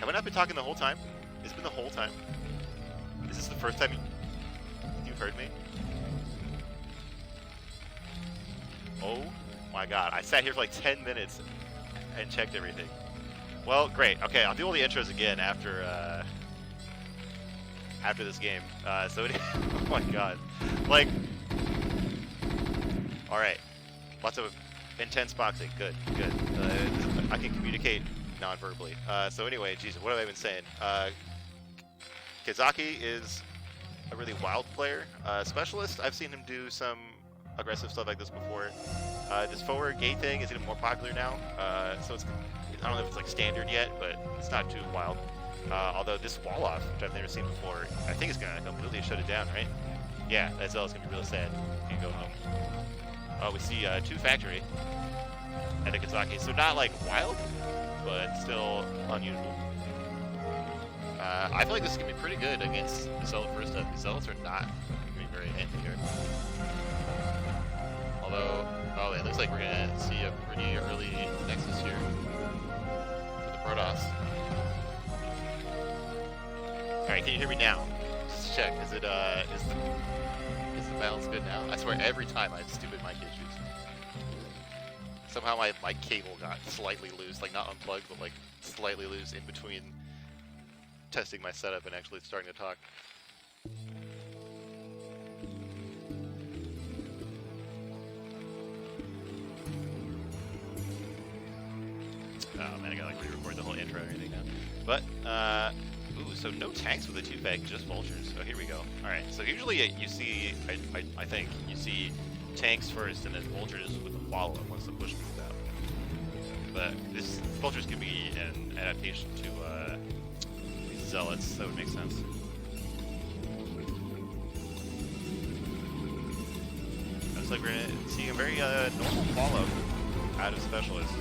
Have I not been talking the whole time? It's been the whole time. Is this the first time you've heard me? Oh my god, I sat here for like 10 minutes and checked everything. Well, great. Okay, I'll do all the intros again after this game. Oh my god. Like, alright. Lots of intense boxing. Good, good. I can communicate non-verbally. So anyway, Jesus, what have I been saying? Kizaki is a really wild player. Specialist, I've seen him do some aggressive stuff like this before. This forward gate thing is even more popular now. So it's, I don't know if it's like standard yet, but it's not too wild. Although this wall off, which I've never seen before, I think it's gonna completely shut it down, right? Yeah, that's all. It's gonna be real sad. You can go home. Oh, we see 2 factory and a Kizaki. So not like wild, but still unusual. I feel like this is going to be pretty good against the Zealot first up. The Zealots are not going to be very handy here. Although, oh, it looks like we're going to see a pretty early Nexus here for the Protoss. Alright, can you hear me now? Just check. Is the balance good now? I swear every time I have stupid mic issues. Somehow my cable got slightly loose, like not unplugged, but like slightly loose in between testing my setup and actually starting to talk. Oh man, I gotta like re-record the whole intro and everything now. But, ooh, so no tanks with the 2-fag, just vultures. So here we go. Alright, so usually you see, I think, you see tanks first and then vultures with a follow-up once the push moves out. But this vultures could be an adaptation to these zealots, that would make sense. Looks like we're gonna see a very normal follow out of specialists.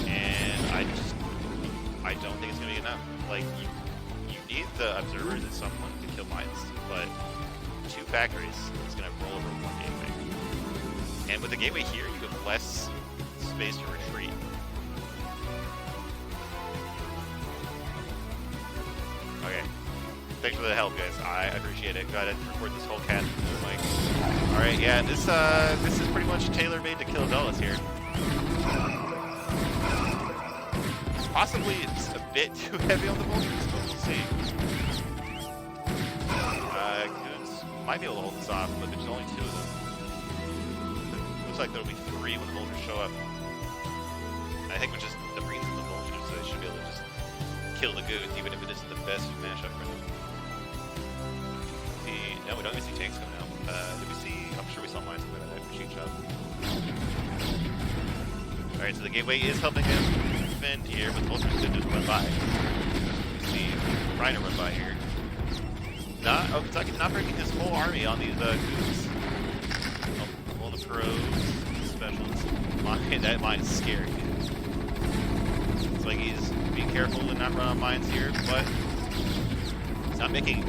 And I don't think it's gonna be enough. Like you need the observers at some point to kill mines, but 2 factories is gonna roll over 1 gateway. And with the gateway here, you have less space to retreat. Okay. thanks for the help, guys. I appreciate it. Gotta record this whole cast. Like, all right, yeah, this is pretty much tailor-made to kill Dulles here. Possibly it's a bit too heavy on the vultures, but we'll see. Goons might be able to hold this off, but there's only 2 of them. Looks like there'll be 3 when the vultures show up. I think with just the Marines and the vultures, so they should be able to just kill the goons, even if it isn't the best matchup for them. See, no, we don't even see tanks coming out. Did we see? I'm sure we saw mines coming out of that machine shop. Alright, so the gateway is helping him defend here, but the vultures could just run by. You see Rhino run by here. Kentucky's not breaking his whole army on these goons. All the pros, specials. That mine is scary. It's like he's being careful to not run on mines here, but he's not making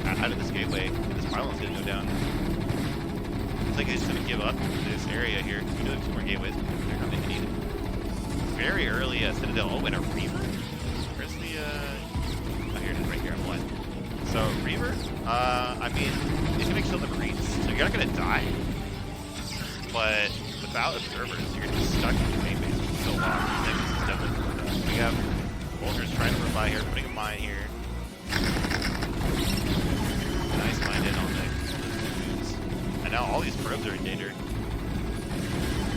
out of this gateway. This pylon's gonna go down. It's like he's gonna give up this area here. He's doing 2 more gateways. They're not making either. Very early Citadel. Oh, and a Reaver? Where's the oh, here it is, right here on the line. So Reaver, I mean, he's gonna kill the Marines, so you're not gonna die. But without observers, you're gonna be stuck in your main base for so long. I think this is definitely we have vultures trying to run by here, putting a mine here. Nice mine in on the dudes. And now all these probes are in danger.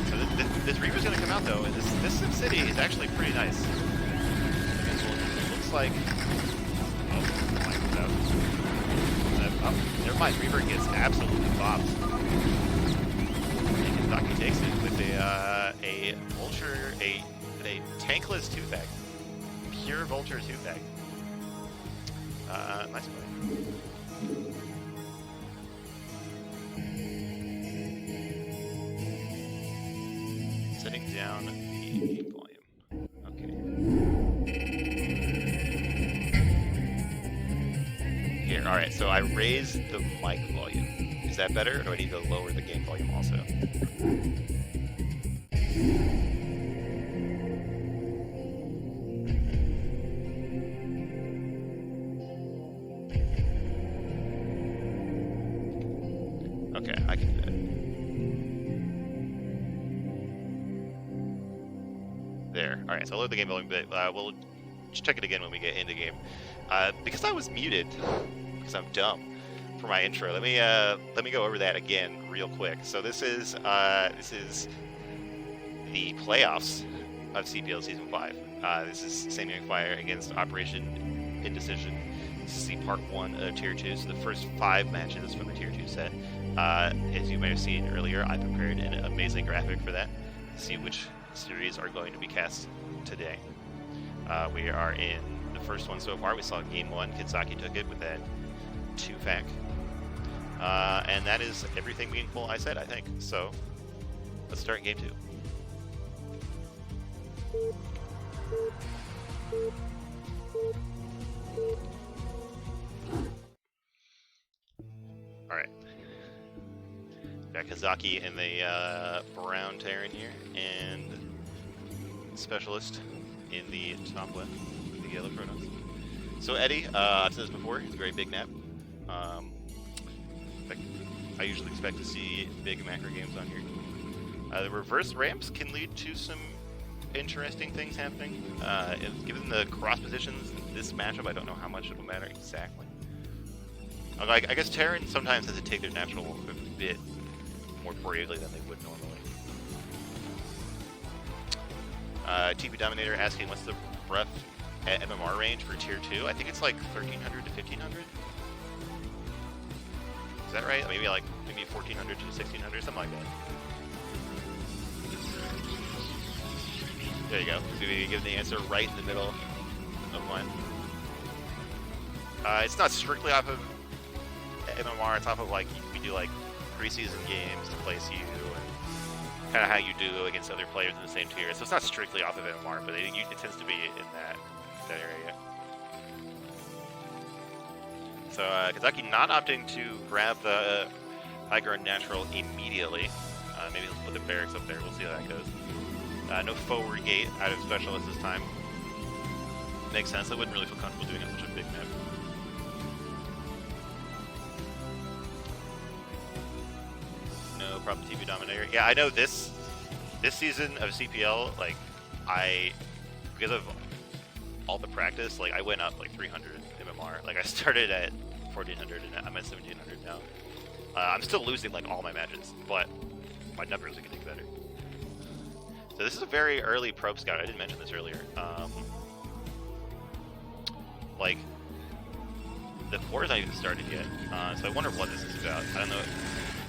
So this Reaper's gonna come out though, and this Sim City is actually pretty nice. It looks like oh, never mind. Reaver gets absolutely bopped. And Kentucky takes it with a vulture, a tankless 2-pack, pure vulture 2-pack. Nice play. Setting down the volume. Okay. Here, all right. So I raised the mic volume. Is that better, or do I need to lower the game volume also? Okay, I can do that. There. All right, so I'll load the game volume, but we'll check it again when we get into game. Because I was muted, because I'm dumb, for my intro. Let me go over that again real quick. So this is the playoffs of CPL Season 5. This is Samyang Fire against Operation Indecision. This is the part 1 of Tier 2, so the first 5 matches from the Tier 2 set. As you may have seen earlier, I prepared an amazing graphic for that to see which series are going to be cast today. We are in the first one so far. We saw Game 1. Kentucky took it with that 2-pack. And that is everything meaningful I said, I think. So, let's start Game 2. Alright. Got Kazaki in the brown Terran here, and Specialist in the top left with the yellow Chronos. So Eddie, I've said this before, he's a very big nap. I usually expect to see big macro games on here. The reverse ramps can lead to some interesting things happening. Given the cross positions, this matchup, I don't know how much it'll matter exactly. I guess Terran sometimes has to take their natural a bit more bravely than they would normally. TP Dominator asking what's the rough MMR range for Tier 2? I think it's like 1300 to 1500. Is that right? Maybe 1400 to 1600, something like that. There you go. We give the answer right in the middle of one. It's not strictly off of MMR. It's off of we do preseason games to place you and kind of how you do against other players in the same tier. So it's not strictly off of MMR, but it tends to be in that area. So Kentucky not opting to grab the high ground natural immediately. Maybe let's put the barracks up there. We'll see how that goes. No forward gate out of Specialist this time. Makes sense. I wouldn't really feel comfortable doing it on such a big map. problem TV Dominator. Yeah, I know this season of CPL, like, because of all the practice, like, I went up like 300 MMR. Like, I started at 1400 and I'm at 1700 now. I'm still losing like all my matches, but my numbers are getting better. So this is a very early probe scout. I didn't mention this earlier. Like, the core is not even started yet, so I wonder what this is about. I don't know.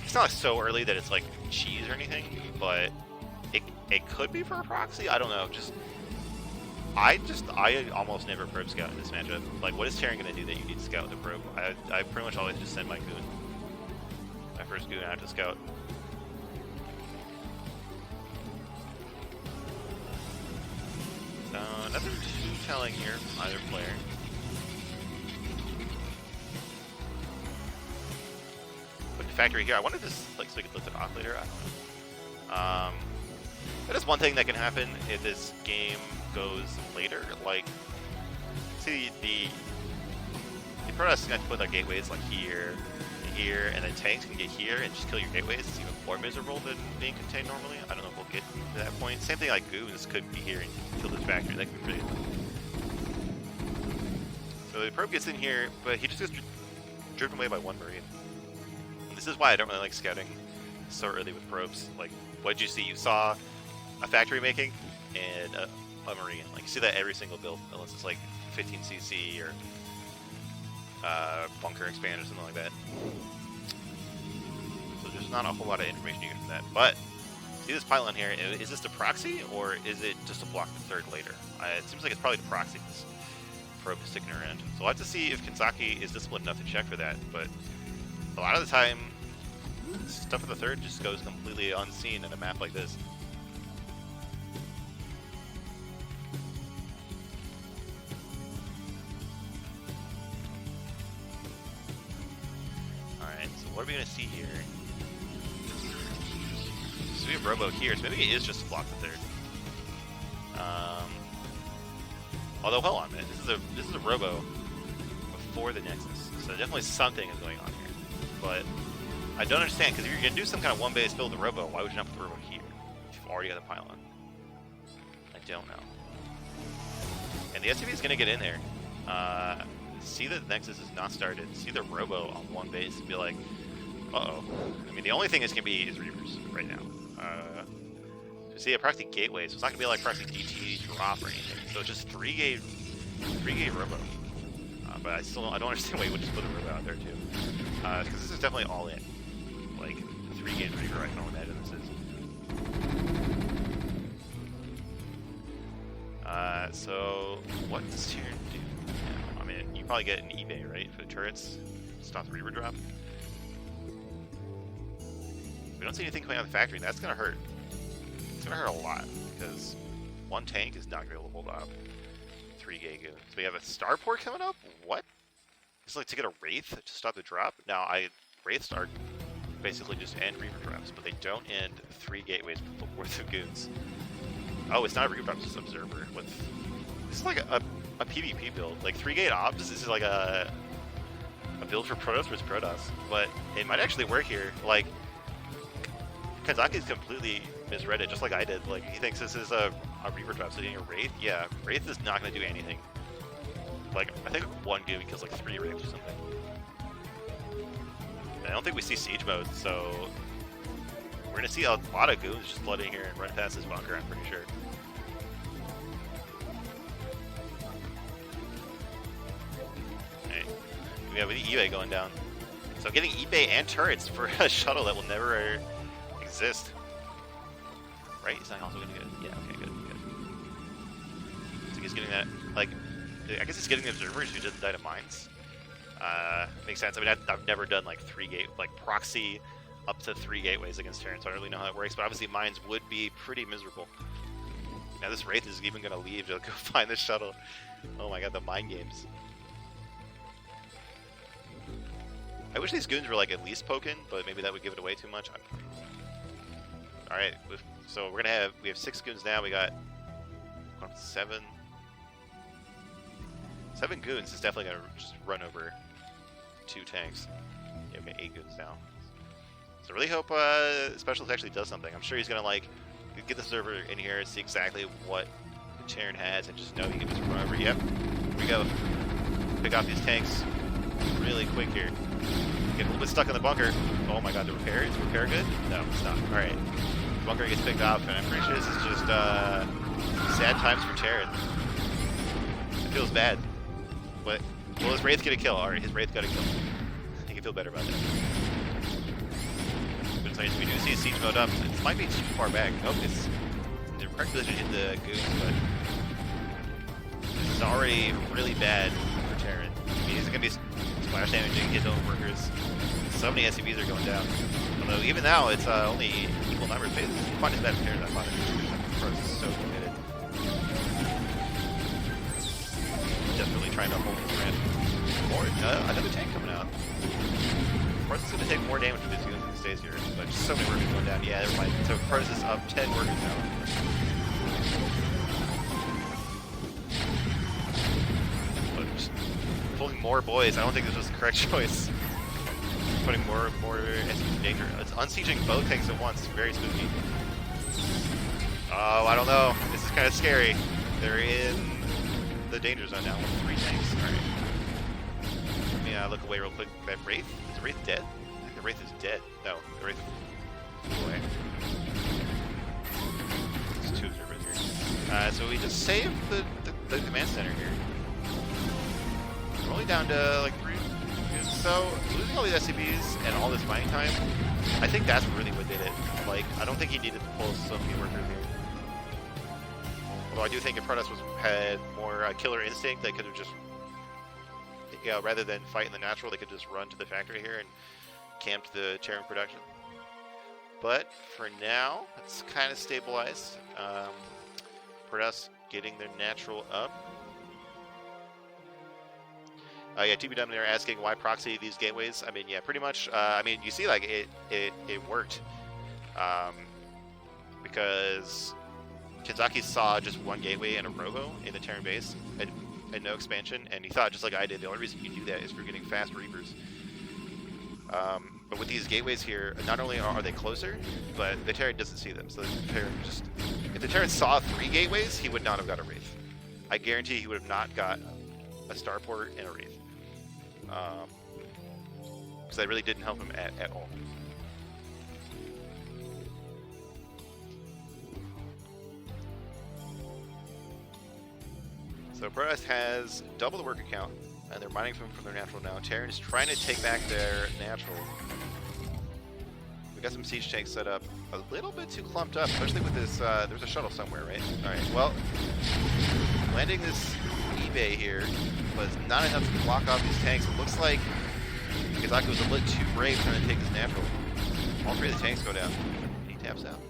It's not so early that it's like cheese or anything, but it could be for a proxy. I don't know. I almost never probe scout in this matchup. Like, what is Terran gonna do that you need to scout with a probe? I pretty much always just send my goon, my first goon out to scout. Nothing too telling here from either player. But the factory here, I wonder if this, like, so we could lift it off later. I don't know. That is one thing that can happen if this game goes later. Like, see the Protoss can put their gateways like here, here, and then tanks can get here and just kill your gateways. It's even more miserable than being contained normally. I don't know if we'll get to that point. Same thing like goons could be here and kill this factory. That could be pretty annoying. So the probe gets in here, but he just gets driven away by one Marine. And this is why I don't really like scouting so early with probes. Like, what did you see? You saw a factory making and a Marine. Like, you see that every single build, unless it's like 15cc or bunker expand or something like that. So there's not a whole lot of information you get from that. But see this pylon here, is this the proxy or is it just to block the third later? It seems like it's probably the proxy this probe is sticking around. So we'll have to see if Kanzaki is disciplined enough to check for that, but a lot of the time stuff for the third just goes completely unseen in a map like this. What are we going to see here? So we have Robo here, so maybe it is just to block the third. Although, hold on a minute, this is a Robo before the Nexus, so definitely something is going on here. But I don't understand, because if you're going to do some kind of one-base build with the Robo, why would you not put the Robo here? If you've already got the pylon. I don't know. And the SUV is going to get in there. See that the Nexus is not started, see the Robo on one base and be like, uh-oh. I mean, the only thing it's going to be is Reavers right now. See a proxy gateway, so it's not going to be like proxy DT drop or anything. So it's just 3-gate Robo. But I don't understand why you would just put a Robo out there too. Because this is definitely all in. Like, 3-gate Reaver, I can only imagine this is. So, what does Tyrion do? I mean, you probably get an eBay, right, for the turrets? Stop the Reaver drop. We don't see anything coming out of the factory, and that's going to hurt. It's going to hurt a lot, because one tank is not going to be able to hold off 3-gate goons. So we have a starport coming up? What? It's like to get a Wraith to stop the drop? Now, Wraiths are basically just end Reaver drops, but they don't end 3 gateways worth of goons. Oh, it's not a Reaver drop, it's just Observer. This is like a PvP build. Like, 3-gate Obs, this is like a build for Protoss versus Protoss. But it might actually work here. Like, Kanzaki's completely misread it, just like I did. Like, he thinks this is a Reaver drop, so getting a Wraith? Yeah, Wraith is not going to do anything. Like, I think one goon kills like 3 Wraiths or something. And I don't think we see Siege mode, so we're going to see a lot of goons just flooding here and run past this bunker, I'm pretty sure. Alright, we have an eBay going down. So getting eBay and turrets for a shuttle that will never exist. Right? He's not also going to get it. Yeah, okay, good. So he's getting that, like, I guess he's getting the observers who doesn't die to mines. Makes sense. I mean, I've never done like 3-gate, like proxy up to 3 gateways against Terran, so I don't really know how that works, but obviously mines would be pretty miserable. Now this Wraith is even going to leave to go find the shuttle. Oh my god, the mind games. I wish these goons were like at least poking, but maybe that would give it away too much. Alright, so we have 6 goons now, we got 7 goons is definitely going to just run over 2 tanks. Yeah, we got 8 goons now. So really hope Specialist actually does something. I'm sure he's gonna like get the server in here and see exactly what the Terran has and just know he can just run over. Yep, here we go. Pick off these tanks really quick here. Get a little bit stuck in the bunker. Oh my god, the repair? Is the repair good? No, it's not. Alright. Bunker gets picked off, and I'm pretty sure this is just sad times for Terran. It feels bad. But will his Wraith get a kill? Alright, his Wraith got a kill. He can feel better about that. But it's nice we do see a siege mode up. This might be too far back. Nope, it's in the correct position in the goose, but this is already really bad for Terran. I mean, he's gonna be splash damaging his own workers. So many SCVs are going down. Although even now it's only equal numbers. It's quite as bad as Terran, I thought. Frost is so committed. Definitely trying to hold his ground. Or another tank coming out. Frost is going to take more damage with this unit if he stays here. But just so many workers going down. Yeah, never mind. So Frost is up 10 workers now. Pulling more boys, I don't think this was the correct choice. Putting more SCVs in danger. It's unsieging both tanks at once. Very spooky. Oh, I don't know. This is kind of scary. They're in the danger zone now with 3 tanks. Alright. Let me look away real quick. That Wraith? Is the Wraith dead? I think the Wraith is dead. No, the Wraith flew away. There's 2 observers here. So we just saved the command center here. We're only down to like 3. So losing all these SCBs and all this mining time, I think that's really what did it. Like, I don't think he needed to pull so many workers here. Although I do think if Protoss had more killer instinct, they could have just, rather than fight in the natural, they could just run to the factory here and camped the Terran production. But for now, it's kind of stabilized. Protoss getting their natural up. Yeah, TBW they're asking why proxy these gateways. I mean, yeah, pretty much. I mean, you see, like it worked because Kenzaki saw just one gateway and a robo in the Terran base and no expansion, and he thought just like I did. The only reason you do that is for getting fast Reapers. But with these gateways here, not only are they closer, but the Terran doesn't see them. So the Terran just, if the Terran saw 3 gateways, he would not have got a Wraith. I guarantee he would have not got a Starport and a Wraith. Because that really didn't help him at all. So Protoss has double the worker count, and they're mining from their natural now. Terran is trying to take back their natural. We got some siege tanks set up a little bit too clumped up, especially with this, there's a shuttle somewhere, right? Alright, well, landing this eBay here was not enough to block off these tanks. It looks like Kazaki was a little too brave trying to take this natural. All 3 of the tanks go down. And he taps out.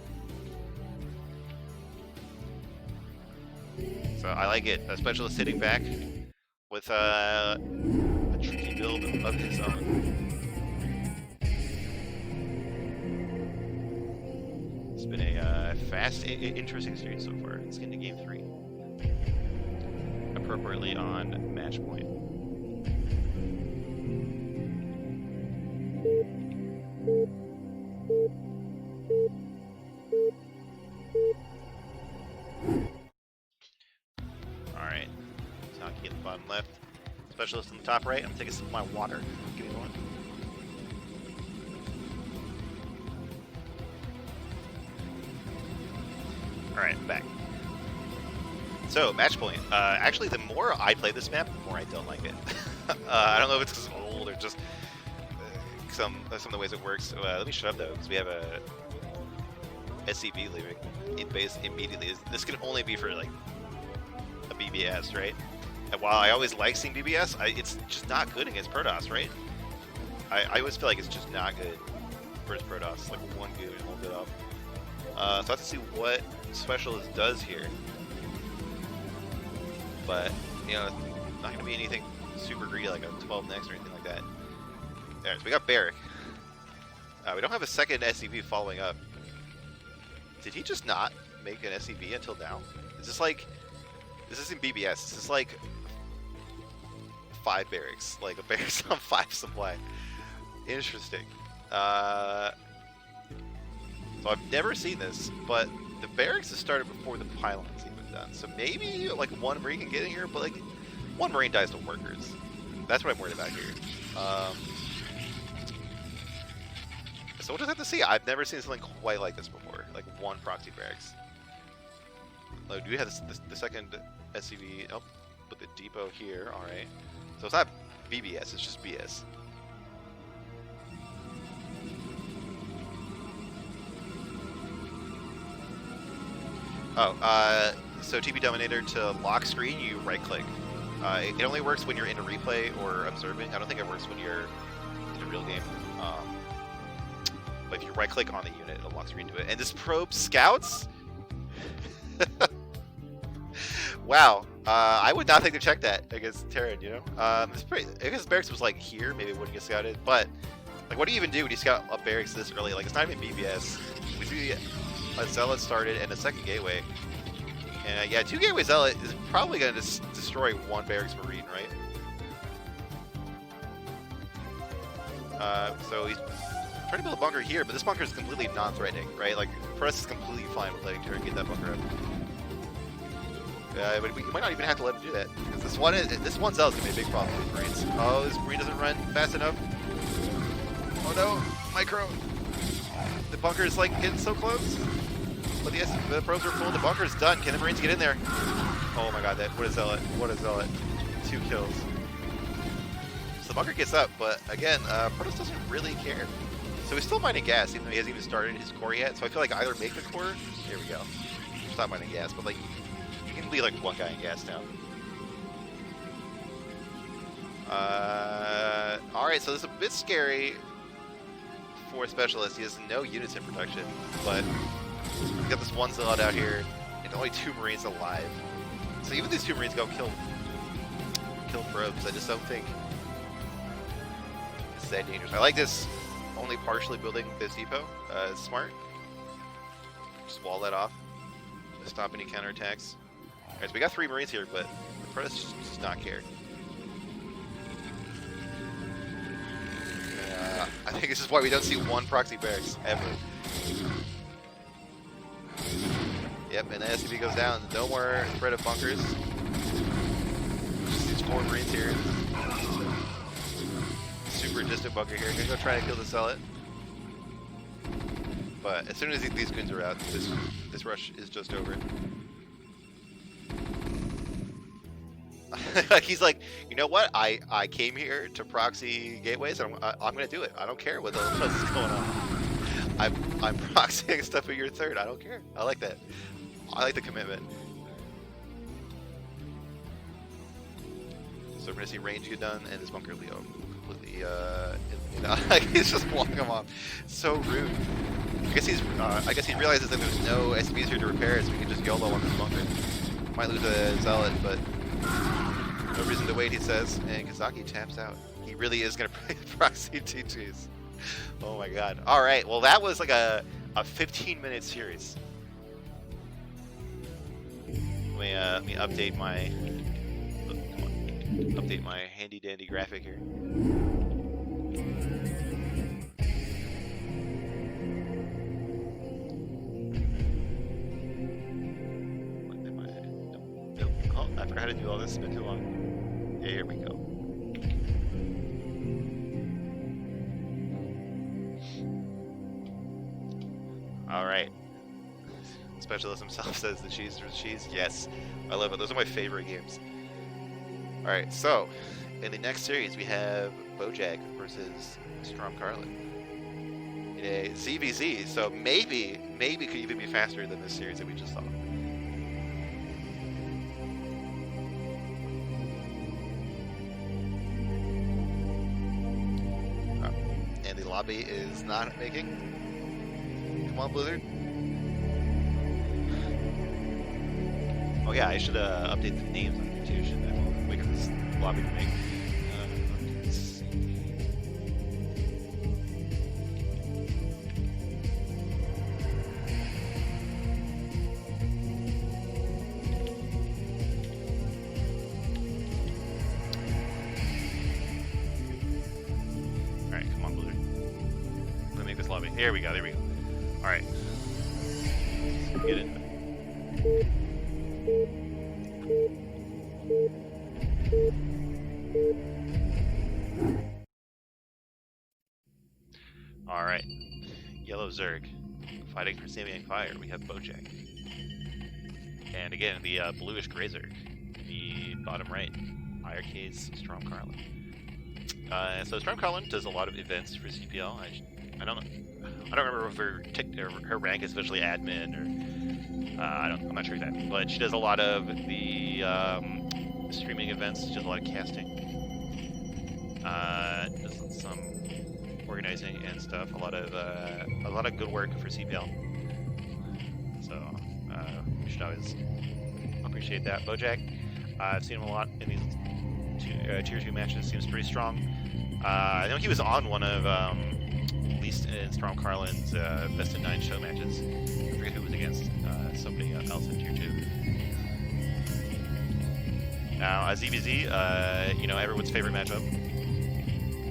So I like it. A specialist sitting back with a tricky build of his own. It's been a fast, interesting series so far. Let's get into game 3. Appropriately on match point. Alright. Snaki in the bottom left. Specialist in the top right. I'm taking some of my water. Give me one. Alright, back. So, match point. Actually, the more I play this map, the more I don't like it. I don't know if it's because I'm old or just some of the ways it works. Let me shut up though, because we have a SCV leaving in base immediately. This can only be for like a BBS, right? And while I always like seeing BBS, it's just not good against Protoss, right? I always feel like it's just not good versus Protoss. Like one goon and hold it up. So I have to see what Specialist does here. But, you know, it's not going to be anything super greedy like a 12 next or anything like that. Alright, so we got Barrack. We don't have a second SCV following up. Did he just not make an SCV until now? Is this like... This isn't BBS, this is like 5 barracks. Like a barracks on 5 supply. Interesting. So I've never seen this, but the barracks has started before the pylon's even done. So maybe like one Marine can get in here, but like one Marine dies to workers. That's what I'm worried about here. So we'll just have to see. I've never seen something quite like this before. Like one proxy barracks. Like, do we have the second SCV? Oh, with the depot here. All right. So it's not BBS. It's just BS. Oh, so TP Dominator to lock screen, you right click. It only works when you're in a replay or observing. I don't think it works when you're in a real game. But if you right click on the unit, it'll lock screen to it. And this probe scouts? Wow. I would not think to check that against Terran, you know? It's pretty, if his barracks was like here, maybe it wouldn't get scouted. But like, what do you even do when you scout a barracks this early? Like, it's not even BBS. We see a Zealot started and a second gateway. And yeah, 2 gateway Zealot is probably going to destroy 1 barracks Marine, right? So he's trying to build a bunker here, but this bunker is completely non-threatening, right? Like, Press is completely fine with letting Terran get that bunker up. But we might not even have to let him do that, because this one Zealot's going to be a big problem with Marines. Oh, this Marine doesn't run fast enough. Oh no, micro. The bunker is like getting so close. But the probes are full. The bunker is done. Can the Marines get in there? Oh my god, what a Zealot. What a Zealot. 2 kills. So the bunker gets up, but again, Protoss doesn't really care. So he's still mining gas, even though he hasn't even started his core yet. So I feel like either make the core. There we go. Stop mining gas, but like, you can leave like 1 guy in gas now. Alright, so this is a bit scary for a specialist. He has no units in production, but we got this 1 Zealot out here, and only 2 Marines alive. So even these 2 Marines go kill probes. I just don't think it's that dangerous. I like this only partially building this depot. It's smart. Just wall that off. Stop any counterattacks. Alright, so we got 3 Marines here, but the Protoss just does not care. I think this is why we don't see 1 proxy barracks ever. Yep, and the SCV goes down. No more threat of bunkers. Just these 4 Marines here. Super distant bunker here. Gonna go try and kill the Zealot. But as soon as these goons are out, this rush is just over. He's like, you know what? I came here to proxy gateways, and I'm gonna do it. I don't care what else is going on. I'm proxying stuff at your 3rd. I don't care. I like that. I like the commitment. So we're gonna see range get done, and this bunker Leo completely, like he's just blocking him off. So rude. I guess he realizes that there's no SCVs here to repair it, so we can just YOLO on this bunker. Might lose a Zealot, but no reason to wait, he says. And Kazaki taps out. He really is gonna proxy T2s. Oh my god. Alright, well that was like a 15-minute series. Let me update my handy dandy graphic here. Oh, I forgot how to do all this. It's been too long. Yeah, here we go. Alright. Specialist himself says the cheese is cheese. Yes, I love it. Those are my favorite games. Alright, so in the next series we have Bojack versus Strom Carlin in a ZVZ. So maybe could even be faster than this series that we just saw. And the lobby is not making. Come on, Blizzard. Oh yeah, I should update the names on here too, shouldn't I? Wait for this lobby to make. Let's see. Alright, come on, Blizzard. Let me make this lobby. Here we go, there we go. Alright. Let's get into it. Alright. Yellow Zerg. Fighting for Samyang Fire, we have Bojack. And again, the bluish gray Zerg. The bottom right. IRK's Storm Carlin. So Storm Carlin does a lot of events for CPL. I don't remember if her rank is officially admin or I'm not sure exactly, but she does a lot of the streaming events. She does a lot of casting. Does some organizing and stuff. A lot of good work for CPL. So we should always appreciate that. Bojack, I've seen him a lot in these tier 2 matches. Seems pretty strong. I know he was on one of at least in Storm Carlin's best of 9 show matches. I forget who was against. Somebody else in tier 2. Now, ZVZ, everyone's favorite matchup.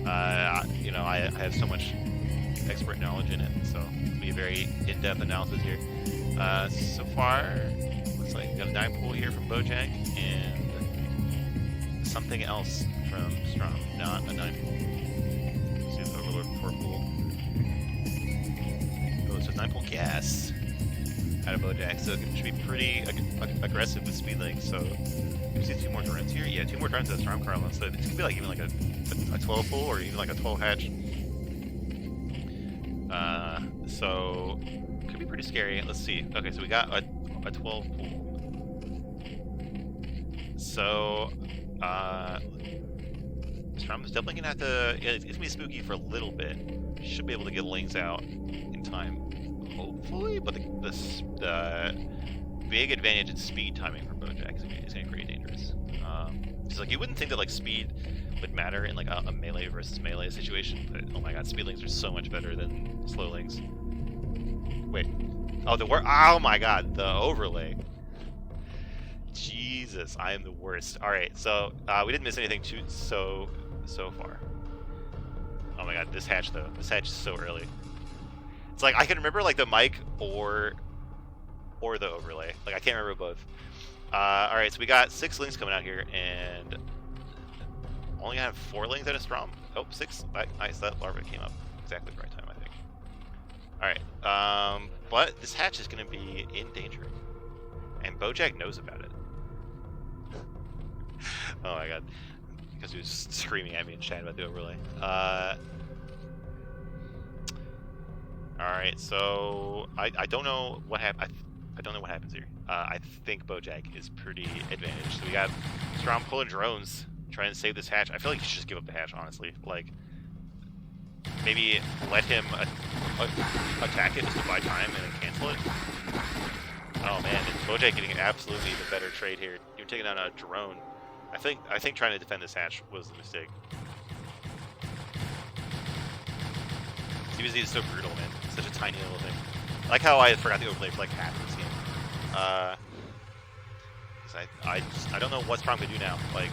I have so much expert knowledge in it, so it'll be a very in-depth analysis here. So far, looks like we got a 9 pool here from Bojack and something else from Strom, not a 9 pool. Let's see if Overlord 4 pool. Oh, so 9 pool gas out of Bojack, so it should be pretty aggressive with speed links. So we see 2 more drones here. Yeah, 2 more drones at Storm Carlin. So this could be like even like a 12 pool or even like a 12 hatch. So could be pretty scary. Let's see. Okay, so we got a 12 pool. So Strom's definitely gonna have to. It's gonna be spooky for a little bit. Should be able to get lanes out in time, hopefully. But the big advantage in speed timing for Bojack is gonna be pretty dangerous. Because like you wouldn't think that like speed would matter in like a melee versus melee situation, but oh my god, speed links are so much better than slow links. Wait, oh my god, the overlay. Jesus, I am the worst. All right, so we didn't miss anything so far. Oh my god, this hatch though. This hatch is so early. It's like I can remember like the mic or the overlay. Like I can't remember both. All right, so we got 6 links coming out here, and only have 4 links at a Strom. Oh, 6. Nice, that larva came up exactly the right time, I think. All right, but this hatch is going to be in danger, and Bojack knows about it. Oh my god, because he was screaming at me in chat about the overlay. All right, so I don't know what happened. I don't know what happens here. I think Bojack is pretty advantaged. So we got Strom pulling drones, trying to save this hatch. I feel like you should just give up the hatch, honestly. Like, maybe let him attack it just to buy time and then cancel it. Oh man, and Bojack getting absolutely the better trade here. You're taking on a drone. I think trying to defend this hatch was the mistake. CBZ is so brutal, man. It's such a tiny little thing. I like how I forgot the overlay for like half of this game. I don't know what Strom can do now. Like,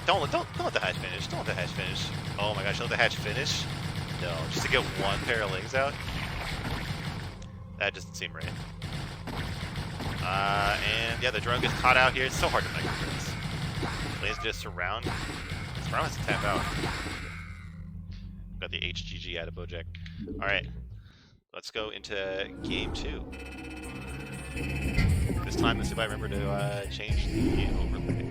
don't let the hatch finish. Don't let the hatch finish. Oh my gosh, don't let the hatch finish. No, just to get 1 pair of links out. That doesn't seem right. And yeah, the drone gets caught out here. It's so hard to make drones. Lanes just surround. Strom has to tap out. Got the HGG out of Bojack. All right. Let's go into game 2. This time, let's see if I remember to change the overlay.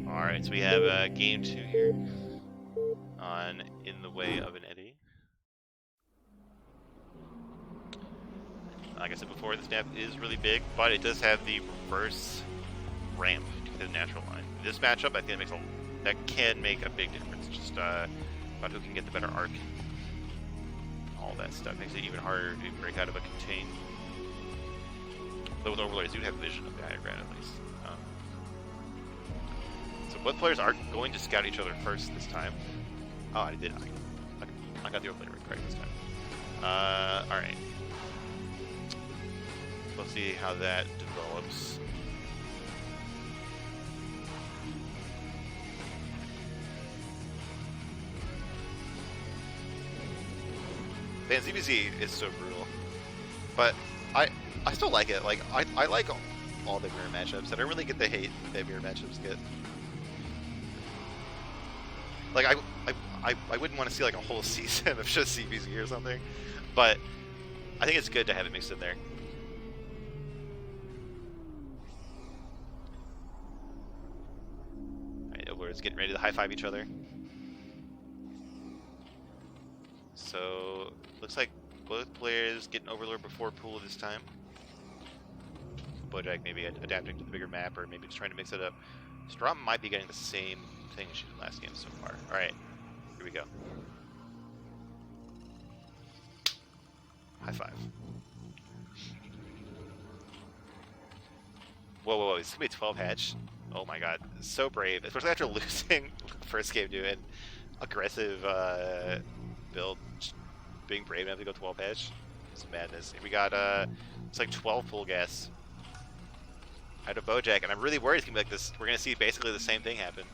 Alright, so we have game 2 here on In the Way of an Eddy. Like I said before, this map is really big, but it does have the reverse ramp to the natural line. This matchup, I think that can make a big difference. Just about who can get the better arc. All that stuff makes it even harder to break out of a contain. Though with overlays, you have vision of the higher ground at least. So both players are going to scout each other first this time. Oh, I did. I got the overlay correct this time. All right. Let's see how that develops. Man, ZBZ is so brutal, but I still like it. Like I like all the mirror matchups. I don't really get the hate that mirror matchups get. Like I wouldn't want to see like a whole season of just CBZ or something, but I think it's good to have it mixed in there. Alright, Overlord's getting ready to high five each other. So looks like both players getting Overlord before pool this time. Bojack maybe adapting to the bigger map, or maybe just trying to mix it up. Strom might be getting the same thing she did last game so far. Alright, here we go. High five. Whoa, whoa, whoa, it's gonna be 12 hatch. Oh my god, so brave, especially after losing the first game to an aggressive build. Being brave enough to go 12 hatch. It's madness. And we got, it's like 12 full gas out of Bojack, and I'm really worried it's gonna be like this. We're gonna see basically the same thing happen.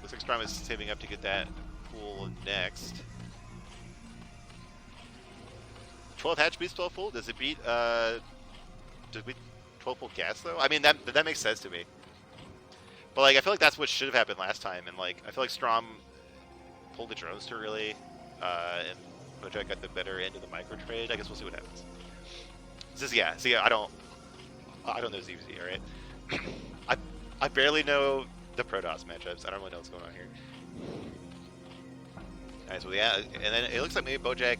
Looks like Strom is saving up to get that pool next. 12 hatch beats 12 full? Does it beat, does it beat 12 full gas though? I mean, that makes sense to me. But like, I feel like that's what should have happened last time, and like, I feel like Strom pulled the drones too early, and Bojack got the better end of the micro trade. I guess we'll see what happens. This is, yeah, see, I don't know ZBZ, alright? I barely know the Protoss matchups. I don't really know what's going on here. Alright, so yeah, and then it looks like maybe Bojack,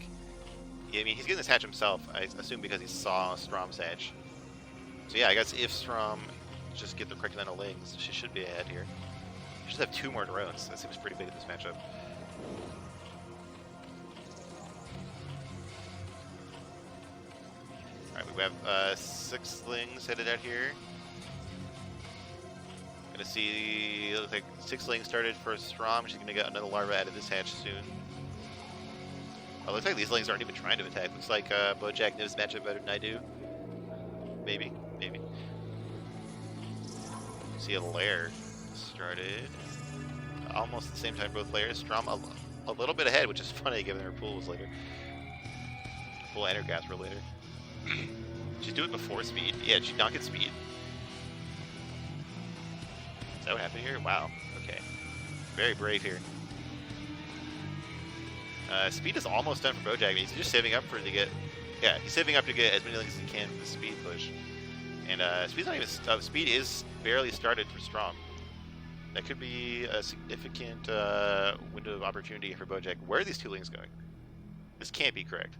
yeah, I mean, he's getting this hatch himself, I assume because he saw Strom's hatch. So yeah, I guess if Strom just get the correct amount of lings, she should be ahead here. She should have 2 more drones. That seems pretty big in this matchup. Alright, we have 6 lings headed out here. Gonna see, looks like 6 lings started for Strom. She's gonna get another larva out of this hatch soon. Oh, looks like these lings aren't even trying to attack. Looks like Bojack knows matchup better than I do. Maybe, maybe. See a lair started. Almost at the same time both players. Strom a little bit ahead, which is funny given her pool was later. Pool and her gas were later. She's doing it before speed. Yeah, she not get speed. Is that what happened here? wow. Okay. Very brave here. Speed is almost done for Bojack. He's just saving up for it to get. Yeah, he's saving up to get as many lings as he can for the speed push. And speed's not even. Speed is barely started for Strom. That could be a significant window of opportunity for Bojack. Where are these 2 lings going? This can't be correct.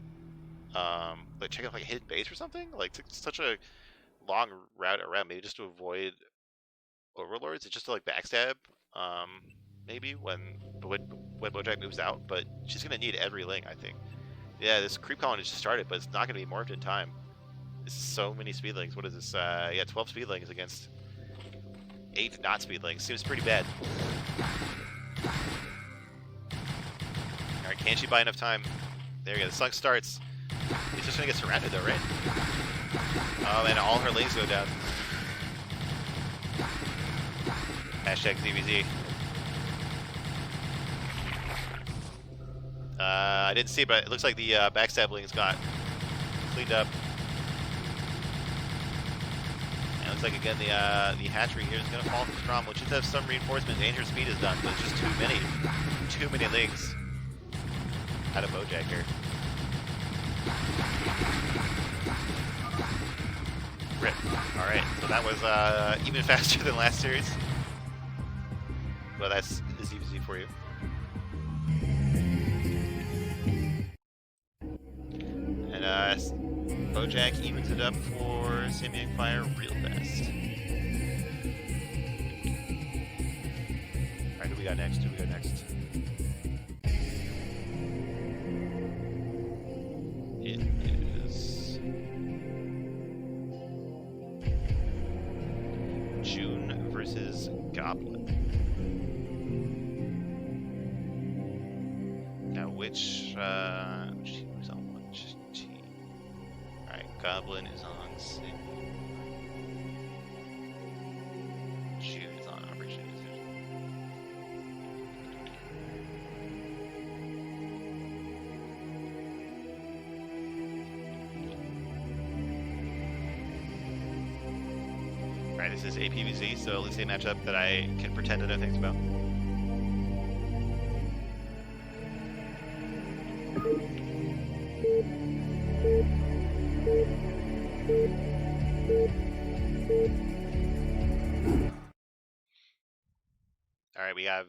Like check out like a hidden base or something. Like such a long route around, maybe just to avoid overlords. It's just to like backstab. Maybe when Bojack moves out, but she's gonna need every ling, I think. Yeah, this creep colony just started, but it's not gonna be morphed in time. This is so many speedlings. What is this? Yeah, 12 speedlings against 8 not speedlings. Seems pretty bad. Alright, can she buy enough time? There we go. The sunk starts. He's just gonna get surrounded though, right? Oh, and all her lings go down. Hashtag ZBZ. I didn't see, but it looks like the backstab lings got cleaned up. And it looks like again the hatchery here is gonna fall from Strom, which should have some reinforcement. Danger speed is done, but it's just too many lings out of Bojack here. Rip. Alright, so that was even faster than last series. Well, that's ZBZ for you. And Bojack evens it up for Samyang Fire real fast. Alright, who we got next? It is June versus Goblin. Now which team was on which team? Goblin is on 6. June is on Operation Indecision. Alright, this is APVZ, so at least a matchup that I can pretend to know things about. Alright, we have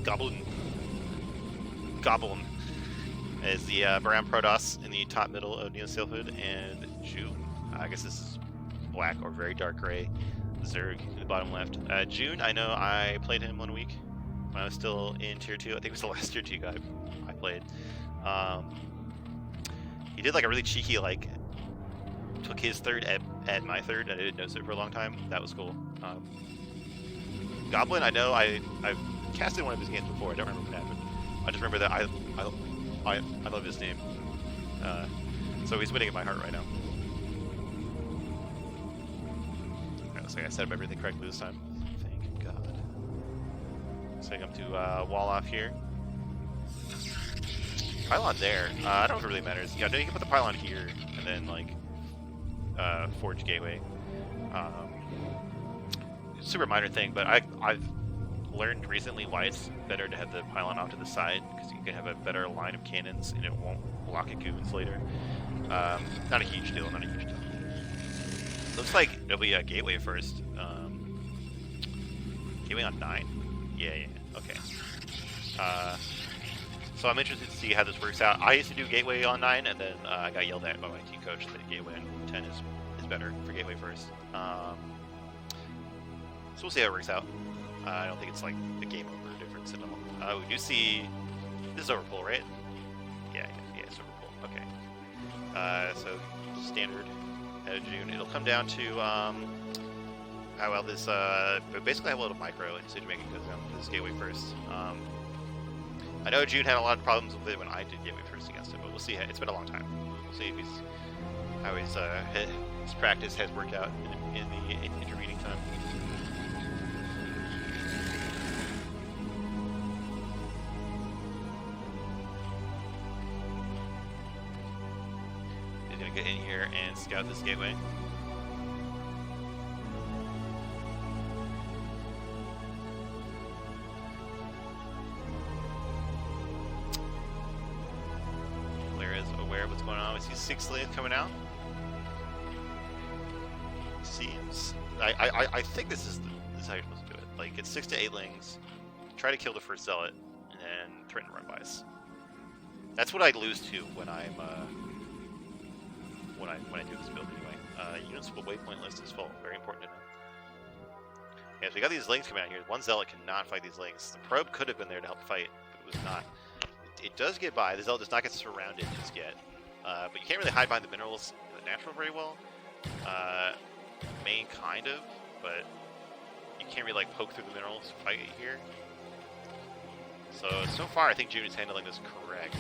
Goblin as the Baram Protoss in the top middle of Neo Sailhood, and June. I guess this is black or very dark gray. Zerg in the bottom left. June, I know I played him 1 week when I was still in Tier 2. I think it was the last Tier 2 guy I played. He did like a really cheeky, like, took his third at my third, and I didn't notice it for a long time. That was cool. Goblin, I know I've casted one of his games before. I don't remember what happened. I just remember that I love his name. So he's winning in my heart right now. Looks like I set up everything correctly this time. Thank God. So I come to wall off here. Pylon there. I don't know if it really matters. Yeah, no, you can put the pylon here and then like forge gateway. Super minor thing, but I've learned recently why it's better to have the pylon off to the side, because you can have a better line of cannons and it won't block at goons later. Not a huge deal, not a huge deal. Looks like it'll be a gateway first. Gateway on 9. Yeah, okay. So I'm interested to see how this works out. I used to do gateway on 9, and then I got yelled at by my team coach that gateway on 10 is better for gateway first. So we'll see how it works out. I don't think it's like the game over difference at all. We do see this is overpull, right? Yeah, it's overpull. Okay. So standard out of June. It'll come down to how well this basically how well the micro and decision making goes down for this gateway first. I know June had a lot of problems with it when I did gateway first against him, but we'll see. It's been a long time. We'll see if how his practice has worked out in the intervening time. He's gonna get in here and scout this gateway. Aware of what's going on. We see 6 lanes coming out. Seems I think this is how you're supposed to do it. Like it's 6 to 8 lings. Try to kill the first zealot, and then threaten run bys. That's what I lose to when I'm when I do this build anyway. Municipal waypoint list is full. Very important to know. Yeah, so we got these lings coming out here. One zealot cannot fight these lings. The probe could have been there to help fight, but it was not. It does get by. The zealot does not get surrounded just yet. But you can't really hide behind the minerals in the natural very well. Main kind of, but you can't really like poke through the minerals to fight it here. So far I think June is handling this correct.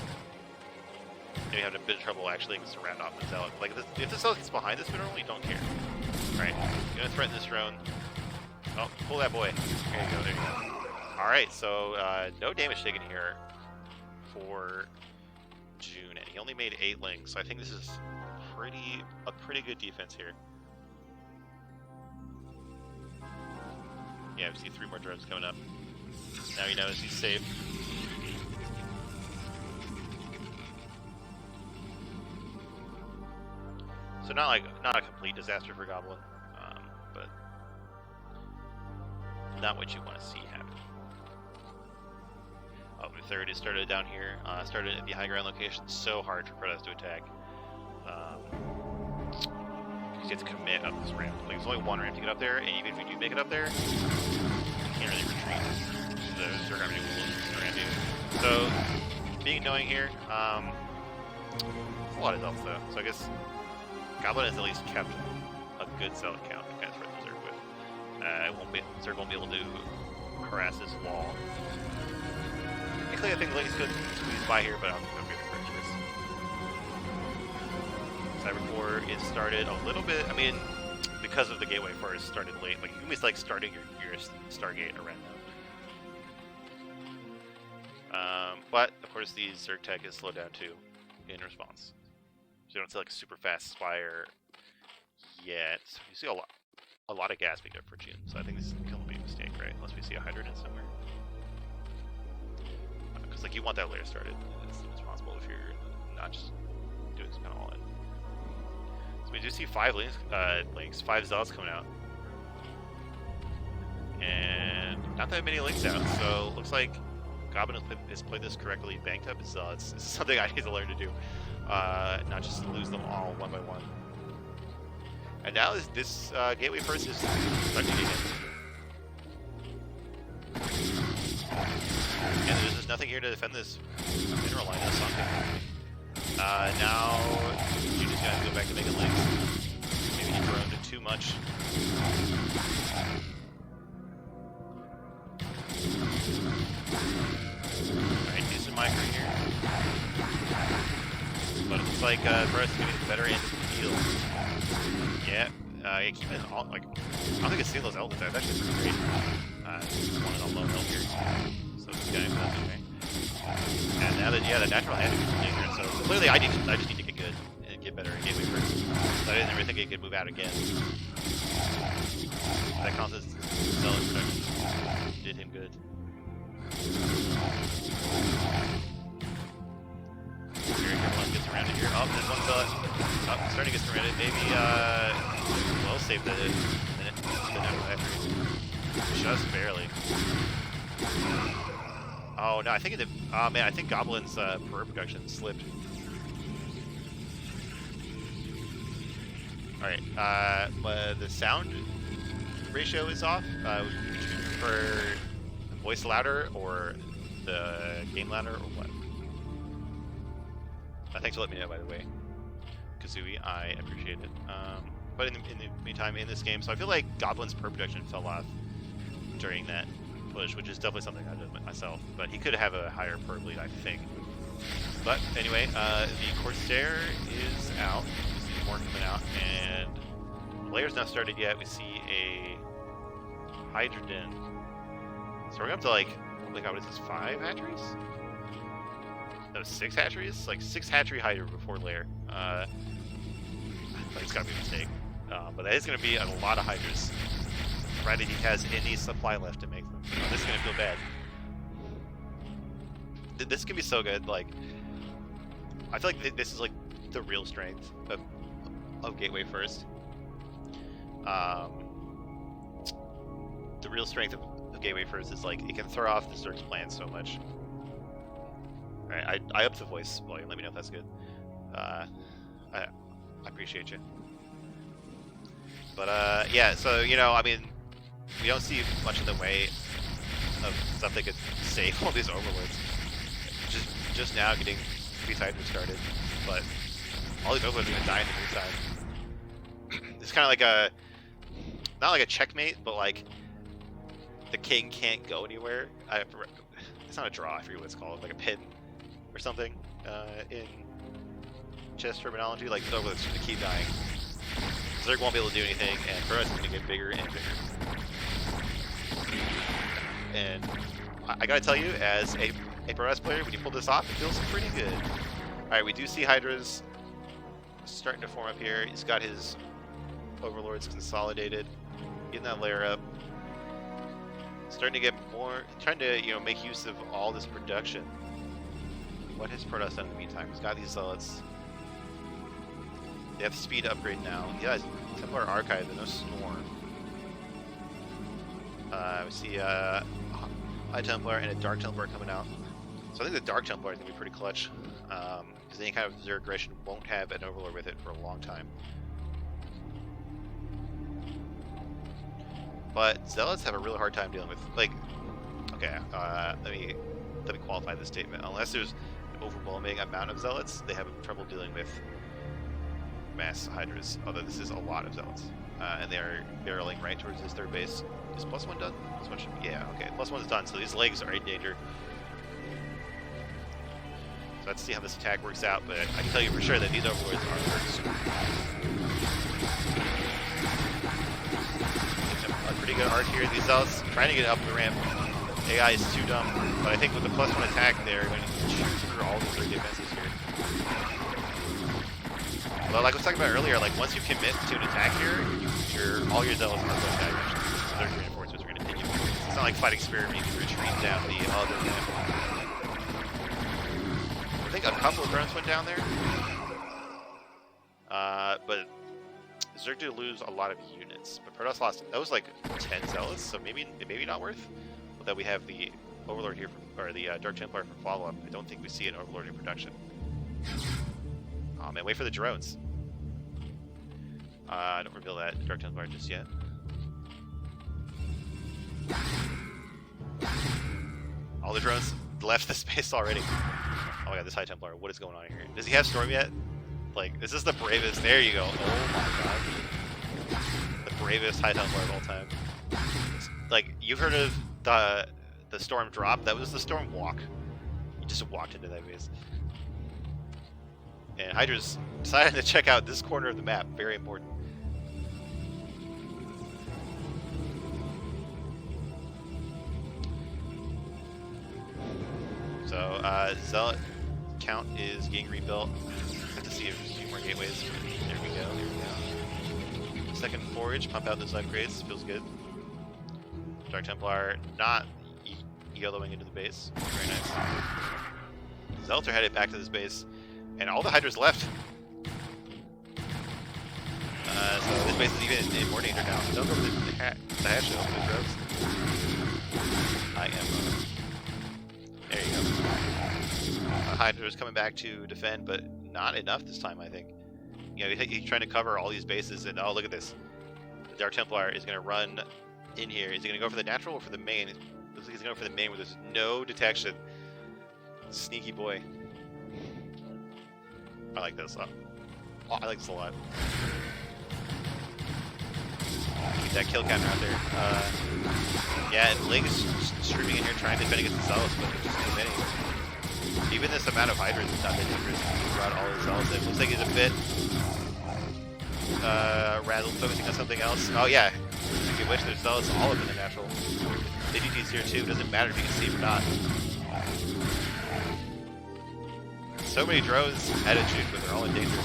Maybe having a bit of trouble actually surround off the zealot. Like if the zealot gets behind this mineral, you don't care. Alright, you're gonna threaten this drone. Oh, pull that boy. There you go, there you go. Alright, so no damage taken here for June, and he only made 8 lings, so I think this is a pretty good defense here. Yeah, we see 3 more drones coming up. Now he knows he's safe. So not a complete disaster for Goblin, but not what you want to see happen. Oh, the third is started down here. Started at the high ground location. So hard for Protoss to attack. You have to commit up this ramp. Like there's only one ramp to get up there, and even if you do make it up there, you can't really retreat. Those are gonna be around you. So being annoying here. It's a lot of zealots though. So I guess Goblin has at least kept a good zealot count to kind of threaten the Zerg with. Zerg won't be able to harass this wall. Technically, I think the ladies could squeeze by here, but I'm going to be the correct choice. Cyber before it started a little bit. I mean, because of the gateway first started late. Like, you can be like starting your Stargate around now. But of course, the Zerg tech is slowed down too in response. So you don't see like a super fast fire yet. You see a lot of gas being up for June. So I think this can be a mistake, right? Unless we see a hydrogen somewhere. Because like you want that layer started as soon as possible if you're not just doing some kind of all in. So we do see 5 links, 5 zealots coming out. And not that many links out, so looks like Goblin has played this correctly, banked up his zealots. This is something I need to learn to do, not just lose them all one by one. And now this gateway first is starting to get in. And there's just nothing here to defend this mineral line. That's something. Now you just gotta go back to making links. Maybe he droned it too much. Alright, decent micro here. But it looks like for us to be the better end of the field. Yeah, keeping all, like, I don't think I've seen those elements. That's actually pretty great. One on low health here. So this guy does okay. And now that, yeah, the natural hand is dangerous. So clearly I just need to get good and get better and gateway first. So I didn't really think it could move out again. That counts as zealot production. Did him good. Very careful gets around it here. Oh, there's one zealot. Oh, starting to get surrounded. Maybe, well saved the minute. Just barely. Oh no, I think it did. Oh man, I think Goblin's per production slipped. Alright, the sound ratio is off. Would you prefer voice louder or the game louder or what? Thanks for letting me know, by the way, Kazooie. I appreciate it. But in the meantime, in this game, so I feel like Goblin's per production fell off during that push, which is definitely something I did myself. But he could have a higher per bleed, I think. But anyway, the Corsair is out. We see more coming out, and the layer's not started yet. We see a Hydrogen. So we're up to like what is this, 5 hatcheries? No, 6 hatcheries? Like 6 hatchery Hydra before layer. I think it's gotta be a mistake. But that is gonna be a lot of Hydras. Provided he has any supply left to make them. This is gonna feel bad. This can be so good. Like, I feel like this is like the real strength of Gateway First. The real strength of Gateway First is like it can throw off the Zerg's plan so much. Alright, I upped the voice volume. Let me know if that's good. I appreciate you. But yeah, so you know, I mean, we don't see much in the way of stuff that could save all these overlords. Just now getting these Hydras started, but all these overlords are gonna die in the meantime. It's kind of like a, not like a checkmate, but like the king can't go anywhere. It's not a draw, I forget what it's called, like a pin or something in chess terminology. Like the overlords gonna keep dying. Zerg won't be able to do anything, and for us, it's gonna get bigger and bigger. And I gotta tell you, as a Pro S player, when you pull this off, it feels pretty good. Alright, we do see Hydras starting to form up here. He's got his overlords consolidated, getting that layer up. Starting to get more, trying to, you know, make use of all this production. What has Protoss done in the meantime? He's got these zealots. They have speed upgrade now. He has Templar Archive and no Storm. We see a High Templar and a Dark Templar coming out. So I think the Dark Templar is going to be pretty clutch. Because any kind of Zerg aggression won't have an Overlord with it for a long time. But Zealots have a really hard time dealing with, like, okay, let me qualify this statement. Unless there's an overwhelming amount of Zealots, they have trouble dealing with mass Hydras, although this is a lot of Zealots. And they're barreling right towards this third base. Is +1 done? +1 should be, yeah, okay, +1 is done, so these legs are in danger. So let's see how this attack works out, but I can tell you for sure that these overlords are super a pretty good art here. These zealots trying to get up the ramp. AI is too dumb, but I think with the +1 attack, they're going to shoot through all of their defenses here. Well, like I was talking about earlier, like once you commit to an attack here, all your zealots are going that direction. So their reinforcements are going to take you. It's not like fighting spirit where you can retreat down the other ramp. I think a couple of drones went down there, but Zerg did lose a lot of units. But Protoss lost. That was like 10 zealots, so maybe not worth. But then we have the Overlord here, or the Dark Templar for follow-up. I don't think we see an Overlord in production. Oh man, wait for the drones. Don't reveal that Dark Templar just yet. All the drones left the space already. Oh my god, this High Templar, what is going on here? Does he have Storm yet? Like, is this the bravest? There you go. Oh my god. The bravest High Templar of all time. Like, you've heard of the Storm Drop? That was the Storm Walk. You just walked into that base. And Hydra's decided to check out this corner of the map. Very important. So, Zealot count is getting rebuilt. Have to see if there's a few more gateways. There we go, there we go. Second Forage, pump out those upgrades, feels good. Dark Templar not YOLOing into the base. Very nice. Zealots are headed back to this base, and all the Hydras left. So this base is even in more danger now. Don't go for the hash, don't go for the drones. I am. There you go. Hydra's coming back to defend, but not enough this time, I think. You know, he's trying to cover all these bases, and oh, look at this. The Dark Templar is going to run in here. Is he going to go for the natural or for the main? It looks like he's going to go for the main where there's no detection. Sneaky boy. I like this. Oh, I like this a lot. Keep that kill counter out there. Yeah, and Lig is streaming in here trying to defend against the Zealots, but there's just too many. Even this amount of Hydras is not that dangerous. He brought all his Zealots in. Looks like he's a bit razzled, focusing on something else. Oh yeah, speaking of which, there's Zealots all up in the natural. DDT's here too, doesn't matter if you can see him or not. So many drones at a juke, but they're all in danger.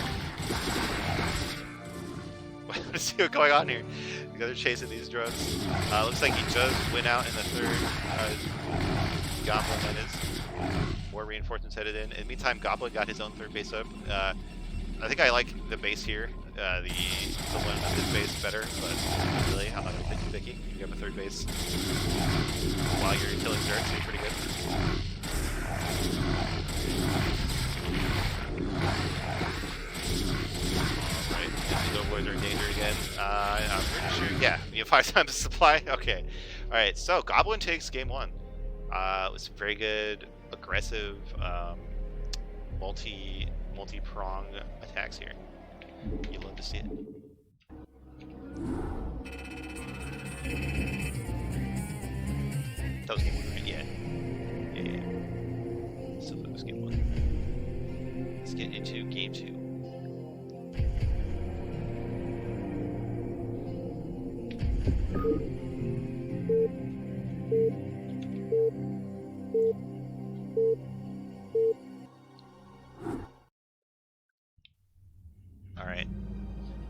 Let's see what's going on here. They're chasing these drones. Looks like he just went out in the third Goblin, that is. More reinforcements headed in. In the meantime, Goblin got his own third base up. I think I like the base here, the one on this base better, but really, I'm not going to pick picky. You have a third base while you're killing Zerg, so you're pretty good. Alright, these overlords are in danger again. I'm pretty sure, yeah, you have 5 times the supply? Okay. Alright, so Goblin takes game 1. It was very good, aggressive, multi-prong attacks here. You love to see it. That was game 1, right? Yeah. Yeah. So that was game 1. Let's get into game 2. Alright.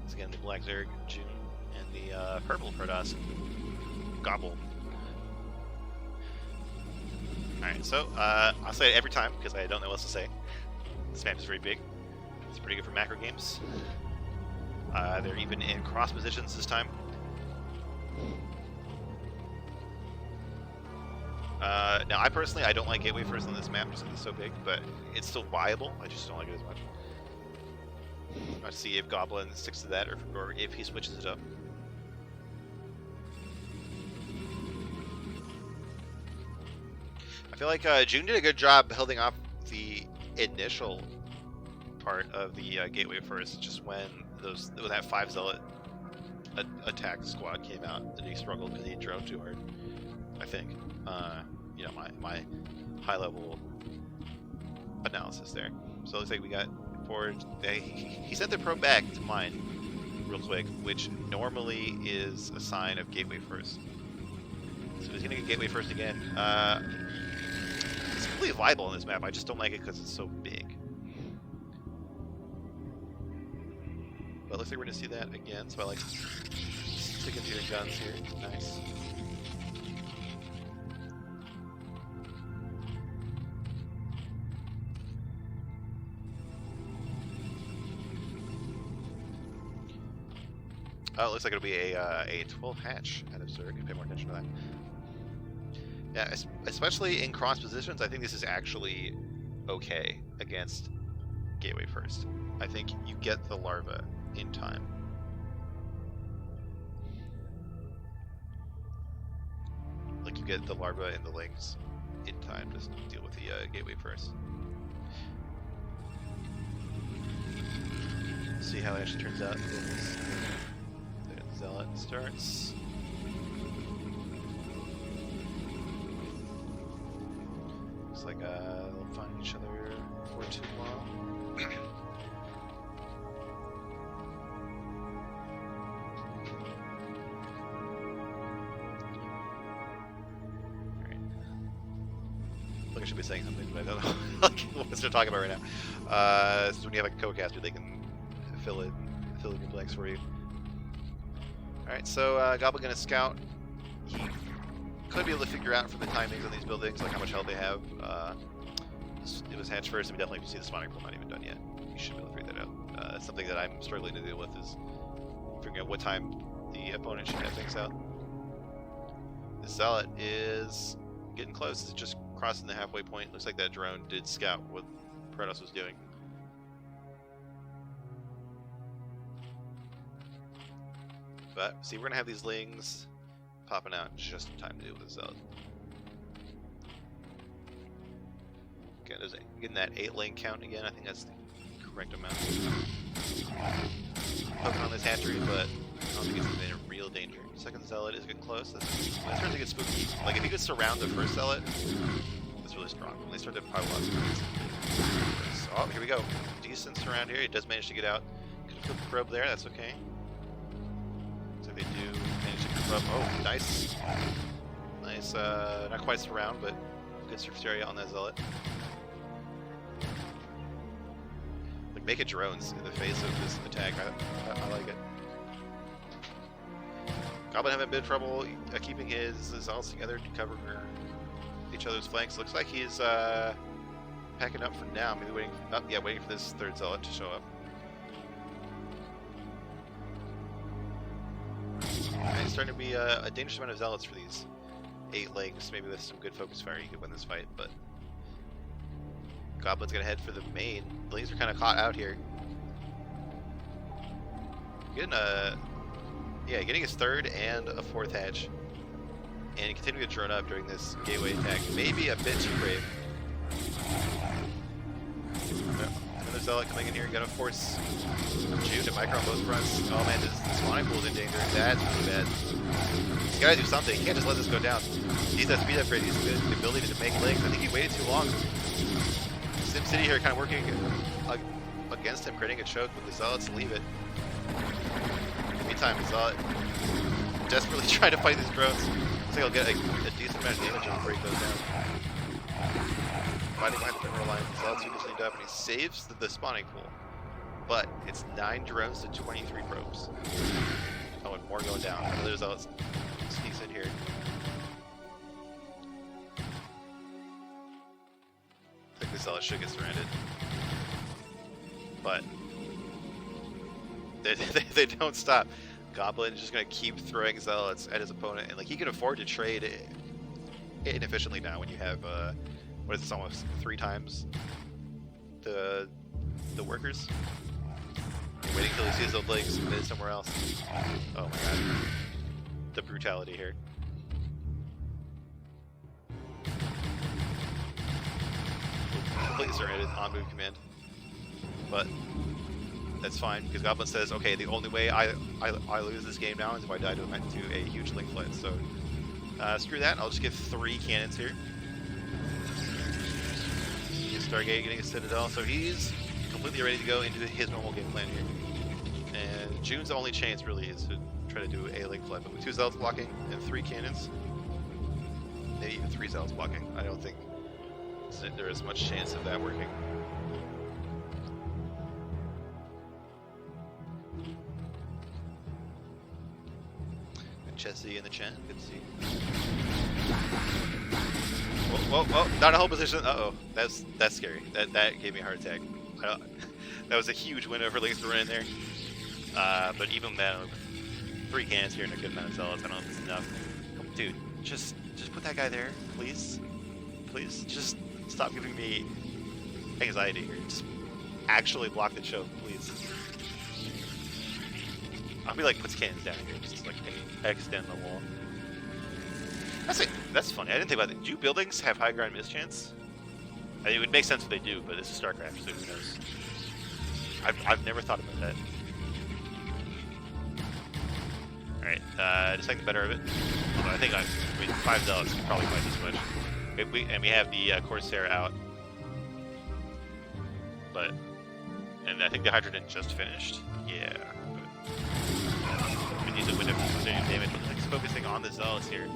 Let's get the Black Zerg, June, and the purple Protoss, Gobble. Alright, so I'll say it every time because I don't know what else to say. This map is very big. It's pretty good for macro games. They're even in cross positions this time. Now, I personally, I don't like Gateway first on this map just because it's so big, but it's still viable. I just don't like it as much. Let's see if Goblin sticks to that or if he switches it up. I feel like June did a good job holding off the initial part of the Gateway first, just when that 5 Zealot attack squad came out and he struggled because he drove too hard, I think. You know, my high level analysis there. So it looks like we got forward. He sent the probe back to mine real quick, which normally is a sign of gateway first. So he's gonna get gateway first again. It's completely viable on this map. I just don't like it because it's so big. But it looks like we're gonna see that again. So I like sticking to your guns here. Nice. Oh, it looks like it'll be a 12 hatch out of Zerg. Pay more attention to that. Yeah, especially in cross positions, I think this is actually okay against gateway first. I think you get the larva in time. Like you get the larva and the lings in time to deal with the gateway first. See how it actually turns out. Zealot starts. Looks like they'll find each other before too long. Alright. Look, I should be saying something, but I don't know what they're talking about right now. So when you have a co-caster, they can fill in your blanks for you. Alright, so Goblin gonna scout. He could be able to figure out from the timings on these buildings, like how much health they have. It was hatch first, and we definitely see the spawning pool not even done yet. You should be able to figure that out. It's something that I'm struggling to deal with, is figuring out what time the opponent should have things out. The Zealot is getting close. It's just crossing the halfway point. Looks like that drone did scout what Protoss was doing. But see, we're gonna have these lings popping out just in time to deal with the Zealot. Okay, there's getting that 8 ling count again. I think that's the correct amount. Poking on this hatchery, but I don't think it's in real danger. Second Zealot is getting close. That's starting to get spooky. Like if you could surround the first Zealot, that's really strong. When they start to pile up. Oh, here we go. Decent surround here. He does manage to get out. Could have put the probe there. That's okay. So they do manage to come up. Oh, nice. Nice, not quite surround, but good surface area on that Zealot. Like, make it drones in the face of this attack. I like it. Goblin having a bit of trouble keeping his Zealots together to cover each other's flanks. Looks like he's packing up for now. Maybe waiting. Oh, yeah, waiting for this third Zealot to show up. And it's starting to be a dangerous amount of Zealots for these 8 legs. Maybe with some good focus fire you could win this fight, but Goblin's gonna head for the main. The lings are kind of caught out here. Getting his third and a fourth hatch, and continuing to drone up during this gateway attack. Maybe a bit too brave. Another Zealot coming in here, gonna force June to micro on both fronts. Oh man, this spawning pool's in danger. That's really bad. He's gotta do something. He can't just let this go down. He's that speed upgrade. He's the ability to make legs. I think he waited too long. SimCity here kind of working against him, creating a choke with the Zealots to leave it. In the meantime, the Zealot desperately trying to fight these drones. Looks like he'll get a decent amount of damage before he goes down. Fighting behind the mineral line, the Zealots are just cleaned up, and he saves the spawning pool. But it's 9 drones to 23 probes. Oh, and more going down. Another Zealot sneaks in here. I think the Zealot should get surrounded. But they don't stop. Goblin is just going to keep throwing Zealots at his opponent, and like he can afford to trade inefficiently now when you have what is this, almost 3 times the workers. You're waiting till he sees those legs submitted somewhere else. Oh my god. The brutality here. Completely surrounded on move command. But that's fine, because Goblin says, okay, the only way I lose this game now is if I die to a huge link flight. So screw that, I'll just get 3 cannons here. Stargate getting a Citadel, so he's completely ready to go into his normal game plan here. And June's only chance really is to try to do a link flip, but with 2 zealots blocking and 3 cannons, maybe even 3 zealots blocking, I don't think there is much chance of that working. Chessie in the chat, good to see you. Whoa, whoa, whoa, not a whole position. Uh-oh, that's scary. That gave me a heart attack. That was a huge window for Lynx to run in there. But even then, 3 cannons here and a good amount of zealots, I don't know if it's enough. Dude, just put that guy there, please. Please, just stop giving me anxiety here. Just actually block the choke, please. I'll be like, puts cannons down here, just like extend the wall. That's funny. I didn't think about that. Do buildings have high ground miss chance? I mean, it would make sense if they do, but this is StarCraft, so who knows? I've never thought about that. Alright, just take the better of it. Although I think 5 zealots can probably fight this much. And we have the Corsair out. And I think the Hydrogen just finished. Yeah. We need to win a precision damage, but it's focusing on the zealots here.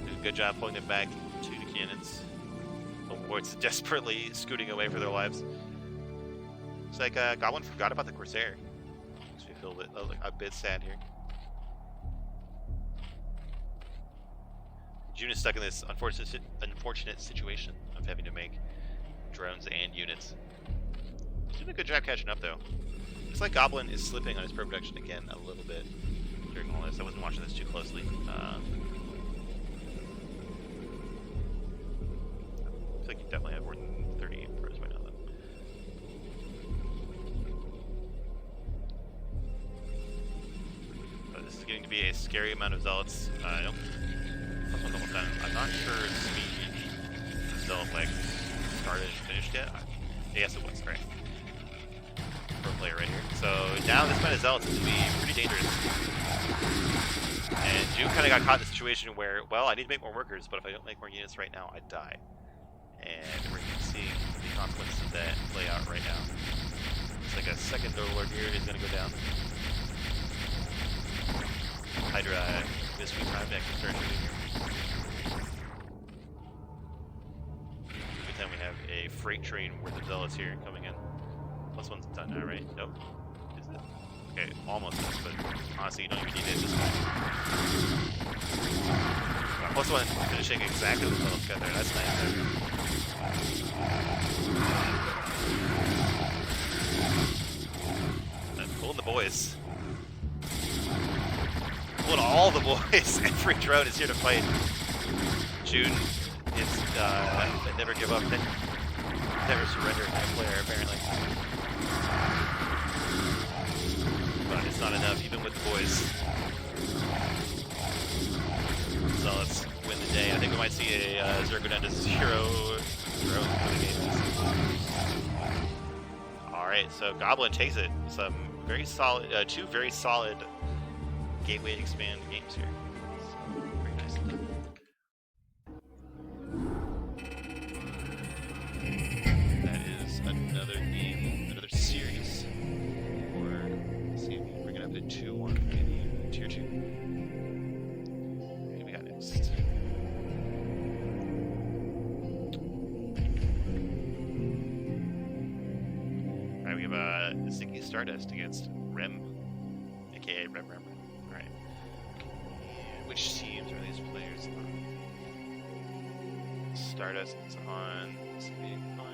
Do a good job pulling them back to the cannons. The wards desperately scooting away for their lives. It's like Goblin forgot about the Corsair. Makes me feel a bit sad here. June is stuck in this unfortunate situation of having to make drones and units. He's doing a good job catching up though. Looks like Goblin is slipping on his pro production again a little bit during all this. I wasn't watching this too closely. I feel like you definitely have more than 30 pros right now though. But this is getting to be a scary amount of zealots. Nope. Plus one's almost done. I'm not sure the zealot like started and finished yet. Yes, it was, right. Pro player right here. So now this amount of zealots is going to be pretty dangerous. And June kind of got caught in a situation where, well, I need to make more workers, but if I don't make more units right now, I die. And we're going to see the consequences of that play out right now. It's like a second Overlord here is going to go down. Hydra, this week time back to start shooting here. Every time we have a freight train worth of zealots here coming in. Plus one's done now, right? Nope. Is it? Okay, almost done, but honestly, you don't even need it at this point. Plus one finishing exactly what the zealots got there. That's nice. And pulling the boys. Pulling all the boys. Every drone is here to fight. June is never give up. Never surrender kind of player, apparently. But it's not enough, even with the boys. So let's win the day. I think we might see a Zerg go down to 0 for the game. Alright, so Goblin takes it. Some very solid, 2 very solid gateway expand games here. Very nice. Another game, another series for CME. We're gonna have the 2-1 in Tier 2. What do we got next? Alright, we have Sticky Stardust against Rem, aka Rem. Alright. And which teams are these players on? Stardust is on Samyang Fire.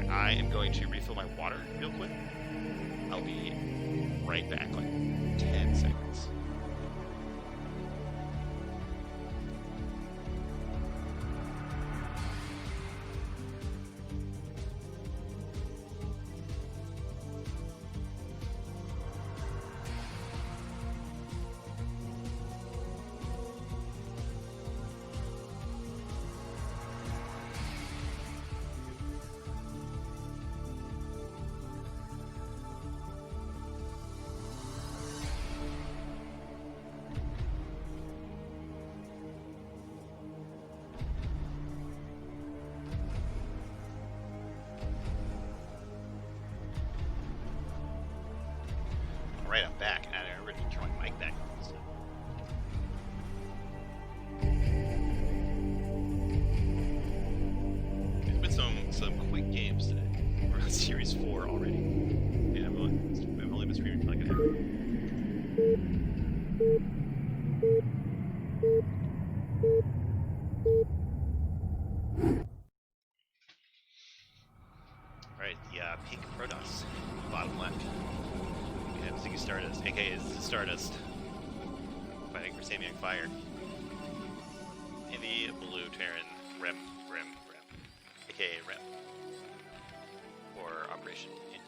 I am going to refill my water real quick. I'll be right back, like 10 seconds. right, I'm back. And I remember to turn my mic back on this time. There's been some quick games today. We're on Series 4 already. Yeah, I've only been streaming for like an hour. Alright, the pink Protoss, bottom left. We have Ziggy Stardust, aka Stardust, fighting for Samyang Fire. And the blue Terran, Rem, aka Rem. Or Operation Indecision.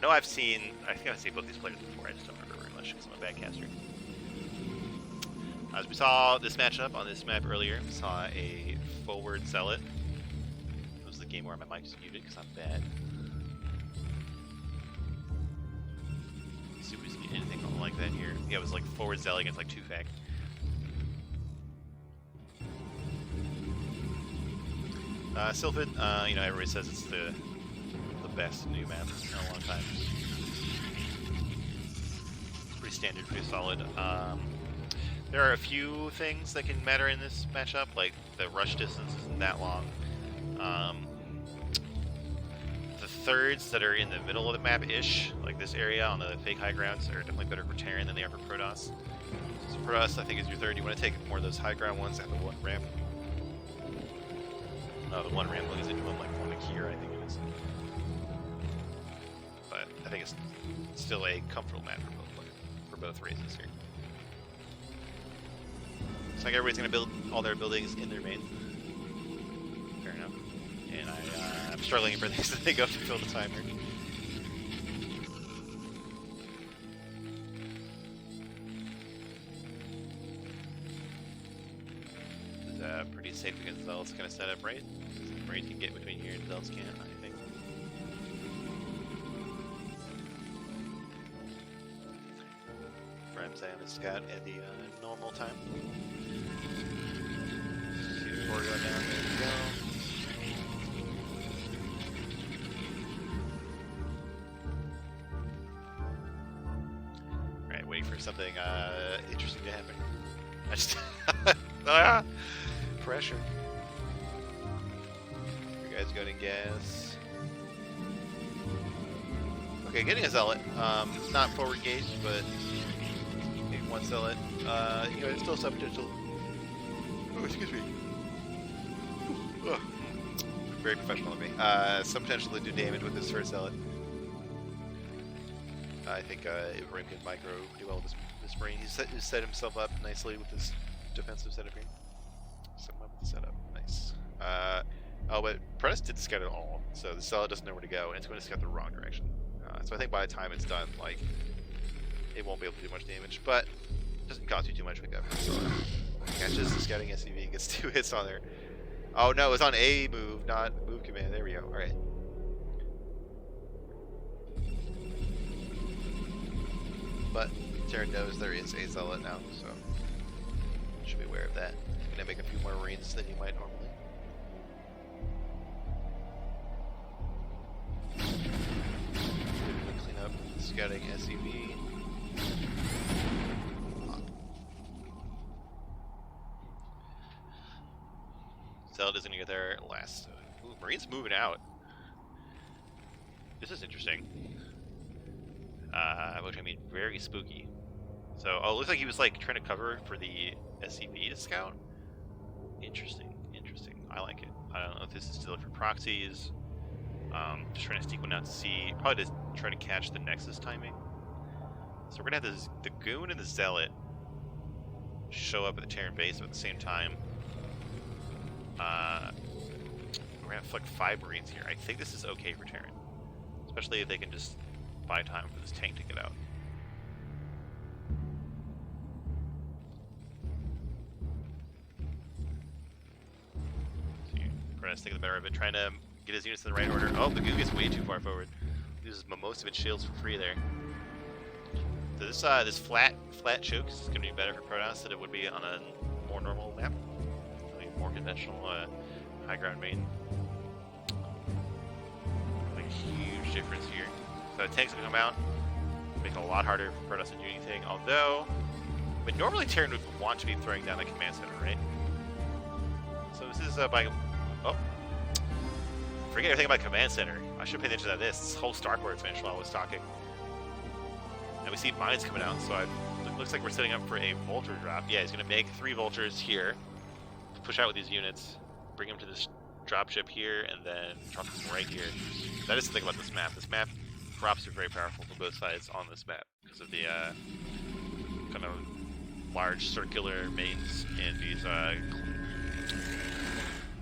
No, I think I've seen both these players before, I just don't remember very much because I'm a bad caster. As we saw this matchup on this map earlier, we saw a forward zealot. It was the game where my mic is muted because I'm bad. Let's see if we see anything like that here. Yeah, it was like forward zealot against like 2-fac. Sylphid, you know, everybody says it's the best new map in a long time. It's pretty standard, pretty solid. There are a few things that can matter in this matchup, like the rush distance isn't that long. The thirds that are in the middle of the map-ish, like this area on the fake high grounds, are definitely better for Terran than they are for Protoss. So for us, I think is your third. You want to take more of those high ground ones and the one ramp. The one ramp goes into them like one here, I think it is. But I think it's still a comfortable map for both races here. Looks like everybody's going to build all their buildings in their main. Fair enough. And I'm struggling for things that they go to fill the timer. This is pretty safe against Zealots kind of set up, right? Brain can get between here and Zealots can't, I think. Ramsay on the scout at the normal time. See the core go down, there we go. Alright, waiting for something interesting to happen. I just pressure. You guys going to guess? Okay, getting a zealot. Not forward engaged, but maybe one zealot. You know, there's still some potential. Oh, excuse me. Ugh. Very professional of me. Some potential to do damage with this first zealot. I think Ibrahim can micro pretty well with this brain. He's set himself up nicely with this defensive setup here. Someone with the setup. Nice. Oh, but Press didn't scout at all, so the zealot doesn't know where to go, and it's going to scout the wrong direction. So I think by the time it's done, like, it won't be able to do much damage, but it doesn't cost you too much to pick up. So, catches the scouting SCV, gets 2 hits on there. Oh no, it's on A move, not move command. There we go. Alright. But Terran knows there is a zealot now, so should be aware of that. He's gonna make a few more Marines than he might normally. Clean up scouting SCV. Zealot is gonna get there last. Ooh, Marine's moving out. This is interesting. Which I mean, very spooky. So, oh, it looks like he was like trying to cover for the SCV to scout. Interesting, interesting. I like it. I don't know if this is still for proxies. Just trying to sneak one out to see, probably to try to catch the Nexus timing. So we're gonna have the Goon and the Zealot show up at the Terran base at the same time. We're gonna have like 5 Marines here. I think this is okay for Terran, especially if they can just buy time for this tank to get out. So Press taking the better of it, trying to get his units in the right order. Oh, the Goon gets way too far forward. Uses most of its shields for free there. So this flat choke is going to be better for Protoss than it would be on a more normal map, like more conventional high ground main. Like a huge difference here. So the tank's gonna come out. Make it a lot harder for us to do anything. Although, but normally Terran would want to be throwing down the command center, right? So this is by. Oh, forget everything about command center. I should pay attention to this. This whole starport finished while I was talking. And we see mines coming out, so it looks like we're setting up for a vulture drop. Yeah, he's going to make 3 vultures here, push out with these units, bring them to this dropship here, and then drop them right here. That is the thing about this map. This map, drops are very powerful from both sides on this map because of the kind of large circular mains and these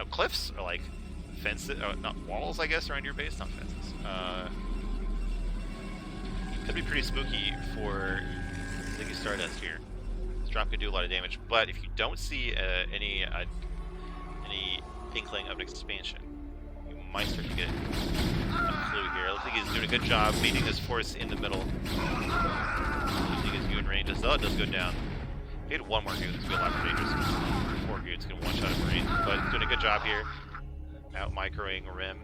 cliffs, or like fences, not walls, I guess, around your base, not fences. Could be pretty spooky for Ziggy Stardust here. This drop could do a lot of damage, but if you don't see any inkling of an expansion, you might start to get a clue here. It looks like he's doing a good job meeting this force in the middle. Using his goon ranges, though it does go down. If he had 1 more goon, this would be a lot more dangerous. 4 goons can one-shot a marine, but he's doing a good job here. Out microing Rim.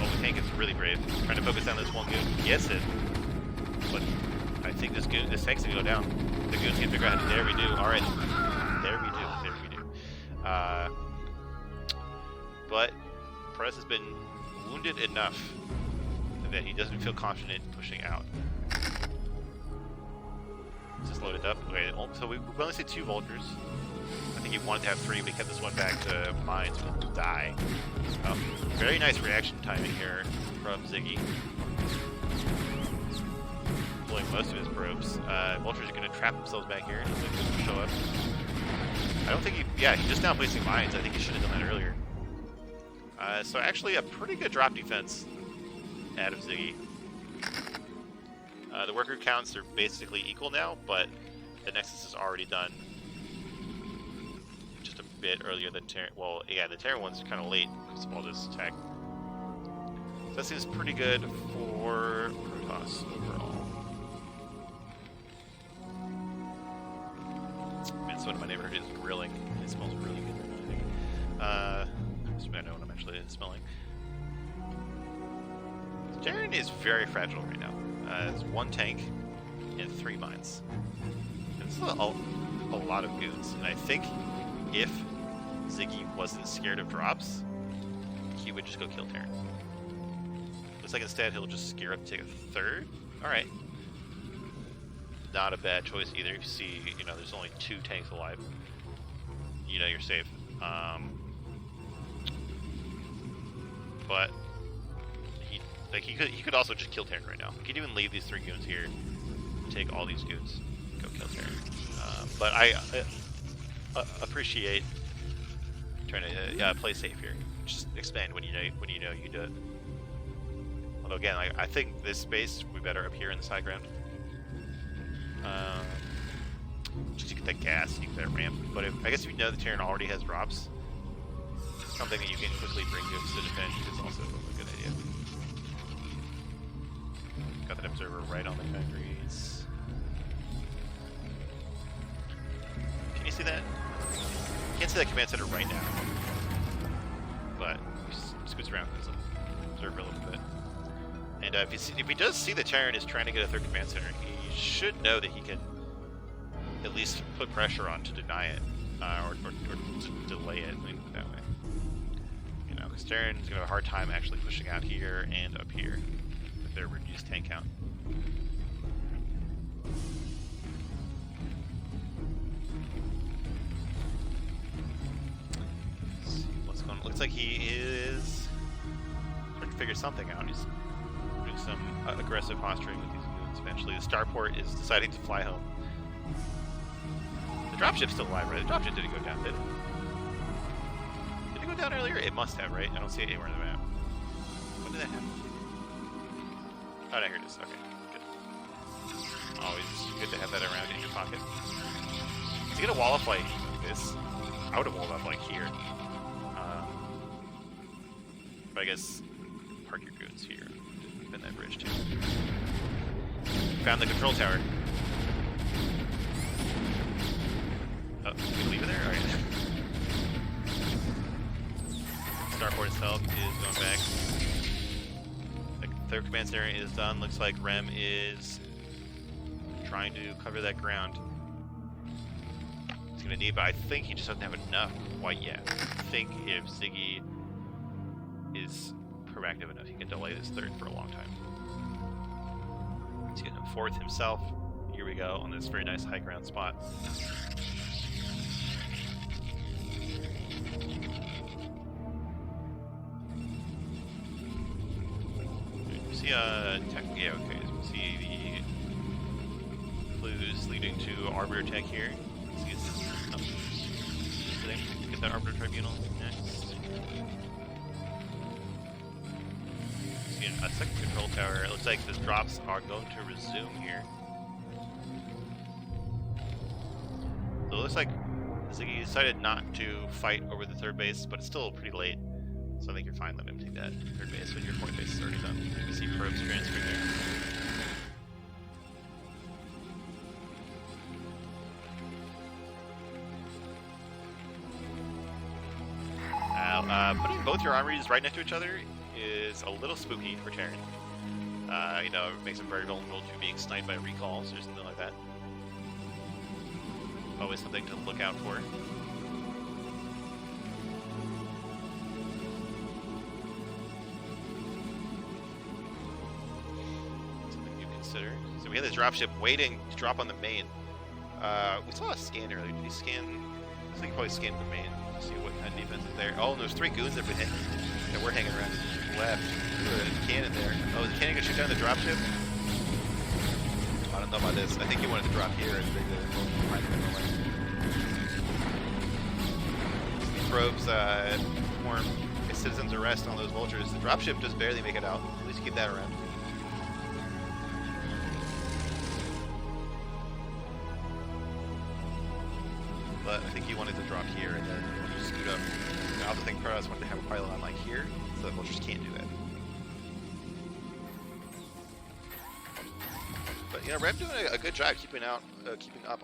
Oh, the tank is really brave. Trying to focus on this 1 goon. Gets it. But I think this tank's gonna go down. The goons can figure out how to. There we do. Alright. There we do. But Press has been wounded enough that he doesn't feel confident pushing out. It's just loaded up. Okay, so we only see 2 vultures. I think he wanted to have 3, but he kept this one back to mines, will die. Very nice reaction timing here from Ziggy. Pulling most of his probes. Vultures are going to trap themselves back here until they show up. I don't think he just now placing mines. I think he should have done that earlier. So actually a pretty good drop defense out of Ziggy. The worker counts are basically equal now, but the Nexus is already done. Just a bit earlier than Terran. Well, yeah, the Terran one's kind of late because of all this tech. So that seems pretty good for Protoss overall. Man, someone in my neighborhood is grilling. It smells really good right now, I think. I know what I'm actually smelling. Terran is very fragile right now. It's 1 tank and 3 mines. This is a lot of goons, and I think if Ziggy wasn't scared of drops, he would just go kill Terran. Looks like instead he'll just scare up to take a 3rd. Alright. Not a bad choice either. If you see, there's only 2 tanks alive, you're safe. But he could also just kill Terran right now. He could even leave these 3 goons here, take all these goons, go kill Terran. But I appreciate trying to play safe here. Just expand when you know you can do it. Although again, I think this space would be better up here in this high ground. Just to get that gas, you get that ramp. But I guess if you know the Terran already has drops, something that you can quickly bring goons to defend is also a good idea. Got that observer right on the boundaries. Can you see that? You can't see that command center right now, but he scoots around his observer a little bit. And if he does see the Terran is trying to get a 3rd command center, he should know that he can at least put pressure on to deny it, or to delay it, like that way. Because Terran's going to have a hard time actually pushing out here and up here with their reduced tank count. What's going on? Looks like he is trying to figure something out. He's doing some aggressive posturing with these goons. Eventually, the starport is deciding to fly home. The dropship's still alive, right? The dropship didn't go down, did it? Did it go down earlier? It must have, right? I don't see it anywhere on the map. When did that happen? Oh, no, here it is. Okay, good. Always good to have that around in your pocket. To get a wall up like this, I would have walled up like here. But I guess park your goods here. Bend that bridge too. Found the control tower. Oh, can you leave it there? Alright. Starport itself is going back. Like Third command center is done. Looks like Rem is trying to cover that ground. He's gonna need, but I think he just doesn't have enough quite yet. I think if Ziggy is proactive enough, he can delay this third for a long time. He's getting a fourth himself. Here we go on this very nice high ground spot. See tech, yeah, okay. So we see the clues leading to Arbiter Tech here. Let's see, is this get that Arbiter Tribunal next. See a second control tower. It looks like the drops are going to resume here. So it looks like Ziggy decided not to fight over the third base, but it's still pretty late. So I think you're fine letting him take that third base when your fourth base is already done. You see probes transferring there. Now, putting both your armories right next to each other is a little spooky for Terran. You know, it makes him very vulnerable to being sniped by recalls or something like that. Always something to look out for. So we had the dropship waiting to drop on the main. We saw a scan earlier. Did he scan? I think he probably scanned the main to see what kind of defense is there. Oh, and there's 3 goons that we're hanging around left. There's a cannon there. Oh, is the cannon gonna shoot down the dropship? I don't know about this. I think he wanted to drop here and bring the probes perform a citizen's arrest on those vultures. The dropship just barely make it out. At least keep that around. But I think he wanted to drop here and then just scoot up. And I also think Protoss wanted to have a pylon like here, so the vultures can't do that. But you know, Rem doing a good job keeping up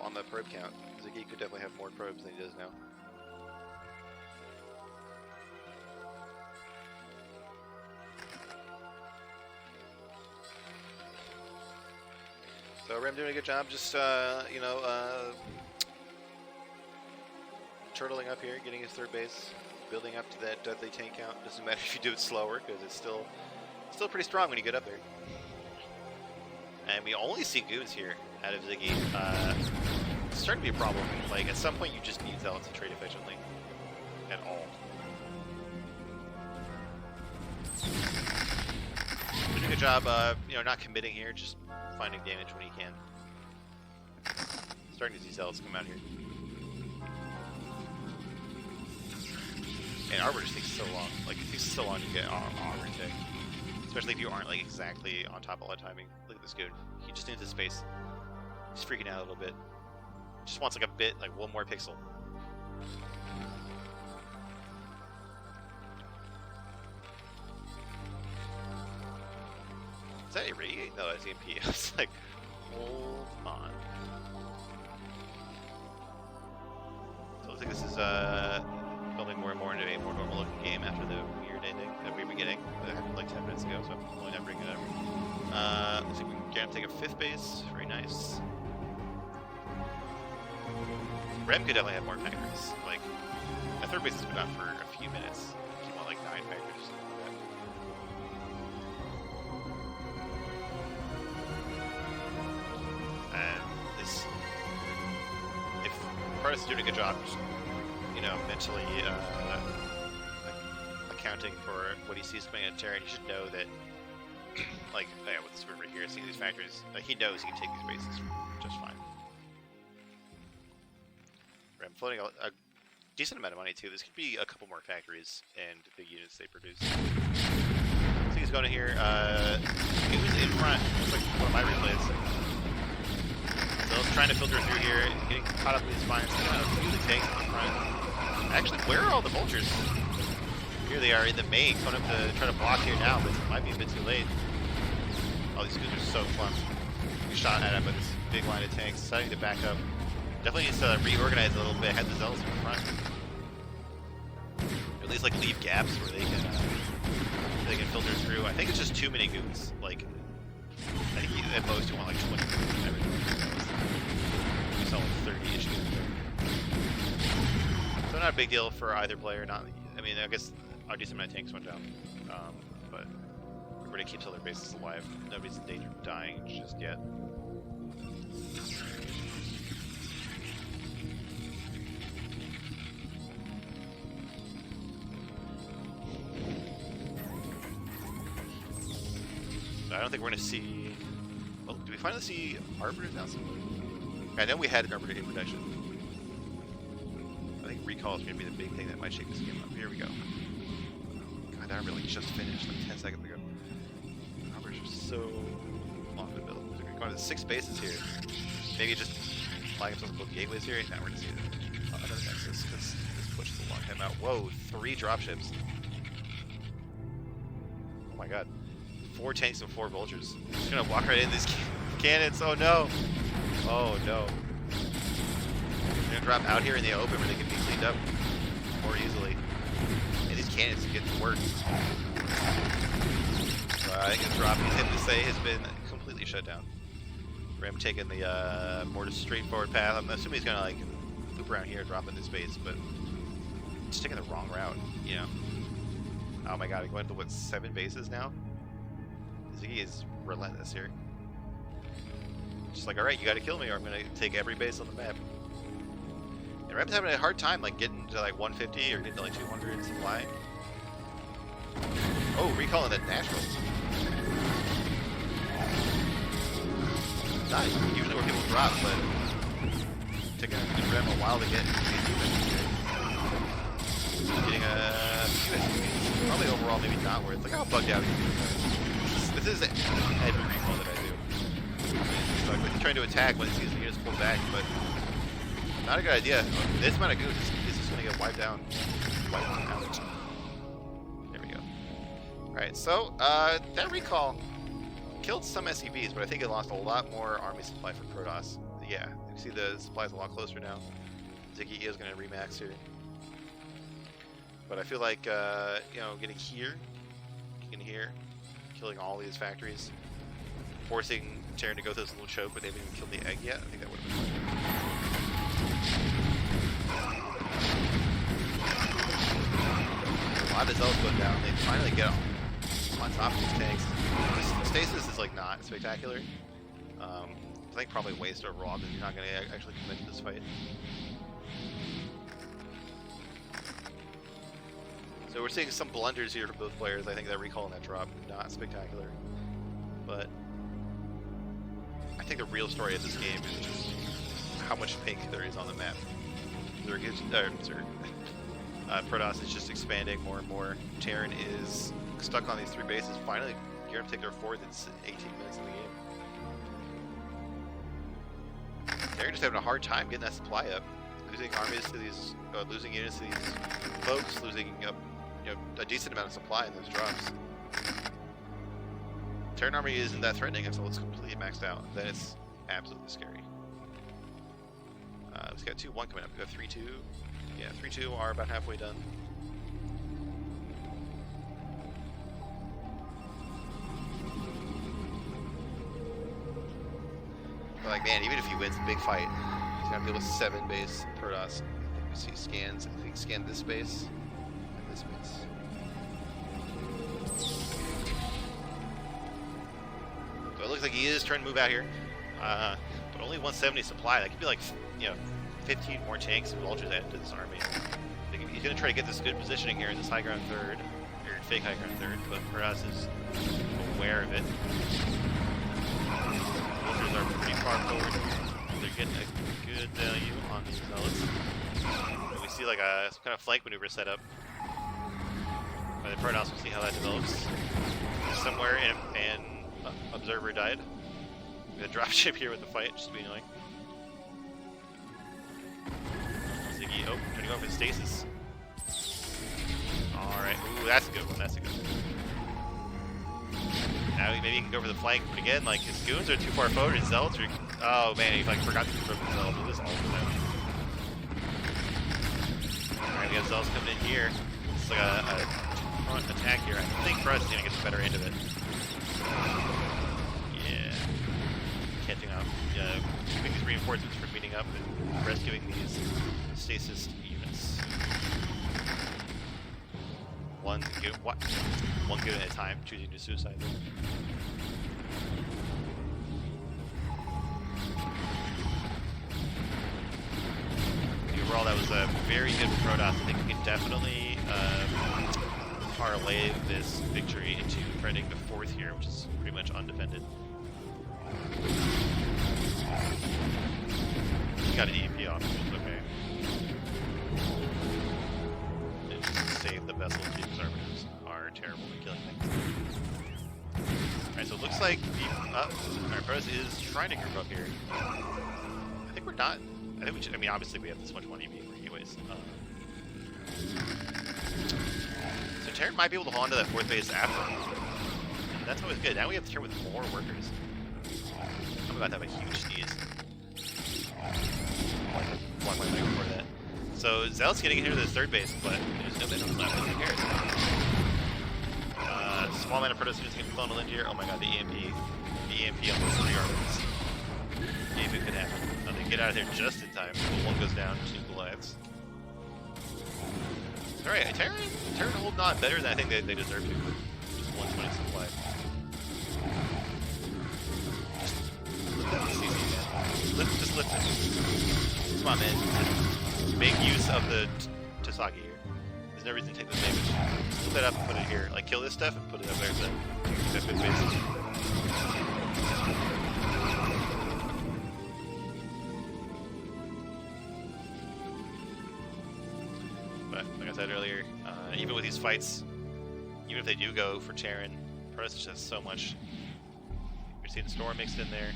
on the probe count. Ziggy could definitely have more probes than he does now. So Rem doing a good job, just you know, turtling up here, getting his third base, building up to that deadly tank count. Doesn't matter if you do it slower, because it's still pretty strong when you get up there. And we only see goons here out of Ziggy. It's starting to be a problem. Like, at some point you just need zealots to trade efficiently. At all. Doing a good job, you know, not committing here, just finding damage when he can. Starting to see zealots come out here. And Arbor just takes so long. Like, it takes so long to get Arbor Tech. Especially if you aren't, like, exactly on top all the timing. Look at this goon. He just needs his space. He's freaking out a little bit. Just wants, like, a bit, like, one more pixel. Is that irradiate? No, that's EMP. I was like, hold on. So it looks like this is, building more and more into a more normal looking game after the weird ending that we were getting. That happened like 10 minutes ago, so I'm only not bringing it up. Let's see if we can get him to take a 5th base. Very nice. Rem could definitely have more factors. Like, that 3rd base has been out for a few minutes. Keep on like 9 factors. And this, if Protoss is doing a good job, you know, mentally accounting for what he sees coming at Terran, he should know that, like, yeah, with this river here, seeing these factors, he knows he can take these bases just fine. I'm floating a decent amount of money too. This could be a couple more factories and big units they produce. So he's going in here. He was in front. Looks like one of my replays. So he's trying to filter through here, getting caught up in these fires. Do the tanks in front. Actually, where are all the vultures? Here they are in the main, coming up to try to block here now, but it might be a bit too late. Oh, these dudes are so clumped. We shot at him with this big line of tanks, deciding to back up. Definitely needs to reorganize a little bit, head the zealots in front. Or at least like leave gaps where they can They can filter through. I think it's just too many goons. Like, I think at most you want like 20 goons. You saw like 30-ish goons there. So not a big deal for either player. Not, I mean, I guess a decent amount of tanks went down, but everybody keeps all their bases alive. Nobody's in danger of dying just yet. I don't think we're going to see... Well, do we finally see Arbiters now? I know we had an Arbiter in production. I think recall is going to be the big thing that might shake this game up. Here we go. God, that really just finished like 10 seconds ago. Arbiters are so long to build. So we're going to 6 bases here. Maybe just flying himself both gateways here. Now we're going to see another Nexus because this push is a long time out. Whoa, 3 dropships. Oh my god. 4 tanks and 4 vultures. Just gonna walk right in these cannons. Oh no! Oh no! They're gonna drop out here in the open where they can be cleaned up more easily. And these cannons get to work. I think the drop he's hit to say has been completely shut down. Ram taking the more straightforward path. I'm assuming he's gonna like loop around here, drop into space, but just taking the wrong route. You know? Oh my god! I went to what 7 bases now? Ziggy is relentless here. Just like, alright, you gotta kill me or I'm gonna take every base on the map. And Ram's having a hard time like getting to like 150 or getting to like 200 supply. Oh, recalling that natural. Not usually where people drop, but taking Ram a while to get getting a probably overall maybe not worth. Look how bugged out he is. This is every recall that I do. So I'm trying to attack when it sees the units pull back, but not a good idea. This amount of goons is just going to get wiped down. Wiped out. There we go. Alright, so that recall killed some SCVs, but I think it lost a lot more army supply for Protoss. Yeah, you see the supply's a lot closer now. Ziggy is going to remax here. But I feel like, you know, getting here, killing all these factories, forcing Terran to go through this little choke, but they haven't even killed the egg yet. I think that would have been fun. A lot of zealots go down. They finally get on top of these tanks. This stasis is like not spectacular. I think probably waste overall because you're not going to actually commit to this fight. So we're seeing some blunders here from both players. I think that recall and that drop, not spectacular. But I think the real story of this game is just how much pink there is on the map. Protoss is just expanding more and more. Terran is stuck on these 3 bases. Finally, gear up to take their 4th in 18 minutes in the game. Terran just having a hard time getting that supply up. Losing armies to these, losing units to these folks, losing a decent amount of supply in those drops. Terran army isn't that threatening until it's completely maxed out. Then it's absolutely scary. We've got 2-1 coming up. We've got 3-2. Yeah, 3-2 are about halfway done. But like, man, even if he wins the big fight, he's gonna deal with 7 base Protoss. You see scans. I think he scanned this base. This base. So it looks like he is trying to move out here, but only 170 supply. That could be like, 15 more tanks and vultures added to this army. He's going to try to get this good positioning here in this high ground 3rd, or fake high ground 3rd, but Protoss is aware of it. Vultures are pretty far forward. They're getting a good value on these zealots. And we see like some kind of flank maneuver set up. By the Protoss, we'll see how that develops. Somewhere an observer died. We got a dropship here with the fight, just to be annoying. Ziggy, trying to go for stasis. Alright, ooh, that's a good one, that's a good one. Now maybe he can go for the flank, but again, like, his goons are too far forward, his zealots are... Oh man, he like forgot to confirm the zealots, it was all for them. Alright, we got zealots coming in here. It's like a front attack here. I think Press is gonna get the better end of it. Yeah. Catching up. Keeping these reinforcements from meeting up and rescuing these stasis units. One good at a time, choosing to suicide. Overall, that was a very good Protoss. I think we can definitely parlay this victory into threading the 4th here, which is pretty much undefended. He got an EMP off, which is okay. And just save the vessel too, because arbiters are terrible at killing things. Alright, so it looks like alright, Protoss is trying to group up here. I think we're not. I think we should, I mean, obviously we have this much money anyways. So Terran might be able to hold on to that 4th base after. And that's always good. Now we have to turn with more workers. I'm about to have a huge sneeze. Block my mic before that. So Zealot's getting here to this 3rd base, but there's no minerals left. Who cares? Small amount of Protoss units getting funneled in here. Oh my god, the EMP. The EMP on those 3 arbiters. If it could happen. They get out of there just in time. 1 goes down, 2 lives. Alright, Terran holding on better than I think they deserve to. Just 120 supply. Just lift that CC, man. Just lift it. Come on, man. Make use of the Tasagi here. There's no reason to take this damage. Just lift that up and put it here. Like, kill this stuff and put it up there. That's good base. But like I said earlier, even with these fights, even if they do go for Terran, Protoss just has so much. You're seeing Storm mixed in there.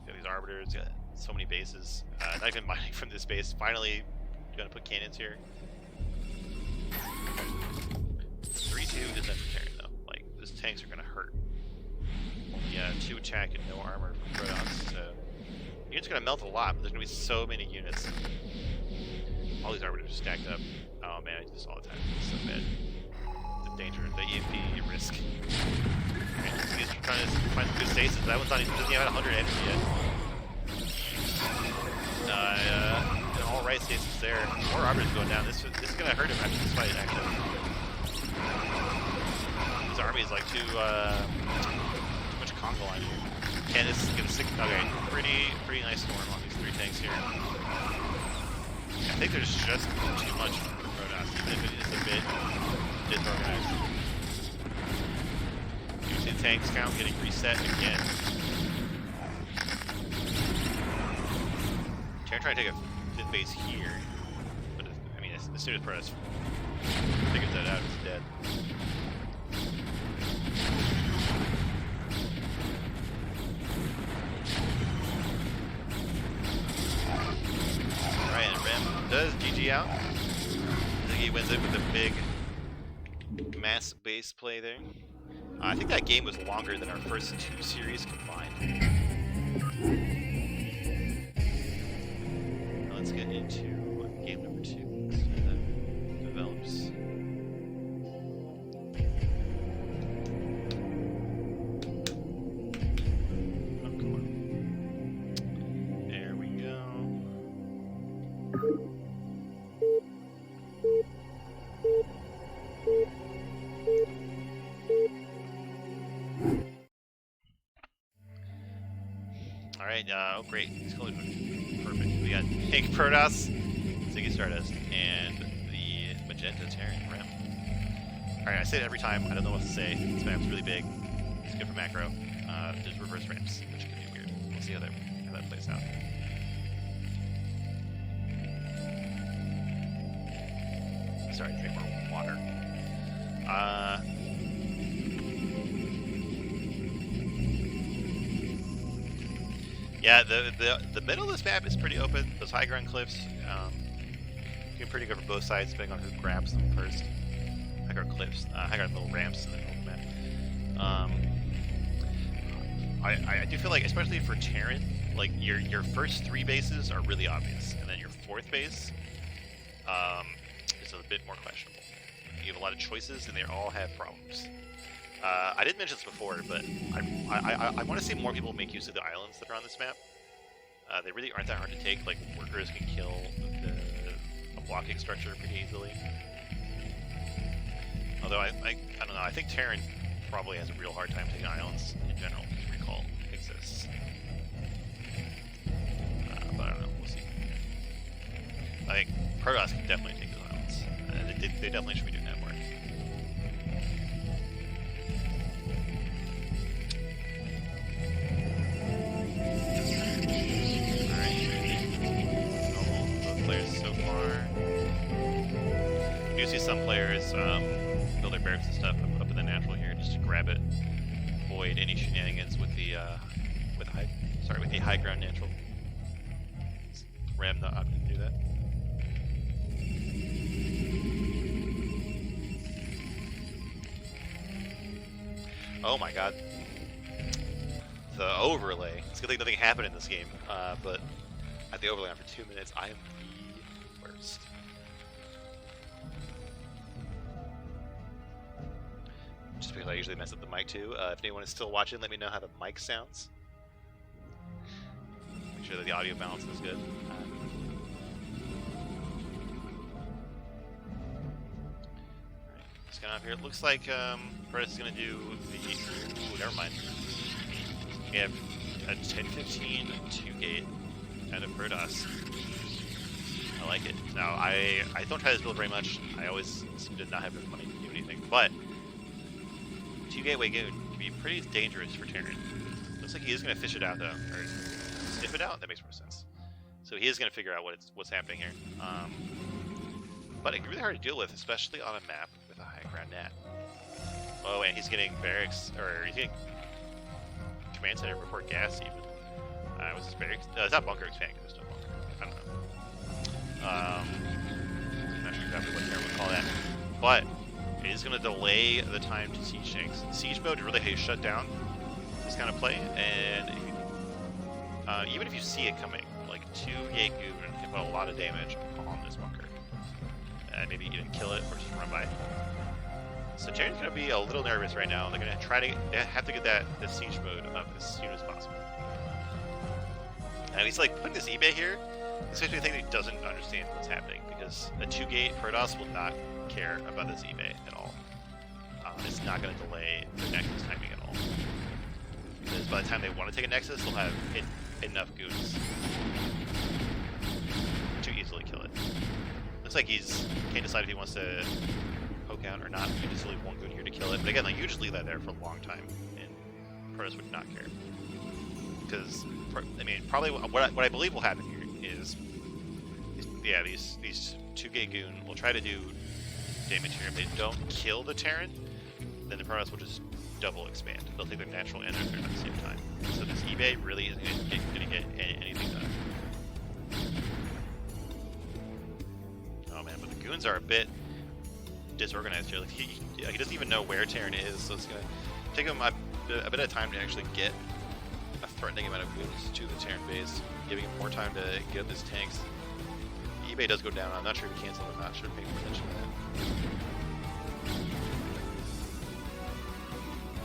You got these Arbiters, got so many bases. Not even mining from this base. Finally, gonna put cannons here. 3-2 is enough for Terran though. Like, those tanks are gonna hurt. Yeah, 2 attack and no armor from Protoss, so units are gonna melt a lot, but there's gonna be so many units. All these arbiters are stacked up. Oh man, I do this all the time. It's so bad. The danger, the EMP risk. Okay, these guys are trying to find some good stasis. That one's not even, doesn't even have 100 energy yet. All right stasis there. More arbiters going down. This is gonna hurt him after this fight, actually. His army is like too much conga line here. Candace is gonna stick. Okay, pretty nice storm on these 3 tanks here. I think there's just too much for Protoss, even if it is a bit disorganized. You see the tanks count getting reset again. Terran trying to take a 5th base here, but I mean, as soon as Protoss figures that out, it's dead. Does GG out. I think he wins it with a big mass base play there. I think that game was longer than our first 2 series combined. Now let's get into game number 2. Let's see how that develops. Oh, come on. There we go. Alright, oh great, these colors are perfect. We got pink Protoss, Ziggy Stardust, and the magenta Terran Rim. Alright, I say it every time, I don't know what to say. This map's really big, it's good for macro. There's reverse ramps, which can be weird. We'll see how that plays out. Sorry, drink more water. Yeah, the middle of this map is pretty open. Those high ground cliffs get pretty good for both sides, depending on who grabs them first. High ground cliffs, high ground little ramps in the middle of the map. I do feel like, especially for Terran, like your first 3 bases are really obvious, and then your 4th base is a bit more questionable. you have a lot of choices, and they all have problems. I didn't mention this before, but I want to see more people make use of the islands that are on this map. They really aren't that hard to take. Like, workers can kill a blocking structure pretty easily. Although I don't know. I think Terran probably has a real hard time taking islands in general, because Recall exists. But I don't know. We'll see. I think Protoss can definitely take those islands. They definitely should be doing that more. Alright. Normal both players so far. You see some players build their barracks and stuff up in the natural here just to grab it, avoid any shenanigans with the with the high ground natural. Ram not opting to do that. Oh my god. The overlay. It's a good thing nothing happened in this game, but at the overlay on for 2 minutes, I am the worst. Just because I usually mess up the mic too. If anyone is still watching, let me know how the mic sounds. Make sure that the audio balance is good. Just going up here. It looks like Press is going to do the... Ooh, never mind. We have a 10-15 2-gate out of Protoss. I like it. Now, I don't try this build very much. I always did not have enough money to do anything, but 2-gate Wagoon can be pretty dangerous for Terran. Looks like he is going to fish it out, though. Or sniff it out? That makes more sense. So he is going to figure out what's happening here. But it's really hard to deal with, especially on a map with a high ground nat. Oh, and he's getting barracks, or he's getting command center report gas even. Was this barracks? It's not bunker expand because there's no bunker. I don't know. I'm not sure exactly what Terran would call that. But it is going to delay the time to siege tanks. Siege mode really how you shut down this kind of play, and if you, even if you see it coming, like 2-gate Goon can put a lot of damage on this bunker. Maybe even kill it or just run by. So Terran's going to be a little nervous right now. They're going to try to have to get the siege mode up as soon as possible. And he's like putting this eBay here. This makes me think that he doesn't understand what's happening, because a 2-gate Protoss will not care about this eBay at all. It's not going to delay the Nexus timing at all. Because by the time they want to take a Nexus, they'll have enough goons to easily kill it. Looks like he can't decide if he wants to poke out or not. He just leave one goon here to kill it. But again, like, you just leave that there for a long time, and Protoss would not care. Because, I mean, probably what I believe will happen here is, these 2-gate goon will try to do damage here. If they don't kill the Terran, then the Protoss will just double expand. They'll take their natural and their third at the same time. So this eBay really isn't going to get anything done. Oh man, but the goons are a bit disorganized here. Like he doesn't even know where Terran is, so it's going to take him a bit of time to actually get a threatening amount of goons to the Terran base, giving him more time to get up his tanks. eBay does go down. I'm not sure if he canceled or not. Should have paid more attention to that.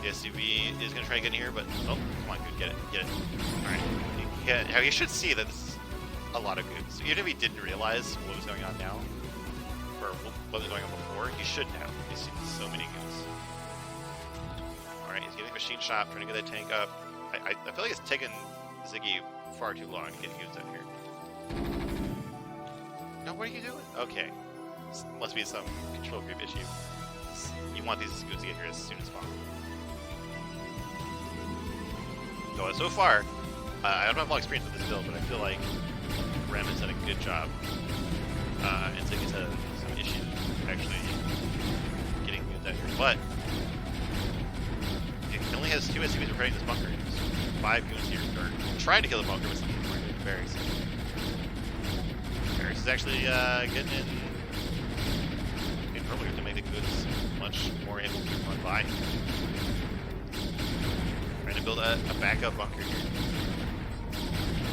The SUV is going to try to get in here, but oh, come on, good, get it. Alright. You should see that this is a lot of goons. So even if he didn't realize what was going on now, or what was going on before, he should now. He's seen so many goons. Alright, he's getting machine shop, trying to get that tank up. I feel like it's taken Ziggy far too long to get goons out here. No, what are you doing? Okay. This must be some control group issue. You want these goons to get here as soon as possible. So far, I don't have a lot of experience with this build, but I feel like Ram has done a good job. And Ziggy's had some issues actually getting goons out here. But he only has 2 SUVs repairing this bunker. There's 5 goons here, or trying to kill the bunker with some barracks. Barracks is actually getting in earlier to make the goons much more able to run by. Trying to build a backup bunker here.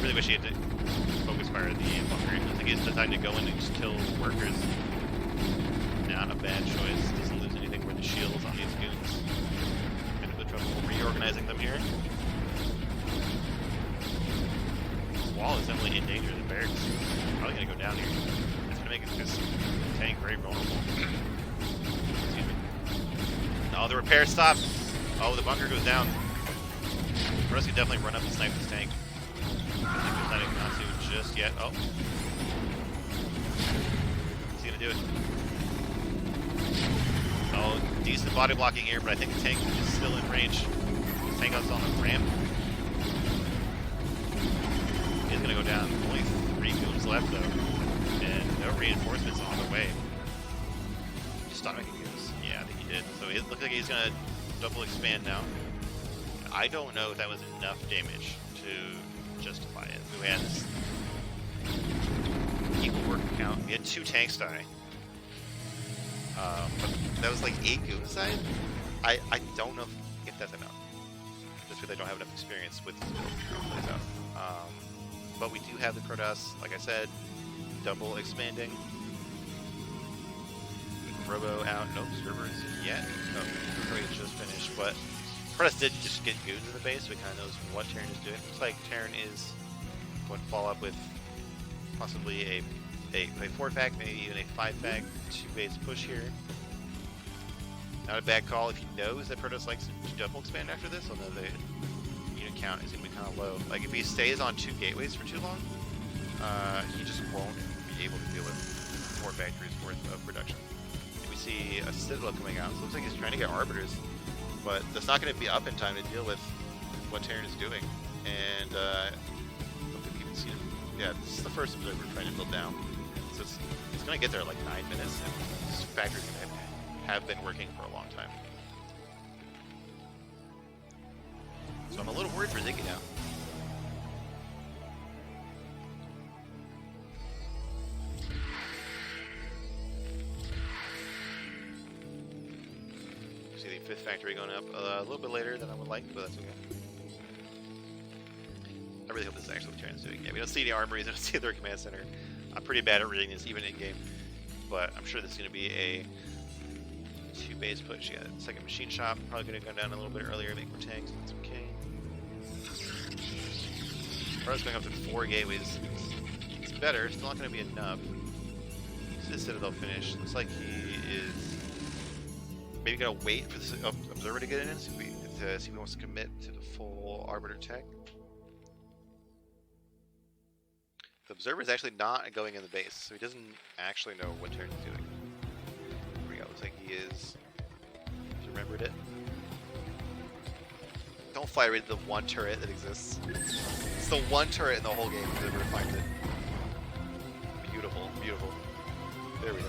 Really wish he had to focus fire the bunker. I think he's decided to go in and just kill workers. Not a bad choice. recognizing them here. This wall is definitely in danger. The barracks probably gonna go down here. It's gonna make this tank very vulnerable. Excuse me. Oh, the repair stop. Oh, the bunker goes down. Protoss can definitely run up and snipe this tank. I think there's nothing not to just yet. Oh. He's gonna do it. Oh, decent body blocking here, but I think the tank is still in range. The tank is on the ramp. He's gonna go down. Only 3 goons left though. And no reinforcements on the way. Stomaching goons. Yeah, I think he did. So it looks like he's gonna double expand now. I don't know if that was enough damage to justify it. We had this equal work count. We had 2 tanks die. But that was like 8 goons died. I don't know if that's enough. Just because I don't have enough experience with this build. But we do have the Protoss, like I said, double expanding. Robo out, no observers yet. Oh, probably just finished, but Protoss did just get goons in the base, so he kind of knows what Terran is doing. Looks like Terran is going to follow up with possibly a 4-fac, maybe even a 5-fac 2-base push here. Not a bad call if he knows that Protoss likes to double expand after this. He'll know the unit count is going to be kind of low. Like if he stays on 2 gateways for too long, he just won't be able to deal with 4 factories worth of production. We see a Citadel coming out, so it looks like he's trying to get Arbiters, but that's not going to be up in time to deal with what Terran is doing. And I don't think we can see him. Yeah, this is the first observer trying to build down. So it's going to get there in like 9 minutes, and this factory's going to have been working for a long time. So I'm a little worried for Ziggy now. See the 5th factory going up a little bit later than I would like, but that's okay. I really hope this is actually what Terran's doing. Yeah, we don't see any armories, we don't see their command center. I'm pretty bad at reading this, even in game, but I'm sure this is going to be a 2-base push. Yeah, second machine shop, probably going to go down a little bit earlier, make more tanks. That's okay. Protoss going up to 4 gateways. It's better, still not going to be enough. So this Citadel finish. Looks like he is maybe going to wait for the observer to get in and see if he wants to commit to the full Arbiter tech. The observer is actually not going in the base, so he doesn't actually know what Terran is doing. Here we go, looks like he is. He's remembered it. Don't fly right into the 1 turret that exists. It's the 1 turret in the whole game if ever finds it. Beautiful, beautiful. There we go.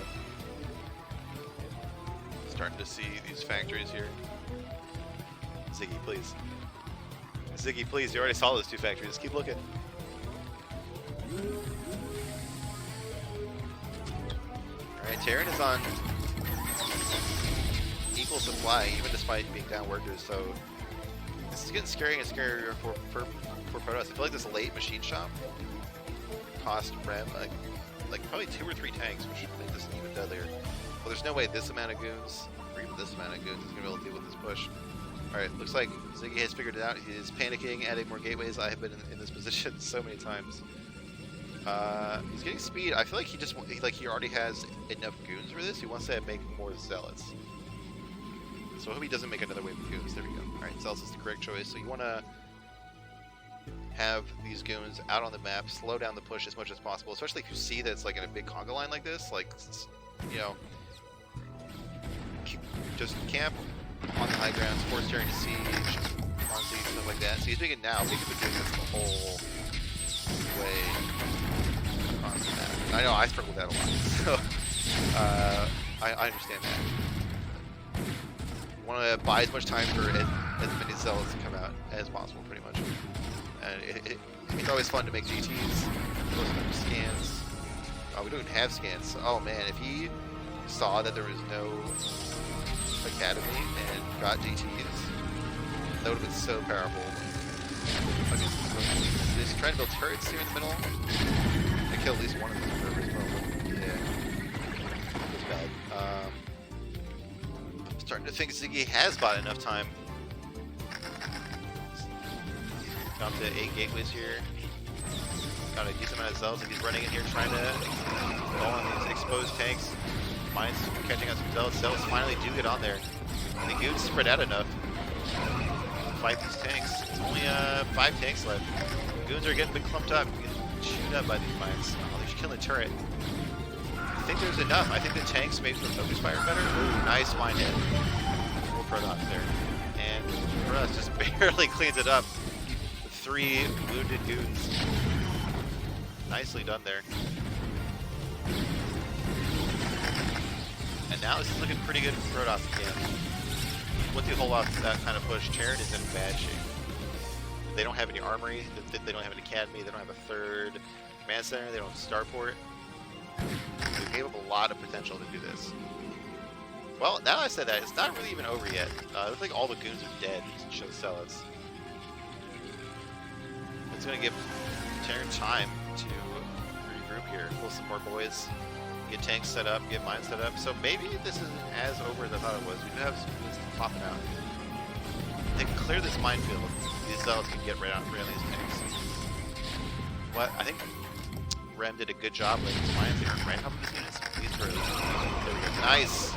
Starting to see these factories here. Ziggy, please. Ziggy, please, you already saw those 2 factories. Just keep looking. Alright, Terran is on equal supply, even despite being down workers, so this is getting scarier and scarier for Protoss. I feel like this late machine shop cost Rem like probably 2 or 3 tanks, which should make this even deadlier. Well, there's no way this amount of goons, or even this amount of goons, is going to be able to deal with this push. Alright, looks like Ziggy has figured it out. He is panicking, adding more gateways. I have been in this position so many times. He's getting speed. I feel like he already has enough goons for this. He wants to make more zealots. So I hope he doesn't make another wave of goons. There we go. Alright, zealots is the correct choice. So you want to have these goons out on the map, slow down the push as much as possible, especially if you see that it's like in a big conga line like this, like, you know, just camp on the high grounds, force Terran to siege, on siege, stuff like that. So he's doing it now, but he could be doing this the whole way across the map. I know, I struggle with that a lot, so I understand that. You want to buy as much time for as many zealots to come out as possible, pretty much. And it's always fun to make GTs, those kind of scans. Oh, we don't even have scans. Oh man, if he saw that there was no academy and got GTs, that would have been so powerful. He's trying to build turrets here in the middle. I kill at least one of them servers, probably. Yeah. It's bad. I'm starting to think Ziggy has bought enough time Down to 8 gateways here. Got a decent amount of zealots, and he's running in here trying to go on these exposed tanks. Mine's catching up some zealots. Zealots finally do get on there. And the goons spread out enough to fight these tanks. It's only 5 tanks left. Goons are getting a bit clumped up, getting chewed up by these mines. Oh, they should kill the turret. I think there's enough. I think the tanks made the focus fire better. Ooh, nice mine hit. Full Protoss there. And Protoss just barely cleans it up with 3 wounded goons. Nicely done there. And now this is looking pretty good for Protoss again. Once you hold off that kind of push, Terran is in bad shape. They don't have any armory, they don't have an academy, they don't have a 3rd command center, they don't have starport. They gave up a lot of potential to do this. Well, now I said that, it's not really even over yet. It looks like all the goons are dead to show zealots. It's going to give Terran time to regroup here, pull some more boys, get tanks set up, get mines set up. So maybe this isn't as over as I thought it was. We do have some goons popping out. They can clear this minefield. These zealots can get right on these tanks. What? I think Rem did a good job with these mines. They were right up these units. These were there we go. Nice!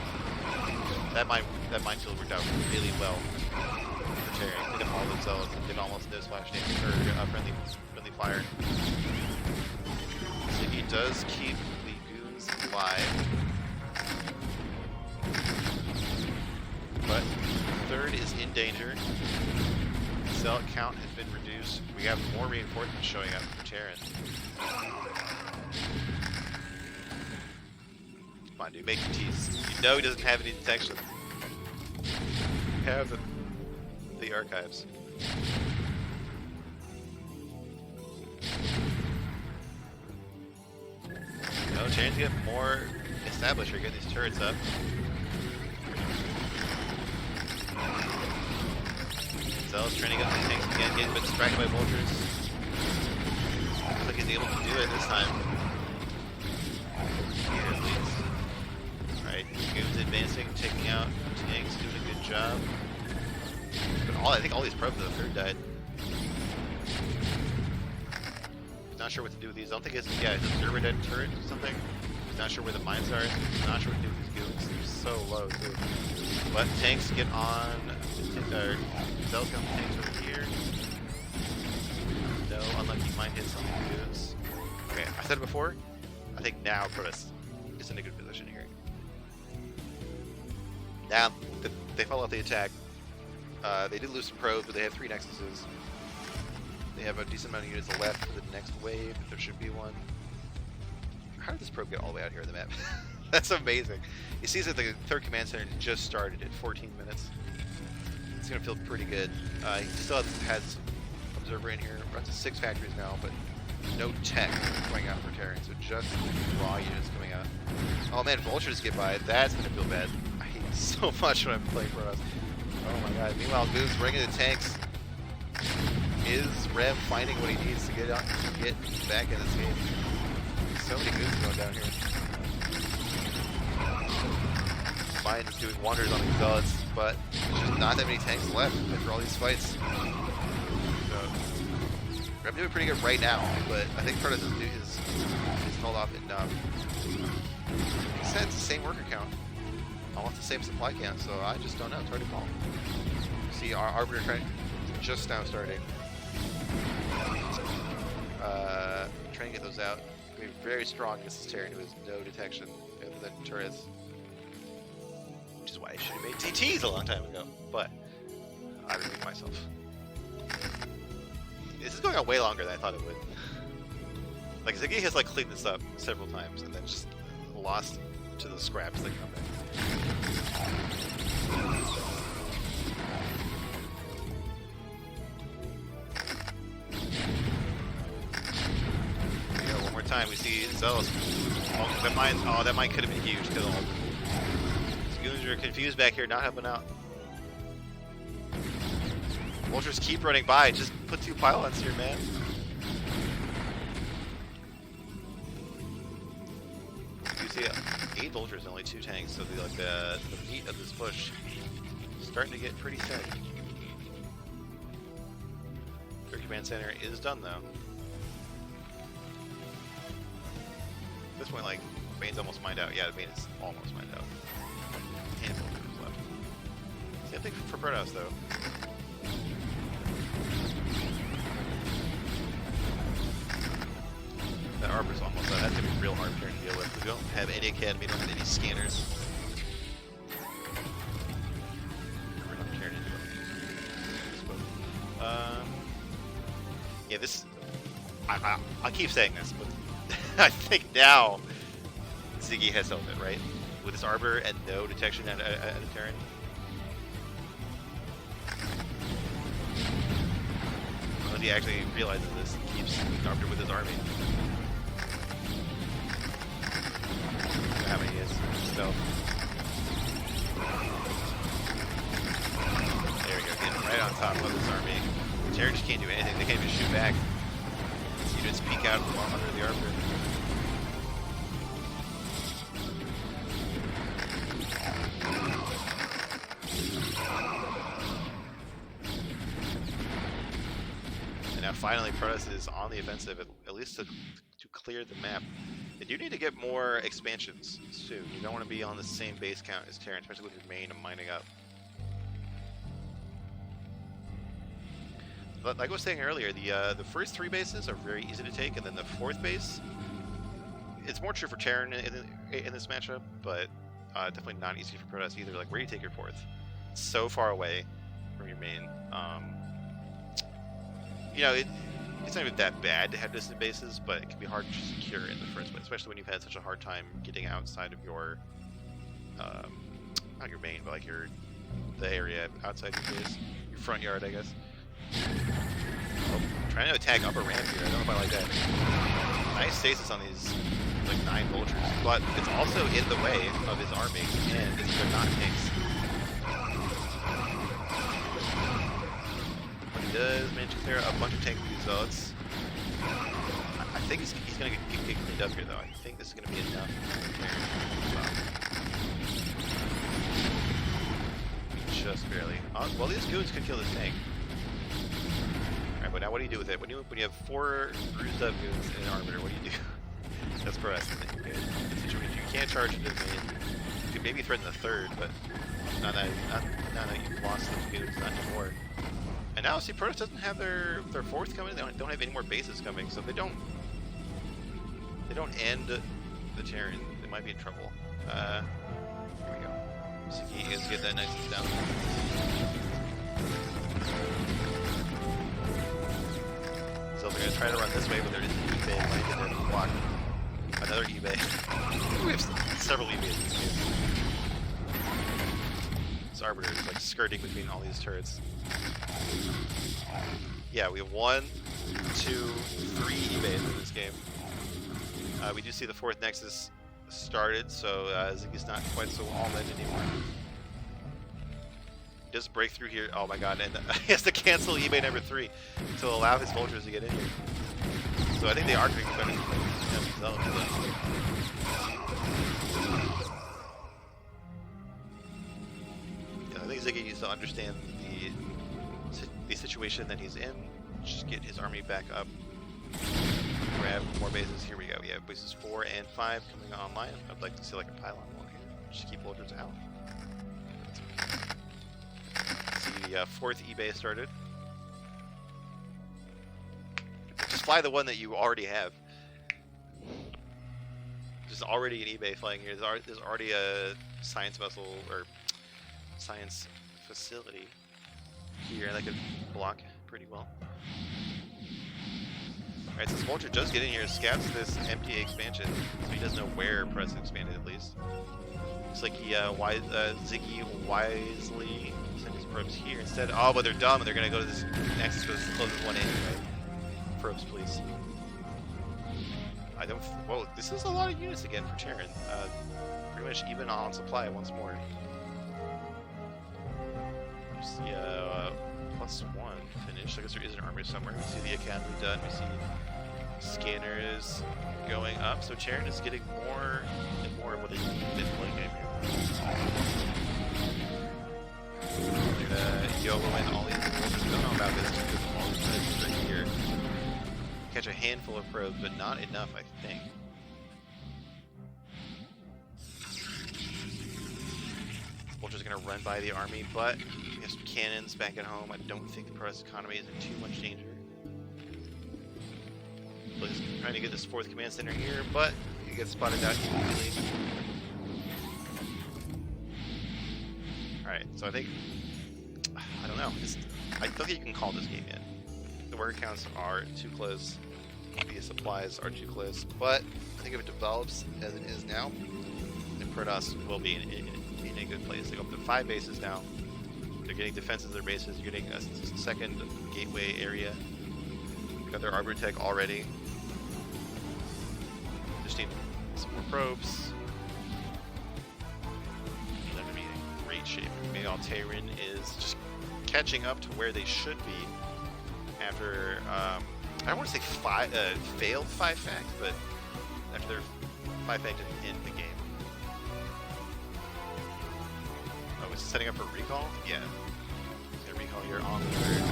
That minefield worked out really well for Terry. Hit up all those zealots and did almost no splash damage or friendly fire. So he does keep the goons alive. But 3rd is in danger. Zealot count has been reduced. We have more reinforcements showing up for Terran. Come on, dude, make your tease. You know he doesn't have any detection. You have the archives. No, Terran's getting more established. We're getting these turrets up. Zealot's trying to get these tanks again, getting a bit distracted by vultures. Looks like he's able to do it this time. Here at least. Alright, goons advancing, taking out tanks, doing a good job. But I think all these probes of the 3rd died. Not sure what to do with these. I don't think it's his observer dead turret or something. He's not sure where the mines are. He's not sure what to do with these goons. They're so low too. But tanks get on. Zealots got tanks over here. No unlucky mine hits on the goons. Okay, I said it before. I think now Protoss is in a good position here. Now they follow up the attack. They did lose some probes, but they have 3 nexuses. They have a decent amount of units left for the next wave, if there should be one. How did this probe get all the way out here on the map? That's amazing. You see that the 3rd command center just started at 14 minutes. It's going to feel pretty good. He still has some observer in here. Runs to 6 factories now, but no tech going out for Terran, so just raw units coming out. Oh man, vultures get by. That's going to feel bad. I hate it so much when I'm playing for us. Oh my god. Meanwhile, Goon's bringing the tanks. Is Rev finding what he needs to get back in this game? So many goons going down here. Mine is doing wonders on these zealots, but there's just not that many tanks left after all these fights. So, Rev doing pretty good right now, but I think Protoss is called off enough. He said it's the same worker count, almost the same supply count, so I just don't know. It's hard to call. See, our Arbiter train just now starting. Trying to get those out. We're very strong against this Terran who has no detection other than turrets. Which is why I should have made TTs a long time ago, but I repeat myself. This is going on way longer than I thought it would. Like, Ziggy has like cleaned this up several times and then just lost to the scraps that come back. One more time, we see Zealous. Oh, that mine could have been huge. Kill all. These goons are confused back here, not helping out. Vultures keep running by. Just put 2 pylons here, man. You see 8 vultures and only 2 tanks, so the meat of this push is starting to get pretty thin. They're Command center is done though. At this point, like, Bane's almost mined out. Yeah, Bane is almost mined out. Handful of troops left. Same thing for Protoss though. That Arbor's almost done. That's gonna be real hard to deal with. We don't have any academy, we don't have any scanners. We're not caring to do it. Yeah, this. I keep saying this, but I think now Ziggy has held it, right? With his Arbiter and no detection at a Terran. Once he actually realizes this, he keeps the Arbiter with his army. How many he is? Stealth. There we go, getting right on top of his army. Terran just can't do anything, they can't even shoot back. So you just peek out from under the Arbiter. And now finally Protoss is on the offensive, at least to clear the map. They do need to get more expansions too. You don't want to be on the same base count as Terran, especially with your main and mining up. But like I was saying earlier, the first 3 bases are very easy to take, and then the 4th base, it's more true for Terran in this matchup, but definitely not easy for Protoss either. Like, where do you take your 4th? It's so far away from your main. You know, it's not even that bad to have distant bases, but it can be hard to secure in the first place, especially when you've had such a hard time getting outside of your, not your main, but like the area outside your base, your front yard, I guess. Oh, trying to attack upper ramp here. I don't know if I like that. Nice stasis on these like 9 vultures, but it's also in the way of his army, and they're not tanks. But he does manage to clear a bunch of tanks with these zealots. I think he's going to get cleaned up here, though. I think this is going to be enough. Just barely. Well, these goons could kill this tank. Alright, but now what do you do with it? When you have 4 bruised up goons in an Arbiter, what do you do? That's for us. You can't charge into the main. You could maybe threaten the 3rd, but not that you've lost those goons, not anymore. And now, see, Protoss doesn't have their 4th coming. They don't have any more bases coming, so if they don't end the Terran, they might be in trouble. Here we go. Ziggy is get that nice and down. So they're gonna try to run this way, but there is an eBay landed there to block another eBay. We have several eBays in this game. This Arbiter is like skirting between all these turrets. Yeah, we have 1, 2, 3 eBays in this game. We do see the 4th Nexus started, so Ziggy's not quite so all-in anymore. He does break through here. Oh my god, and he has to cancel eBay number 3 to allow his vultures to get in here. So I think they are going to be better zone. Yeah, I think Ziggy needs to understand the situation that he's in. Just get his army back up. Grab more bases. Here we go. We have bases 4 and 5 coming online. I'd like to see like a pylon wall here. Just keep vultures out. See the 4th eBay started. Just fly the one that you already have. There's already an eBay flying here. There's already a science vessel or science facility here that could block pretty well. Alright, so this vulture does get in here, scouts this empty expansion, so he doesn't know where Protoss expanded at least. Looks like he Ziggy wisely sent his probes here instead. Oh, but they're dumb and they're gonna go to this Nexus because it's the closest one anyway. Probes, please. I don't. Whoa, this is a lot of units again for Terran. Pretty much even on supply once more. See, +1 finish. I guess there is an army somewhere. We see the academy done. We see scanners going up. So Terran is getting more and more of what they need in the late game here. They're gonna YOLO in all these vultures. Don't know about this because all these units are here. handful of probes, but not enough, I think. Vulture's gonna run by the army, but we have some cannons back at home. I don't think the Protoss economy is in too much danger. So he's trying to get this 4th command center here, but he gets spotted out immediately. Alright, so I think, I don't know, I don't think you can call this game yet. The worker counts are too close, the supplies are too close, but I think if it develops as it is now, then Protoss will be in a good place. They go up to 5 bases now. They're getting defenses of their bases. You're getting a 2nd gateway area. Got their arbor tech already. Just need some more probes. They're going to be in great shape. Mayal Tehran is just catching up to where they should be after, I don't want to say failed 5-fact, but after their 5-fact in the game. Setting up for recall? Yeah. Gonna recall here on the 3rd.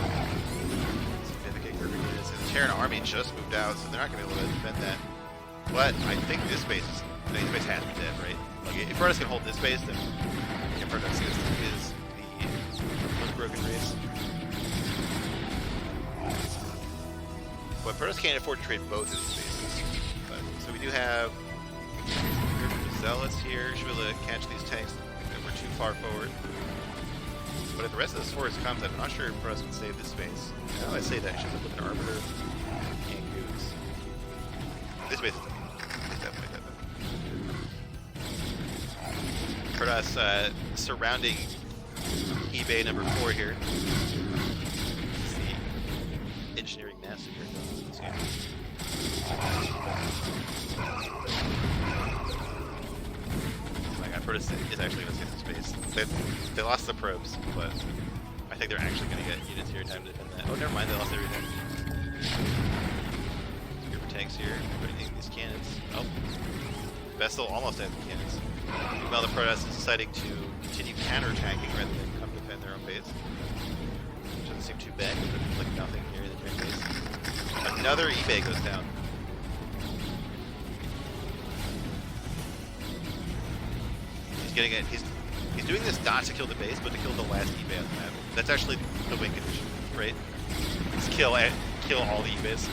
Significant group of units. And the Terran army just moved out, so they're not gonna be able to defend that. But I think this base is, this base has to be dead, right? Like, if Protoss can hold this base, then Protoss is the most broken race. But Protoss can't afford to trade both of these bases. But, so we do have Zealots here. Should be able to catch these tanks. We're too far forward. But if the rest of this force comes, I'm not sure if Protoss can save this space. Now I say that, I should look at an Arbiter and Goose. This base is definitely dead. Protoss surrounding eBay number 4 here. It's the engineering massacre going on in this game. Protoss is actually going to save this base. They lost the probes, but I think they're actually going to get units here in time to defend that. Oh, never mind, they lost everything. Group of tanks here, putting these cannons. Oh, Vestal almost has the cannons. Meanwhile, the Protoss is deciding to continue counterattacking rather than come defend their own base. Which doesn't seem too bad, because there's like nothing here in the Terran base. Another eBay goes down. Getting it. He's doing this not to kill the base, but to kill the last eBay on the map. That's actually the win condition, right? Just kill all the eBays.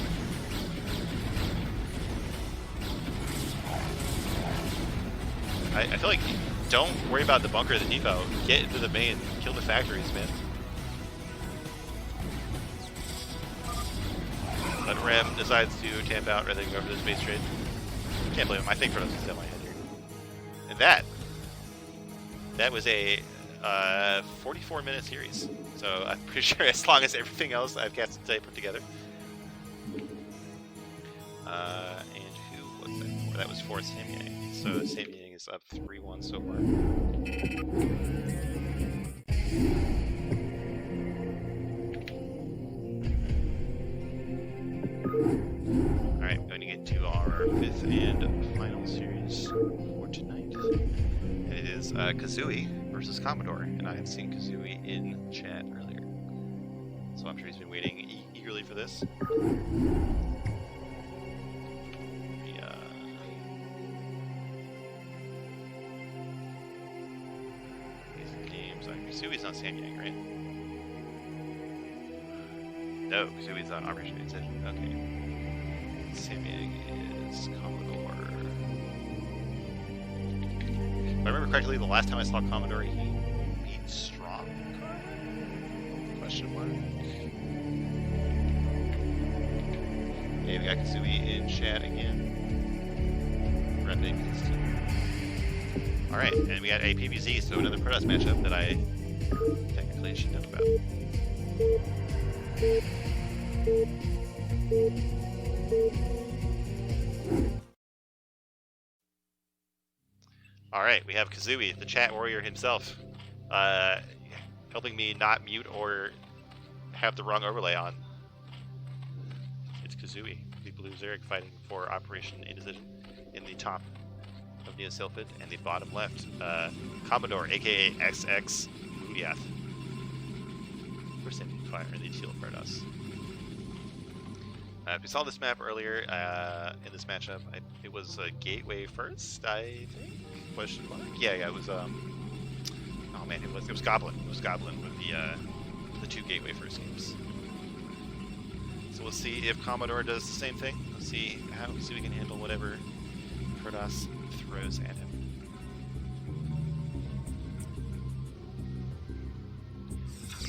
I feel like don't worry about the bunker or the depot. Get into the main, kill the factories, man. But Ram decides to tamp out rather than go for this base trade. Can't blame him. I think Protoss is in my head here. And that was a 44-minute series, so I'm pretty sure as long as everything else I've got today put together. And who was that for? That was for Samyang. So Samyang is up 3-1 so far. Alright, going to get to our 5th and final series for tonight. And it is Kazooie versus Commodore, and I had seen Kazooie in chat earlier. So I'm sure he's been waiting eagerly for this. These games on Kazooie's on Samyang, right? No, Kazooie's on Operation Indecision. Okay. Samyang is Commodore. If I remember correctly, the last time I saw Commodore, he beat Strong. Question mark. Okay, we got Kazooie in chat again. Repping his team. Alright, and we got a PvZ, so another Protoss matchup that I technically should know about. Alright, we have Kazooie, the chat warrior himself, helping me not mute or have the wrong overlay on. It's Kazooie, the Blue Zerg fighting for Operation Indecision in the top of Neo Sylphid, and the bottom left, Commodore, aka XX Mudiath. For Samyang Fire and the Teal Protoss. We saw this map earlier in this matchup. It was Gateway first, I think? Question mark? Yeah, it was. Oh man, it was Goblin. It was Goblin with the 2 Gateway first games. So we'll see if Commodore does the same thing. We'll see if we can handle whatever Protoss throws at him.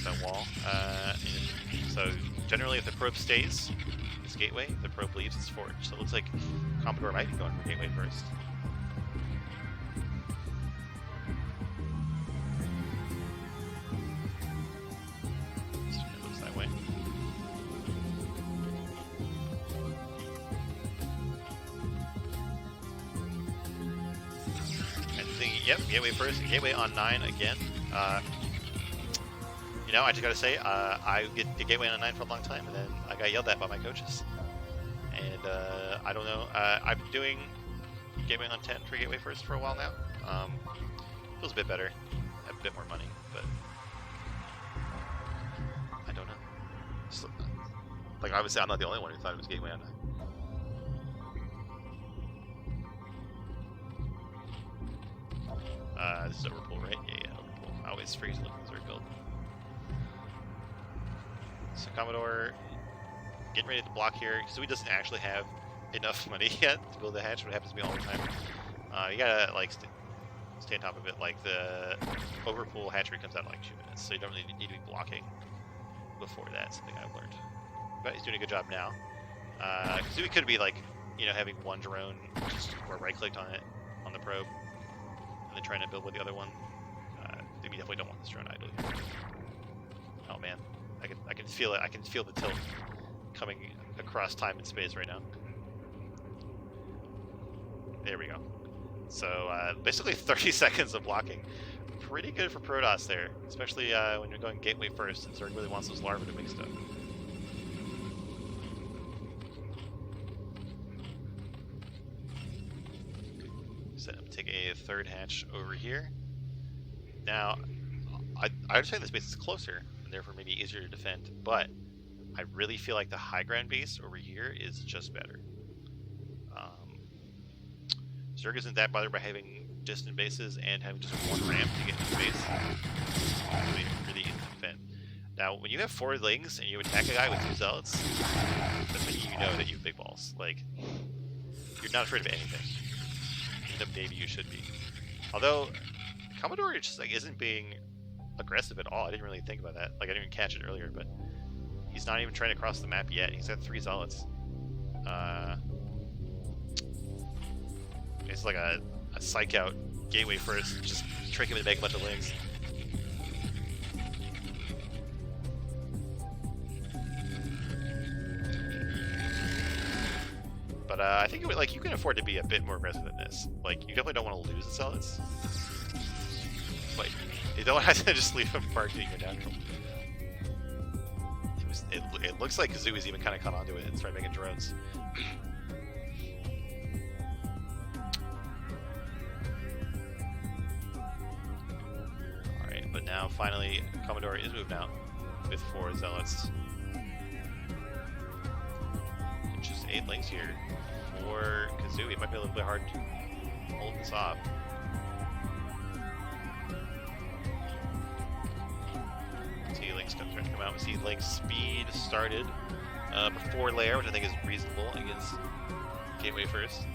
That wall. So generally, if the probe stays, it's Gateway. If the probe leaves, it's Forge. So it looks like Commodore might be going for Gateway first. So it looks that way. And thinking, yep, Gateway first. Gateway on 9 again. You know, I just gotta say, I did Gateway on 9 for a long time, and then I got yelled at by my coaches. And I don't know. I've been doing Gateway on 10 for Gateway first for a while now. Feels a bit better. Have a bit more money, but I don't know. So, like, obviously, I'm not the only one who thought it was Gateway on 9. This is Overpool, right? Yeah, Overpool. I always freeze looking at this build. So Commodore getting ready to block here. So he doesn't actually have enough money yet to build a hatch, what happens to me all the time. You gotta like stay on top of it. Like the Overpool hatchery comes out in like 2 minutes, so you don't really need to be blocking before that. Something I've learned. But he's doing a good job now. So we could be like, you know, having one drone just or right-clicked on it on the probe, and then trying to build with the other one. We definitely don't want this drone idle here. Oh man. I can feel it. I can feel the tilt coming across time and space right now. There we go. So basically 30 seconds of blocking. Pretty good for Protoss there, especially when you're going Gateway first, and Zerg really wants those larvae to make stuff. So I'm taking a 3rd hatch over here. Now, I would say this base is closer, therefore maybe easier to defend, but I really feel like the high ground base over here is just better. Zerg isn't that bothered by having distant bases and having just one ramp to get into base. It's really easy to defend. Now, when you have 4 lings and you attack a guy with 2 zealots, that's when you know that you have big balls. Like, you're not afraid of anything. Even though maybe you should be. Although, Commodore just like isn't being aggressive at all. I didn't really think about that. Like, I didn't even catch it earlier, but he's not even trying to cross the map yet. He's got 3 zealots. It's like a psych out Gateway first, just trick him to make a bunch of links. But I think like you can afford to be a bit more aggressive than this. Like, you definitely don't want to lose the zealots, but you don't have to just leave him parked in your natural. It looks like Kazooie's even kind of caught onto it and started making drones. Alright, but now finally Commodore is moved out with 4 zealots. And just 8 links here for Kazooie. It might be a little bit hard to hold this off. See Link's going to come out. We see Link's speed started before Lair, which I think is reasonable against Gateway first.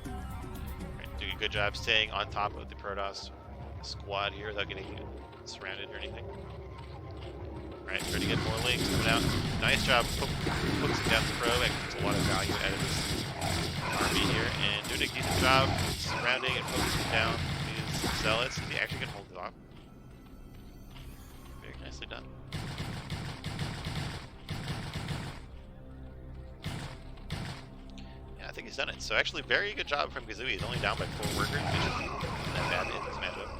Right, doing a good job staying on top of the Protoss squad here without getting surrounded or anything. Alright, trying to get more Links coming out. Nice job focusing down the probe. Gets a lot of value out of this army here, and doing a decent job surrounding and focusing down these zealots. Is he actually going to hold it off? Very nicely done. Yeah, I think he's done it. So actually, very good job from Kazooie. He's only down by 4 workers, which isn't that bad in this matchup.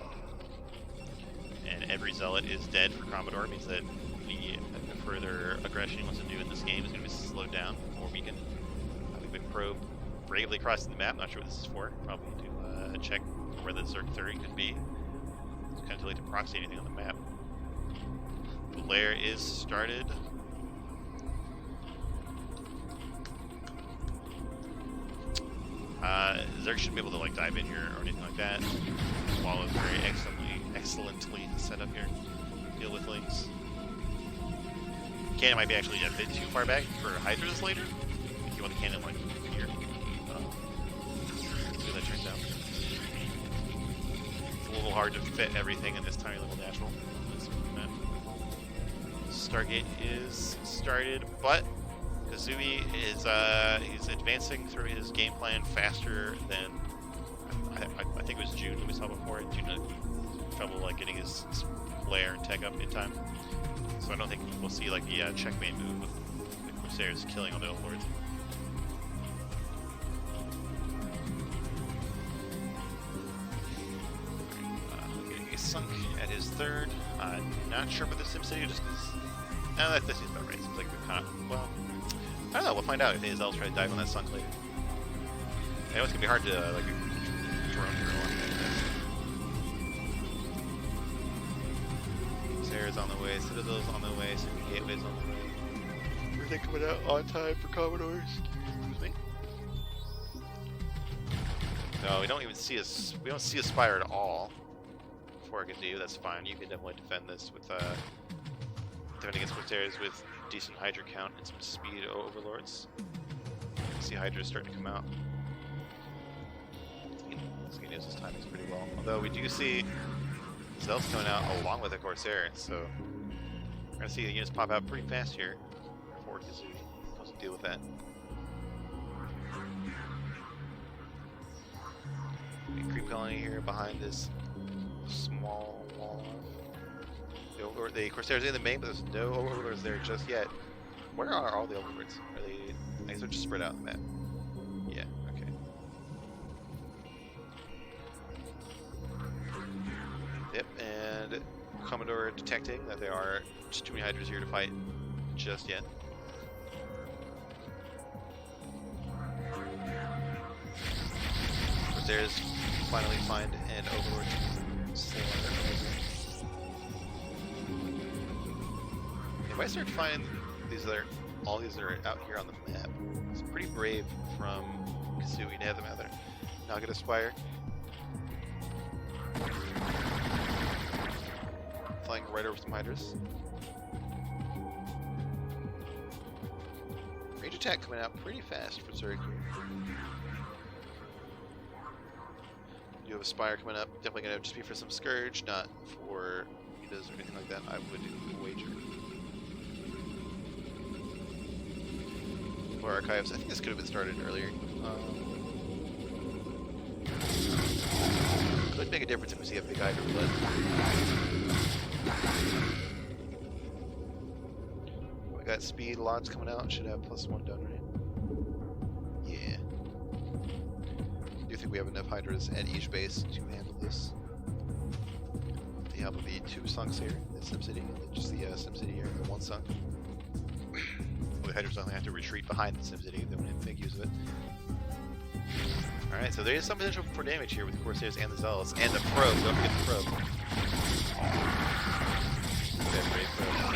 And every zealot is dead for Commodore. Means that the further aggression he wants to do in this game is going to be slowed down or weakened. We've been probe bravely crossing the map. Not sure what this is for. Probably to check where the Zerg 30 could be. It's kind of too late to proxy anything on the map. The lair is started. Zerg shouldn't be able to like dive in here or anything like that. Wall is very excellently set up here. Deal with links. Cannon might be actually a bit too far back for Hydras later. If you want the cannon like here. See how that turns out. It's a little hard to fit everything in this tiny little natural. Stargate is started, but Kazooie is he's advancing through his game plan faster than I think it was June that we saw before. June had trouble like getting his lair and tech up in time, so I don't think we'll see like the checkmate move with the Corsairs killing all the Overlords. Getting a sunk at his third. Not sure about the SimCity just because. No, that seems about right. Seems like we're kind of, well, I don't know. We'll find out if Azel's try to dive on that sunk later. I know it's gonna be hard to like drone for a long time. Sarah's on the way. Citadel's on the way. Super Gateway's on the way. Everything coming out on time for Commodores. Excuse me. No, we don't even see a. We don't see a Spire at all. Before I can do, that's fine. You can definitely defend this with defending against Corsairs with decent Hydra count and some speed overlords. You see Hydra starting to come out. This game uses timings pretty well. Although we do see Zel's coming out along with a Corsair, so we're gonna see the units pop out pretty fast here before Kazooie comes to deal with that. Creep colony here behind this small wall. The Corsairs in the main, but there's no Overlords there just yet. Where are all the Overlords? Are they? I guess they're just spread out on the map. Yeah, okay. Yep, and Commodore detecting that there are just too many Hydras here to fight just yet. Corsairs finally find an Overlord. If I start to find all these that are out here on the map, it's pretty brave from Kazooie to have them out there. Now get a Spire. Flying right over some Hydras. Range attack coming out pretty fast for Zerg. You have a Spire coming up, definitely going to just be for some Scourge, not for Edas or anything like that. I would wager. For Archives, I think this could have been started earlier. Could make a difference if we see a big Hydra blood. We got speed lots coming out, should have +1 done, right? Yeah. I do think we have enough Hydras at each base to handle this. With the help of the 2 sunks here, the SimCity, and just the SimCity here, the 1 sunk. The Hydras only have to retreat behind the SimCity, they wouldn't make use of it. Alright, so there is some potential for damage here with the Corsairs and the Zealots, and the Probe, don't forget the Probe. That great Probe.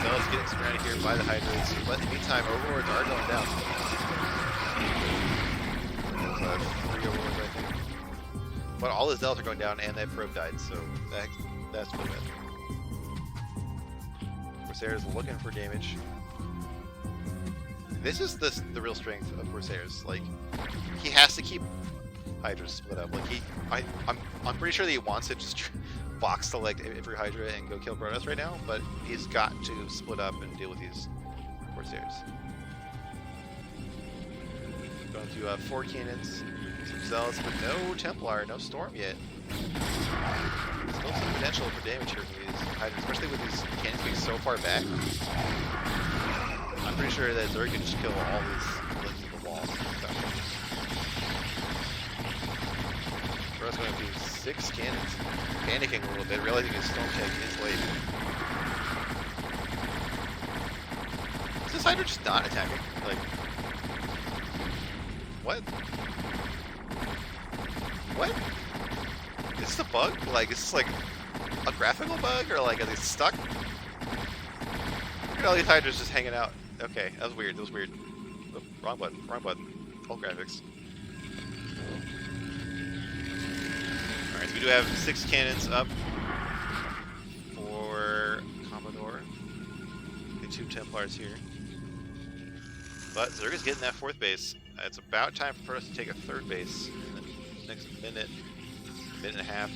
Zealots getting surrounded here by the Hydras, but in the meantime, Overlords are going down. There's 3 Overlords, I think. But all the Zealots are going down, and that Probe died, so that's pretty bad. Corsairs looking for damage. This is the real strength of Corsairs. Like, he has to keep Hydras split up. Like I'm pretty sure that he wants to just box select every Hydra and go kill Protoss right now, but he's got to split up and deal with these Corsairs. Going to 4 cannons, some Zealots, but no Templar, no Storm yet. Still some potential for damage here for these Hydras, especially with these cannons being so far back. I'm pretty sure that Zerg can just kill all these limbs of the wall. Bro's going to do 6 cannons. Panicking a little bit, realizing his Storm Tank is late. Is this Hydra just not attacking? Like, what? What? Is this a bug? Like, is this like a graphical bug, or like are they stuck? Look at all these Hydras just hanging out. Okay, that was weird. That was weird. Oh, wrong button. Wrong button. All graphics. So we do have 6 cannons up for Commodore. The 2 Templars here. But Zerg is getting that 4th base. It's about time for us to take a 3rd base in the next minute and a half.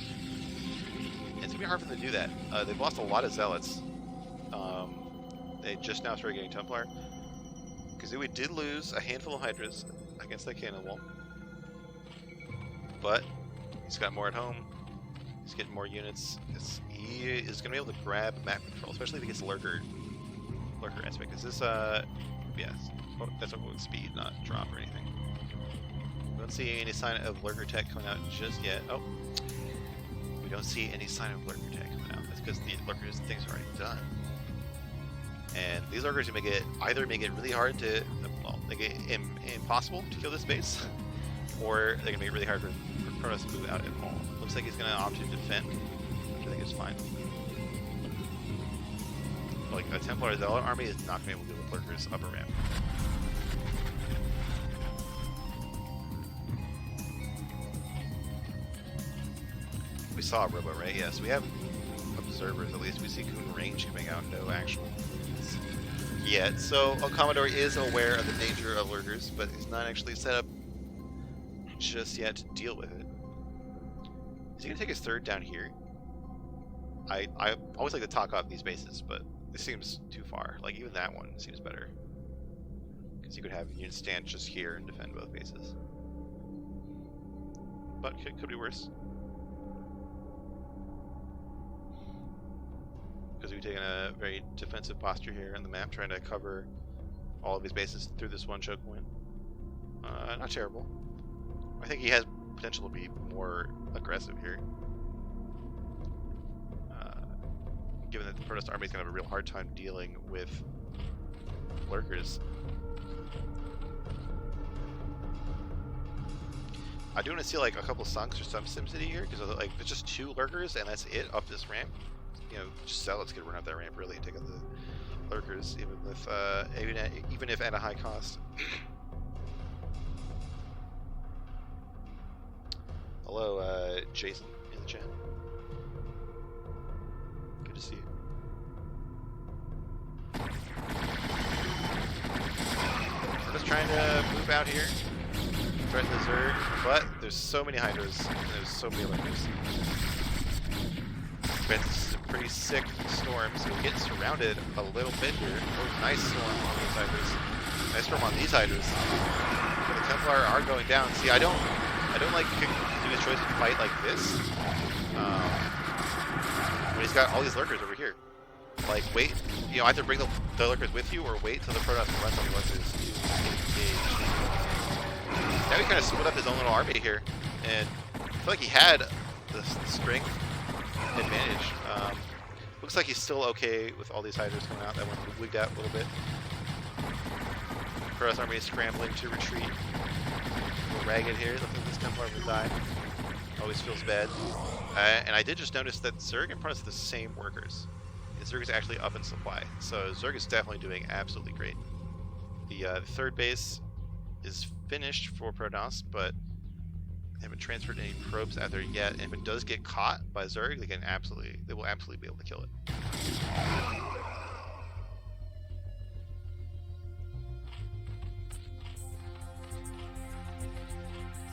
And it's going to be hard for them to do that. They've lost a lot of Zealots. They just now started getting Templar. Kazooie did lose a handful of Hydras against that cannon wall. But he's got more at home. He's getting more units. He is going to be able to grab map control, especially if he gets lurker aspect. Is this yes, that's a speed, not drop or anything. We don't see any sign of lurker tech coming out just yet. Oh, we don't see any sign of lurker tech coming out. That's because the lurkers things are already done. And these lurkers make it really hard to, well, make it impossible to kill this base, or they're gonna make it really hard for Protoss to move out at all. Looks like he's gonna opt to defend, which I think is fine. Like a Templar Zealot army is not gonna be able to deal with lurkers upper ramp. We saw a Robo, right? Yes, we have observers at least. We see Kun range coming out, no actual yet. So Commodore is aware of the danger of lurkers, but he's not actually set up just yet to deal with it. Is he gonna take his 3rd down here? I always like to talk off these bases, but this seems too far. Like even that one seems better, because you could have units stand just here and defend both bases. But could be worse. Because we've taken a very defensive posture here on the map, trying to cover all of his bases through this one choke point. Not terrible. I think he has potential to be more aggressive here. Given that the Protoss army is going to have a real hard time dealing with lurkers. I do want to see like a couple sunks or some SimCity here, because like there's just 2 lurkers and that's it up this ramp. You know, just Zealots could run up that ramp really and take out the lurkers, even if at a high cost. Hello, Jason in the chat. Good to see you. We're just trying to move out here, threaten the Zerg, but there's so many Hydras and there's so many lurkers. But this is a pretty sick storm, so we get surrounded a little bit here. Oh, nice storm on these Hydras. Nice storm on these Hydras. But the Templar are going down. See, I don't like doing a choice to fight like this. When he's got all these lurkers over here. Like, wait, you know, either bring the lurkers with you or wait till the Protoss runs on you once it's engaged. Now he kind of split up his own little army here, and I feel like he had the strength advantage. Looks like he's still okay with all these Hydras coming out. That one wigged out a little bit. Protoss army is scrambling to retreat. A little ragged here. Looks like this Templar will die. Always feels bad. And I did just notice that Zerg and Protoss have the same workers. And Zerg is actually up in supply. So Zerg is definitely doing absolutely great. The 3rd base is finished for Protoss, but they haven't transferred any probes out there yet. And if it does get caught by Zerg, they will absolutely be able to kill it.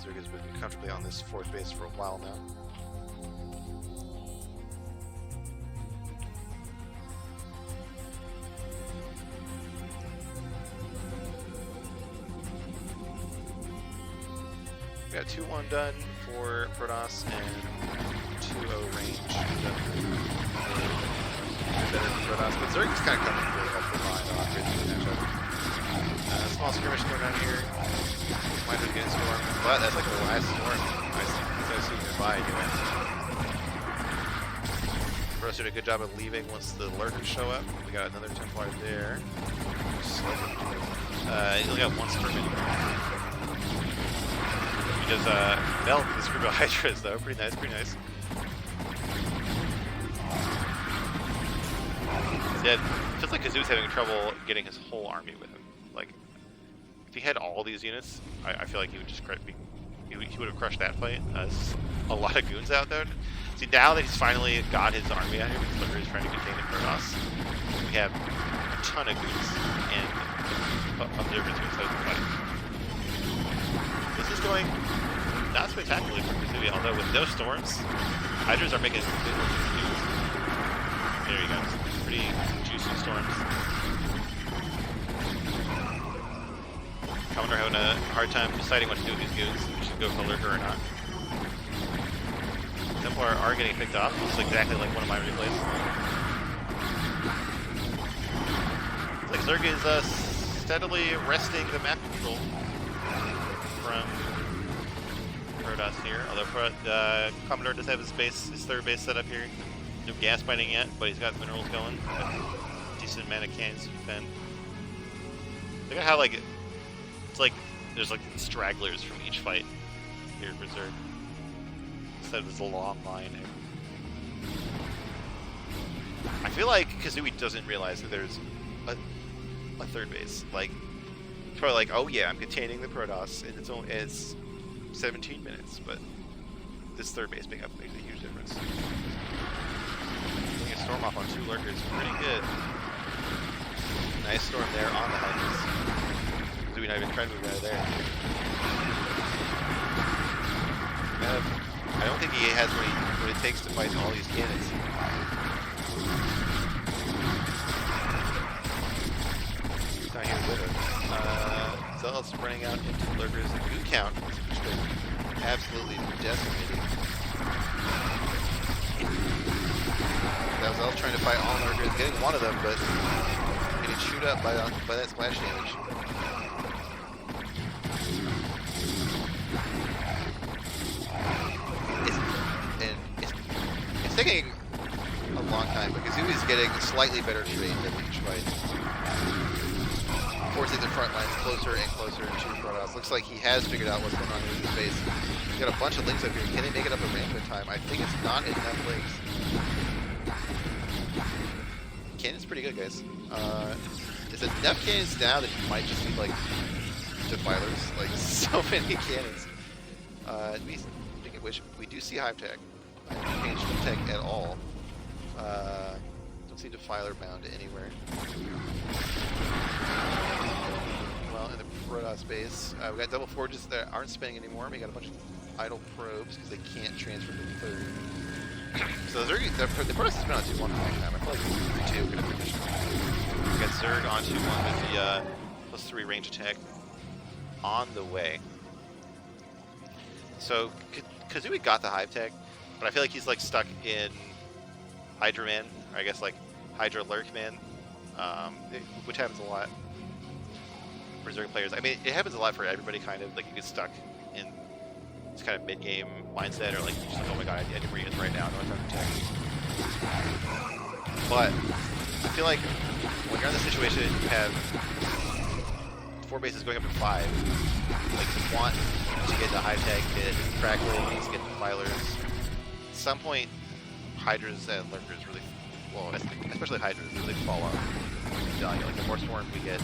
Zerg has been comfortably on this 4th base for a while now. We got 2-1 done for Protoss and 2-0 range done better for Protoss, but Zerg is kind of coming really helpful line matchup. Small skirmish going on here. Miners getting storm, but that's like the last storm I see nearby anyway. Protoss did a good job of leaving once the lurkers show up. We got another Templar there. He only got 1 skirmish. He does melt this group of Hydras though. Pretty nice, pretty nice. Yeah, it feels like Kazooie's having trouble getting his whole army with him. Like, if he had all these units, I feel like he would just be he would have crushed that fight. There's a lot of goons out there. See, now that he's finally got his army out here, because Lurker is trying to contain the Protoss, we have a ton of goons and observers who are fighting. This is going not spectacularly for Kazooie, although with no storms, Hydras are making good work of goons. There you go, some pretty juicy storms. Commodore having a hard time deciding what to do with these goons. If we should go for Lurker or not. Templar are getting picked off. Looks exactly like one of my replays. It's like Zerg is steadily wresting the map control from Protoss here. Although Commodore does have his third base set up here. No gas binding yet, but he's got minerals going. Decent amount of cannons to defend. Look at how it's like there's like stragglers from each fight here for Zerg. Instead of this long line here. I feel like Kazooie doesn't realize that there's a third base. Like, it's probably like, oh yeah, I'm containing the Protoss, and it's 17 minutes, but this third base being up makes a huge difference. Putting a storm off on 2 Lurkers, pretty good. Nice storm there on the Hydras. Kazooie not even trying to move out of there. I don't think he has what it takes to fight all these cannons. He's not here with us. Zealot's running out into the Lurkers. The goo count has been absolutely decimated. That Zealot's trying to fight all Lurkers, getting one of them, but getting chewed up by that splash damage. It's taking a long time, but Kazooie's getting slightly better trained than each fight. Forcing the front lines closer and closer to Protoss. Looks like he has figured out what's going on in his base. He's got a bunch of links up here. Can they make it up a ramp in time? I think it's not enough links. Cannon's pretty good, guys. It's enough cannons now that you might just need, like, defilers. Like, so many cannons. Speaking of which, we do see Hive Tech. I don't change the tech at all. Don't see Defiler bound anywhere. Well, in the Protoss base, we got double forges that aren't spinning anymore. We got a bunch of idle probes because they can't transfer to the third. So the Protoss has been on 2-1 for a long time. I feel like 3-2 could have finished. We got Zerg on 2-1 with the +3 range attack on the way. So Kazooie got the Hive Tech, but I feel like he's like stuck in Hydra Man, or I guess like Hydra Lurk Man, which happens a lot for Zerg players. I mean, it happens a lot for everybody, kind of. Like, you get stuck in this kind of mid-game mindset, or like, you're just like, oh my god, I need where he is right now, I don't have time to attack. But I feel like when you're in this situation, you have 4 bases going up to 5. Like, you want to get the Hive Tech, get Cracklings, get Defilers. At some point, Hydras and Lurkers really, well, especially Hydras, really fall off in value. Like, the more Swarm we get,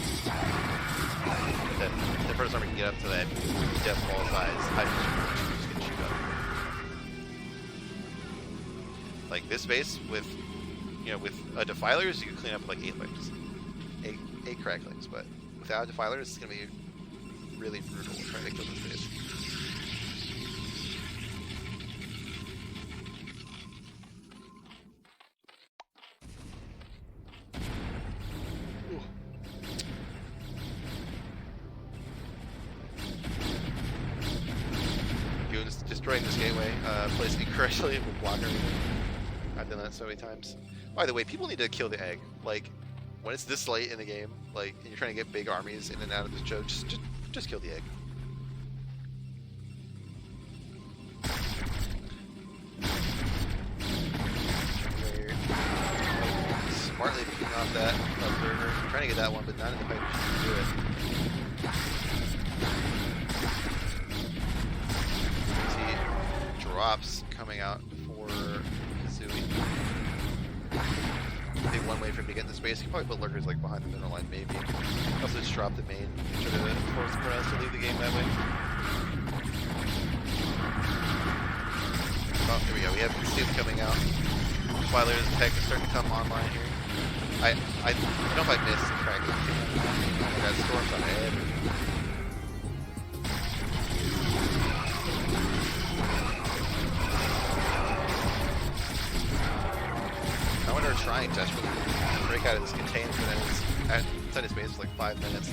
the first time we can get up to that death ball size, Hydras just get chewed up. Like, this base with, you know, with Defilers, you can clean up like 8 Lurks, 8 Cracklings, but without Defilers, it's going to be really brutal trying to kill this base. Goon's destroying this gateway, placing it correctly with blocker. I've done that so many times. By the way, people need to kill the egg. Like, when it's this late in the game, like, and you're trying to get big armies in and out of this choke, just kill the egg. Smartly picking off that observer, trying to get that one, but not in the fight. Do it. See drops coming out for Kazooie. I think one way for him to get in the space, he could probably put Lurkers like behind the middle line, maybe. Also just drop the main, try to force the Protoss to leave the game that way. Oh, here we go. We have Soup coming out. Twilight's Peck is starting to come online here. I don't know if I missed the track. Oh my god, Storm's on ahead. I wonder if trying desperately to break out of this containment, but then it's inside his base for like 5 minutes.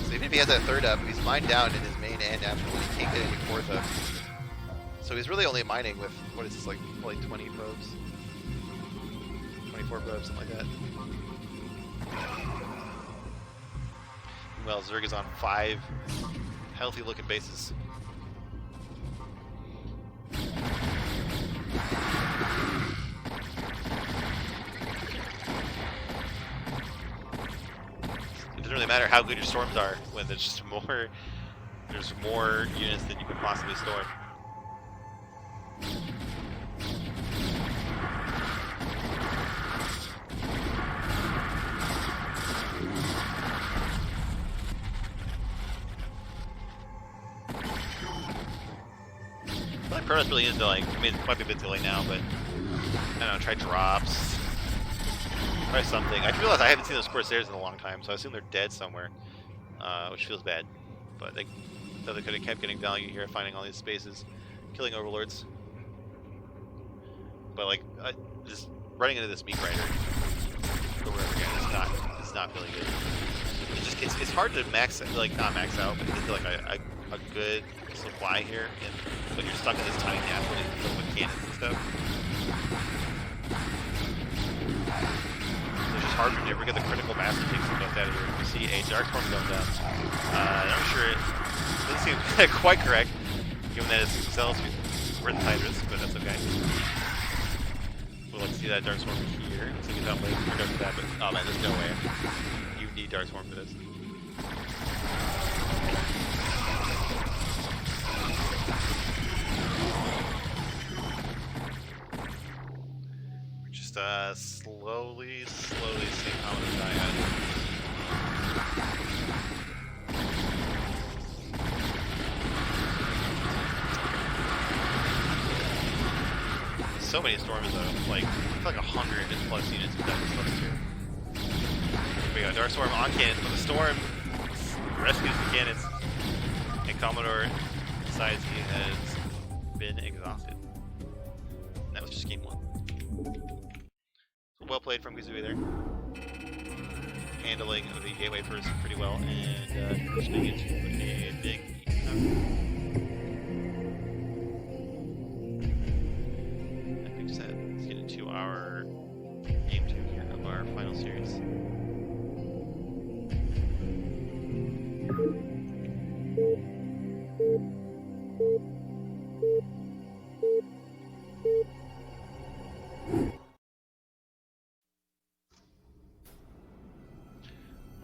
So even if he has that third up, he's mined down in his main and natural, he can't get any fourth up. So he's really only mining with, what is this, like 20 probes? 24 probes, something like that. Meanwhile, Zerg is on 5 healthy looking bases. It doesn't really matter how good your storms are when there's just more units than you can possibly storm. Protoss really is like, I mean, it might be a bit too late now, but I don't know, try drops, try something. I realize I haven't seen those Corsairs in a long time, so I assume they're dead somewhere, which feels bad. But they could have kept getting value here, finding all these spaces, killing overlords. But like, just running into this meat grinder over and over again is not really good. It's hard to max, like not max out, but get like a good supply here, and when you're stuck in this tiny gap with cannons and stuff. So it's just hard to never get the critical mass to take some stuff out of here. You see a Darkstorm going down. I'm sure it doesn't seem quite correct, given that it's themselves worth the high risk, but that's okay. We'll like to see that Darkstorm here. So you can tell me we're done with that, but oh man, there's no way. You need Darkstorm for this. Slowly seeing how to die out. So many storms though, like 100 plus units of that stuff here. We got Darkstorm on cannons, but the storm rescues the cannons, and Commodore decides he has been exhausted. And that was just game 1. Well played from Kazooie there. Handling the gateway first pretty well, and pushing it to a big. Epic set. Let's get into our game 2 here of our final series.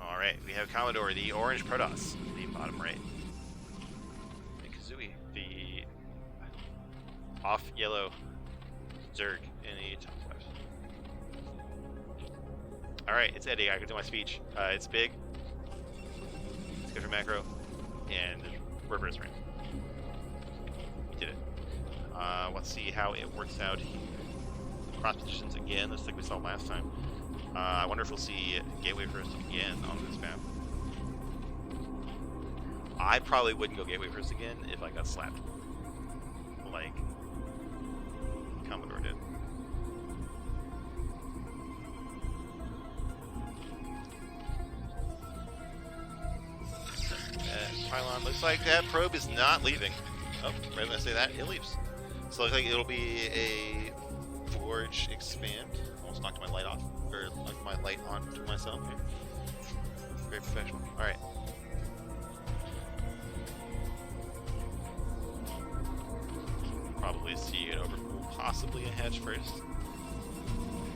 Alright, we have Commodore, the orange Protoss, in the bottom right. And Kazooie, the off yellow Zerg in the top left. Alright, it's Eddie, I can do my speech. It's big, it's good for macro, and reverse range. We did it. Let's see how it works out here. Cross positions again, just like we saw last time. I wonder if we'll see Gateway first again on this map. I probably wouldn't go Gateway first again if I got slapped, like Commodore did. Pylon looks like that probe is not leaving. Oh, right when I say that, it leaves. So it looks like it'll be a Forge expand. Almost knocked my light off. Or like my light on to myself here. Very professional. Alright. Probably see it over possibly a hatch first.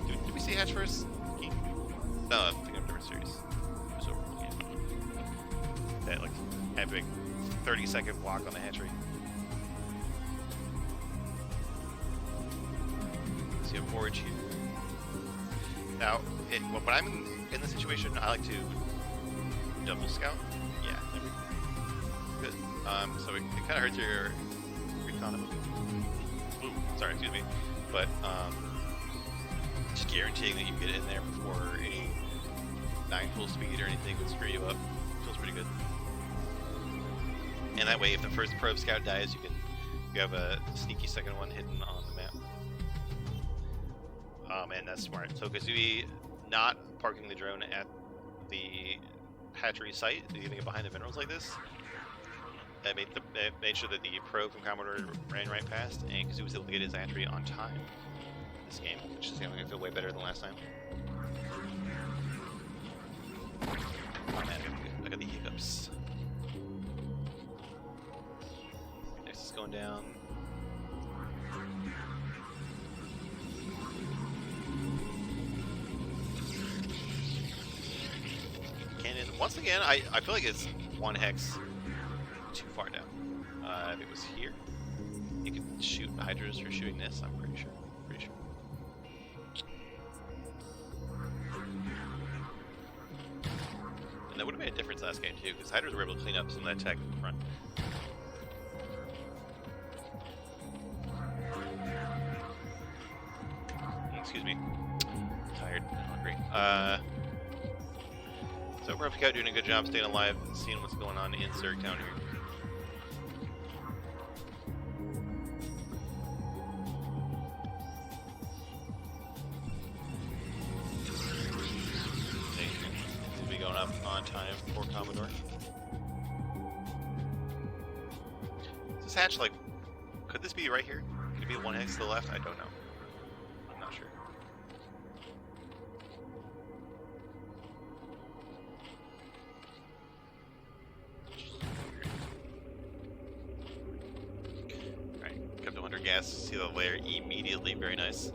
Did we see a hatch first? No, I'm thinking of a different series. It was over again. That like epic 30-second block on the hatchery. See a forge here. Now, when I'm in this situation, I like to double scout. Yeah, there we go. Good. So it kind of hurts your recon a bit. Sorry, excuse me. But just guaranteeing that you get in there before any 9 full speed or anything would screw you up feels pretty good. And that way, if the first probe scout dies, you have a sneaky second one hidden on the map. Oh man, that's smart. So Kazooie not parking the drone at the hatchery site, leaving it behind the minerals like this. That made sure that the probe from Commodore ran right past, and Kazooie was able to get his hatchery on time this game, which is going to feel way better than last time. Oh man, I got the hiccups. Next is going down. Cannon, once again, I feel like it's 1 hex too far down. If it was here, you could shoot Hydras for shooting this, I'm pretty sure. And that would have made a difference last game too, because Hydras were able to clean up some of that tech in front. Excuse me. I'm tired and hungry. So Probe Scout doing a good job staying alive and seeing what's going on in Zerg Town here. Seems to be going up on time for Commodore. Is this hatch like, could this be right here? Could it be 1 hex to the left? I don't know. I'm not sure. Alright, kept 100 gas, see the layer immediately, very nice.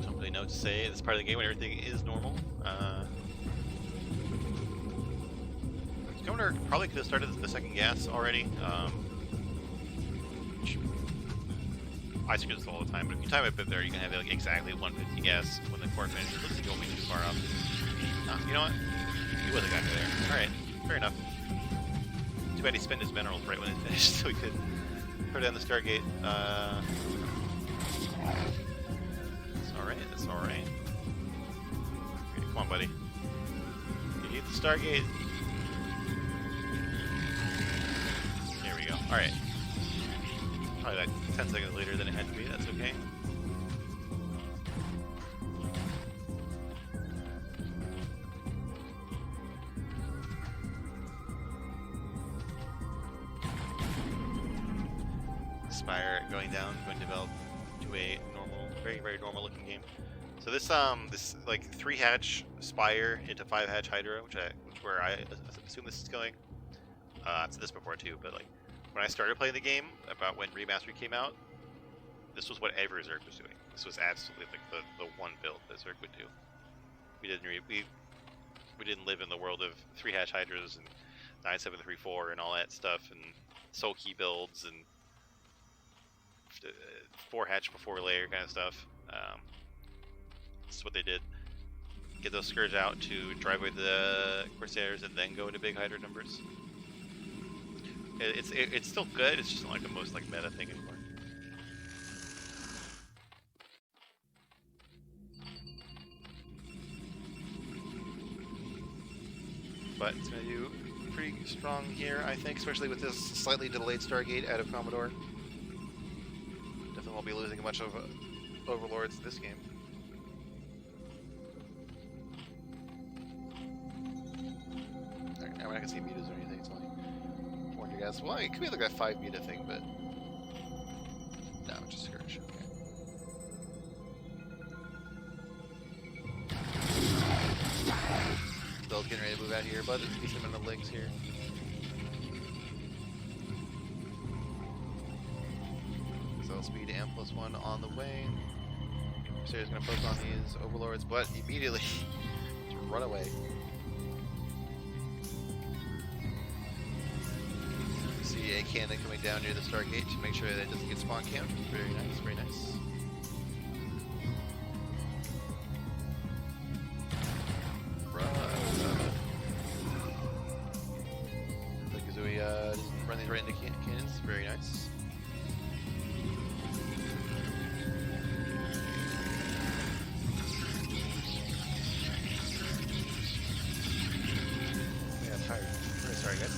Don't really know what to say. This part of the game when everything is normal. Governor probably could have started the second gas already. I screw this all the time, but if you time it a bit there, you can have like exactly 150 gas when the core finishes. Looks like you won't be too far off. You know what? He wasn't got there. Alright, fair enough. Too bad he spent his minerals right when it finished, so we could throw down the Stargate. It's alright, it's alright. Okay, come on, buddy. You need the Stargate. There we go. Alright. Probably like 10 seconds later than it had to be, that's okay. Spire going down, going to develop to a normal, very, very normal looking game. So this like 3 hatch Spire into 5 hatch Hydra, which where I assume this is going. I've said this before too, but like when I started playing the game, about when Remastered came out, this was what every Zerg was doing. This was absolutely like the one build that Zerg would do. We didn't live in the world of 3 hatch Hydras and 9734 and all that stuff and soul key builds and 4 hatch before layer kind of stuff. This is what they did. Get those Scourge out to drive away the Corsairs and then go into big Hydra numbers. It's still good, it's just not like the most like meta thing anymore. But it's going to do pretty strong here, I think, especially with this slightly delayed Stargate out of Commodore. Definitely won't be losing a bunch of Overlords this game. Alright, now we're not going to see mutas or anything, it's only 400 gas. Well, it could be like a 5 muta thing, but no, just Scourge, okay. Bill's getting ready to move out here, but there's a decent amount of links here. So speed and +1 on the way. Corsairs gonna focus on these Overlords, but immediately to run away. See a cannon coming down near the Stargate to make sure that it doesn't get spawn camped. Very nice, very nice. He's right into cannons. Very nice. Yeah, tired. Very sorry, guys.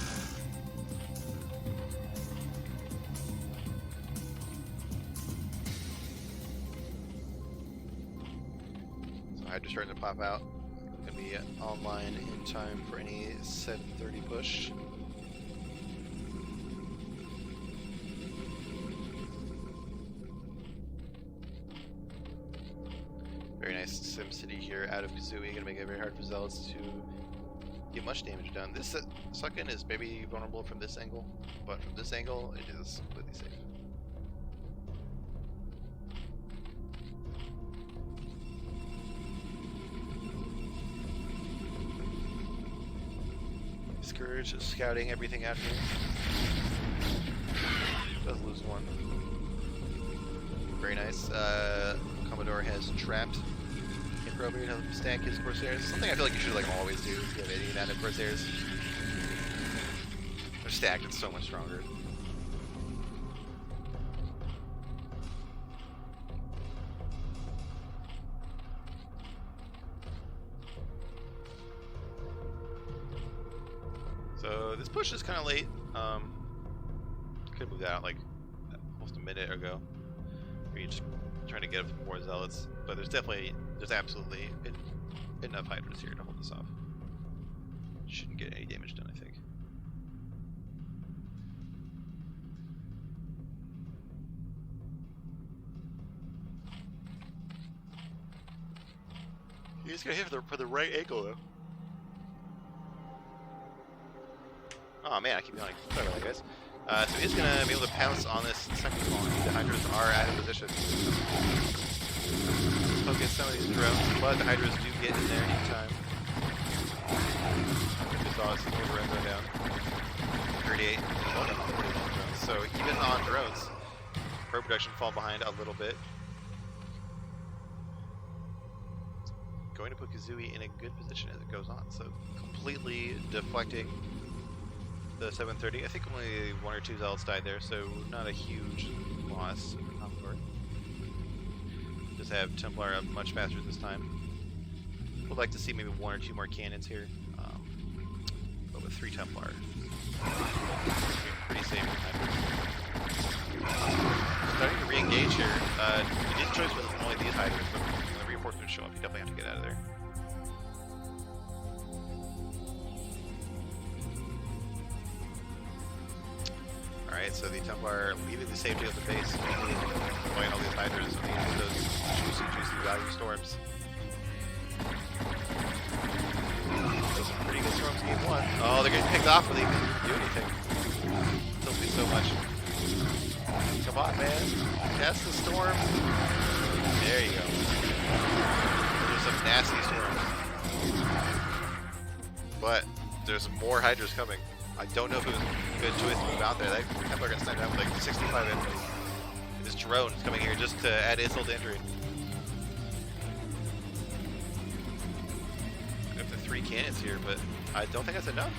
So Hydra's starting to pop out. Gonna be online in time for any 7:30 push. Very nice SimCity here out of Kazooie, gonna make it very hard for Zealots to get much damage done. This Suckin is maybe vulnerable from this angle, but from this angle, it is completely safe. Scourge is scouting everything out here. Does lose one. Very nice. Commodore has trapped Improver to stack his Corsairs. Something I feel like you should always do if you have any amount of Corsairs. They're stacked, it's so much stronger. So this push is kind of late. Could move that out like almost a minute ago. We're just trying to get more Zealots, but there's absolutely enough Hydras here to hold this off. Shouldn't get any damage done, I think. You just gotta hit for the right angle though. Oh man, I keep going. Sorry about that, guys. So he's gonna be able to pounce on this second colony. The Hydras are out of position. Focus some of these drones, but the Hydras do get in there anytime. We saw us over and go down. 38, 41 drones. So even on drones, pro production fall behind a little bit. Going to put Kazooie in a good position as it goes on. So completely deflecting the 730. I think only 1 or 2 Zealots died there, so not a huge loss for Commodore. Just have Templar up much faster this time. Would like to see maybe 1 or 2 more cannons here, but with 3 Templar, pretty safe. Starting to re-engage here. You did choice with only these Hydras, but when the reinforcements show up, you definitely have to get out of there. Alright, so the Templar leaving the safety of the base, deploying all these Hydras into those juicy value storms. Those are pretty good storms game 1. Oh, they're getting picked off when they even do anything. Tells me so much. Come on, man. Cast the storm. There you go. There's some nasty storms. But there's more Hydras coming. I don't know if it was a good choice to move out there. That Templar got sniped out with like 65 enemies. And this drone is coming here just to add insult to injury. Up to 3 cannons here, but I don't think that's enough.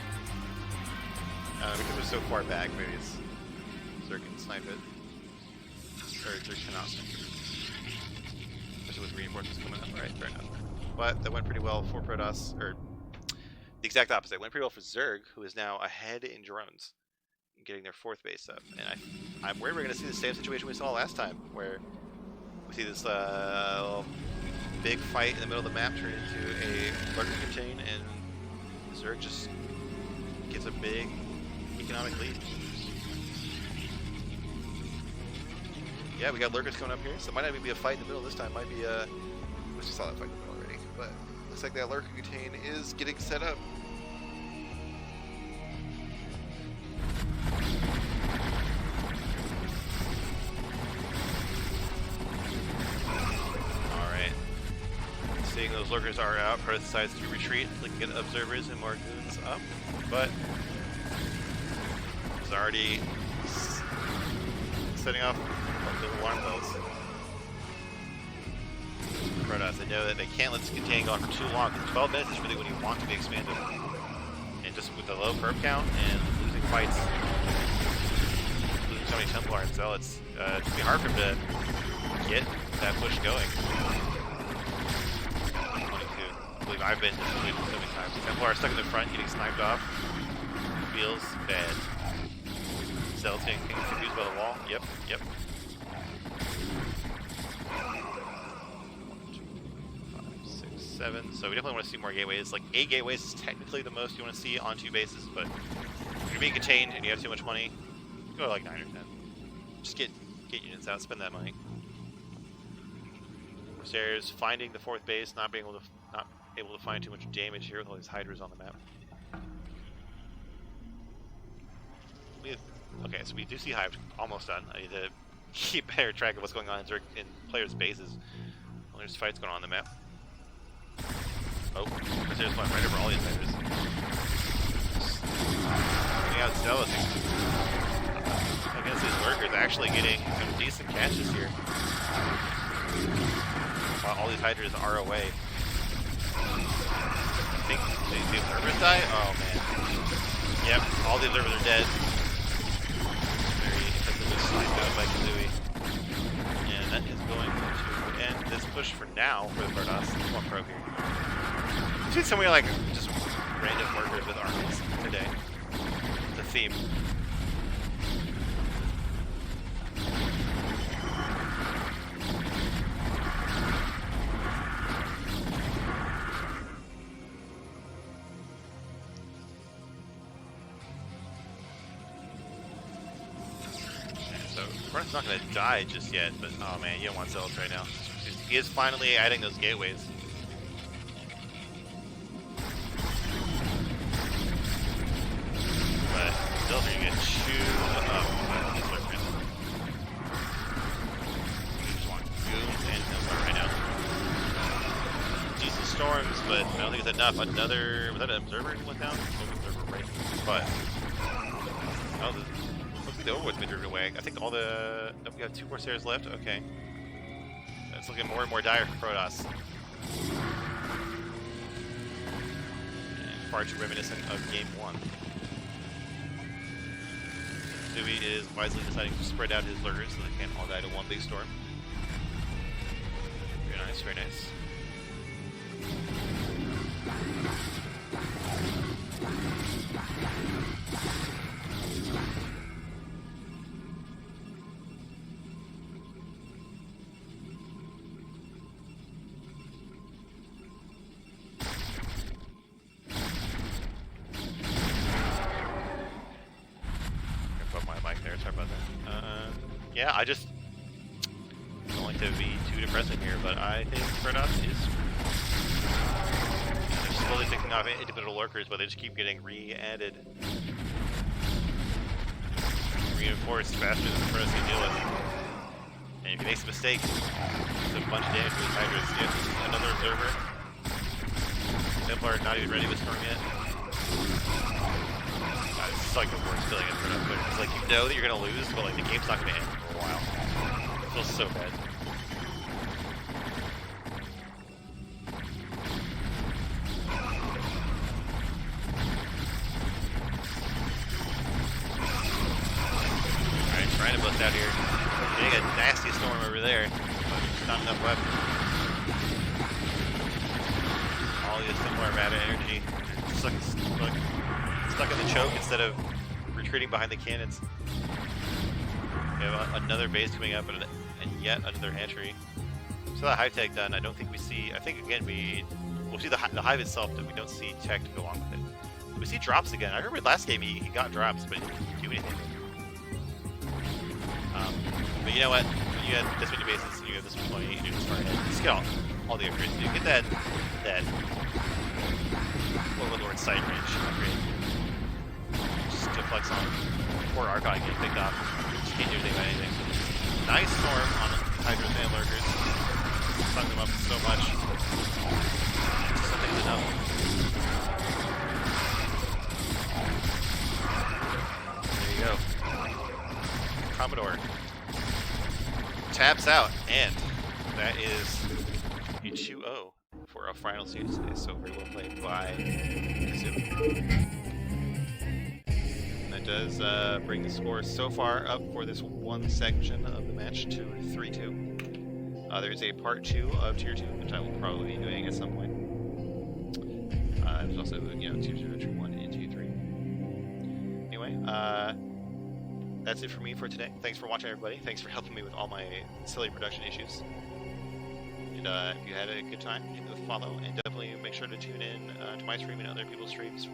Because they're so far back, maybe it's Zerg can snipe it. Or Zerg cannot snipe it. Especially with reinforcements coming up. Alright, fair enough. But that went pretty well for Protoss, or the exact opposite. It went pretty well for Zerg, who is now ahead in drones, getting their 4th base up. And I'm worried we're going to see the same situation we saw last time, where we see this big fight in the middle of the map turn into a lurker contain, and Zerg just gets a big economic lead. Yeah, we got lurkers coming up here, so it might not even be a fight in the middle this time. It might be we just saw that fight in the middle already, but looks like that lurker contain is getting set up. Alright. Seeing those lurkers are out, Protoss decides to retreat, looking at observers and more goons up, but it's already setting off the alarm bells. Protoss, they know that they can't let this contain go on for too long. 12 minutes is really when you want to be expanded. And just with the low perp count and losing fights, so many Templar and Zealots. It's gonna be hard for him to get that push going. 22. I believe I've been disappointed so many times. Templar stuck in the front, getting sniped off. Feels bad. Zealots getting confused by the wall. Yep, yep. 7, so we definitely want to see more gateways. Like 8 gateways is technically the most you want to see on 2 bases, but if you're being contained and you have too much money, go to like 9 or 10. Just get units out, spend that money. Corsairs finding the 4th base, not able to find too much damage here with all these hydras on the map. Okay, so we do see Hive almost done. I need to keep better track of what's going on in players' bases. Well, there's fights going on the map. Oh, Corsairs flying right over all these hydras. Getting out Zealots against these lurkers, actually getting some decent catches here. While all these hydras are away. I think the observers die? Oh man. Yep, all the observers are dead. Very effectively sniped out by Kazooie. And that is going to end this push for now for the Protoss. Come on, Pro here. You see somewhere like just random workers with armies today. It's a theme. Front's not going to die just yet, but oh man, you don't want Zealots right now. He is finally adding those gateways. But Zealots are going to get chewed up by these lurkers. We just want goons and Templar right now. Decent storms, but I don't think it's enough. Another, was that an observer who went down? Oh, observer right. But oh, the Overwatch's been driven away. I think all the... Oh, we have 2 Corsairs left? Okay. It's looking more and more dire for Protoss. And far too reminiscent of Game 1. Kazooie is wisely deciding to spread out his lurkers so they can't all die to one big storm. Very nice, very nice. Yeah, I just don't like to be too depressing here, but I think Protoss is they're slowly picking off individual lurkers, but they just keep getting re-added, reinforced faster than Protoss can deal with. And if he makes a mistake, it's a bunch of damage to his hydras. Yeah, another observer. Templar not even ready with storm yet. This is like the worst feeling in Protoss player. It's like you know that you're gonna lose, but like the game's not gonna end for a while. It feels so bad. Alright, trying to bust out here. Getting a nasty storm over there, but just not enough left. All these similar amount of energy. Stuck in the choke instead of retreating behind the cannons. We have another base coming up and yet another hatchery. So that hive tech done, I don't think we see. I think again we'll see the hive itself, but we don't see tech to go along with it. We see drops again. I remember last game he got drops, but he didn't do anything. But you know what? When you have this many bases and you have this much money and you're just far ahead, just get all the upgrades. You get that Overlord sight range upgrade. Just to flex on poor Archon getting picked off. Just can't do anything about anything. Nice storm on Hydras and Lurkers. Stung them up so much. Just something's enough. There you go. Commodore taps out, and that is a 2-0 for our final series today. So very well played by Kazooie. And that does bring the score so far up for this one section of the match to 3-2. There's a part 2 of Tier 2, which I will probably be doing at some point. There's also, you know, Tier 0, Tier 1, and Tier 3. Anyway, that's it for me for today. Thanks for watching, everybody. Thanks for helping me with all my silly production issues. And if you had a good time, hit the follow, and definitely make sure to tune in to my stream and other people's streams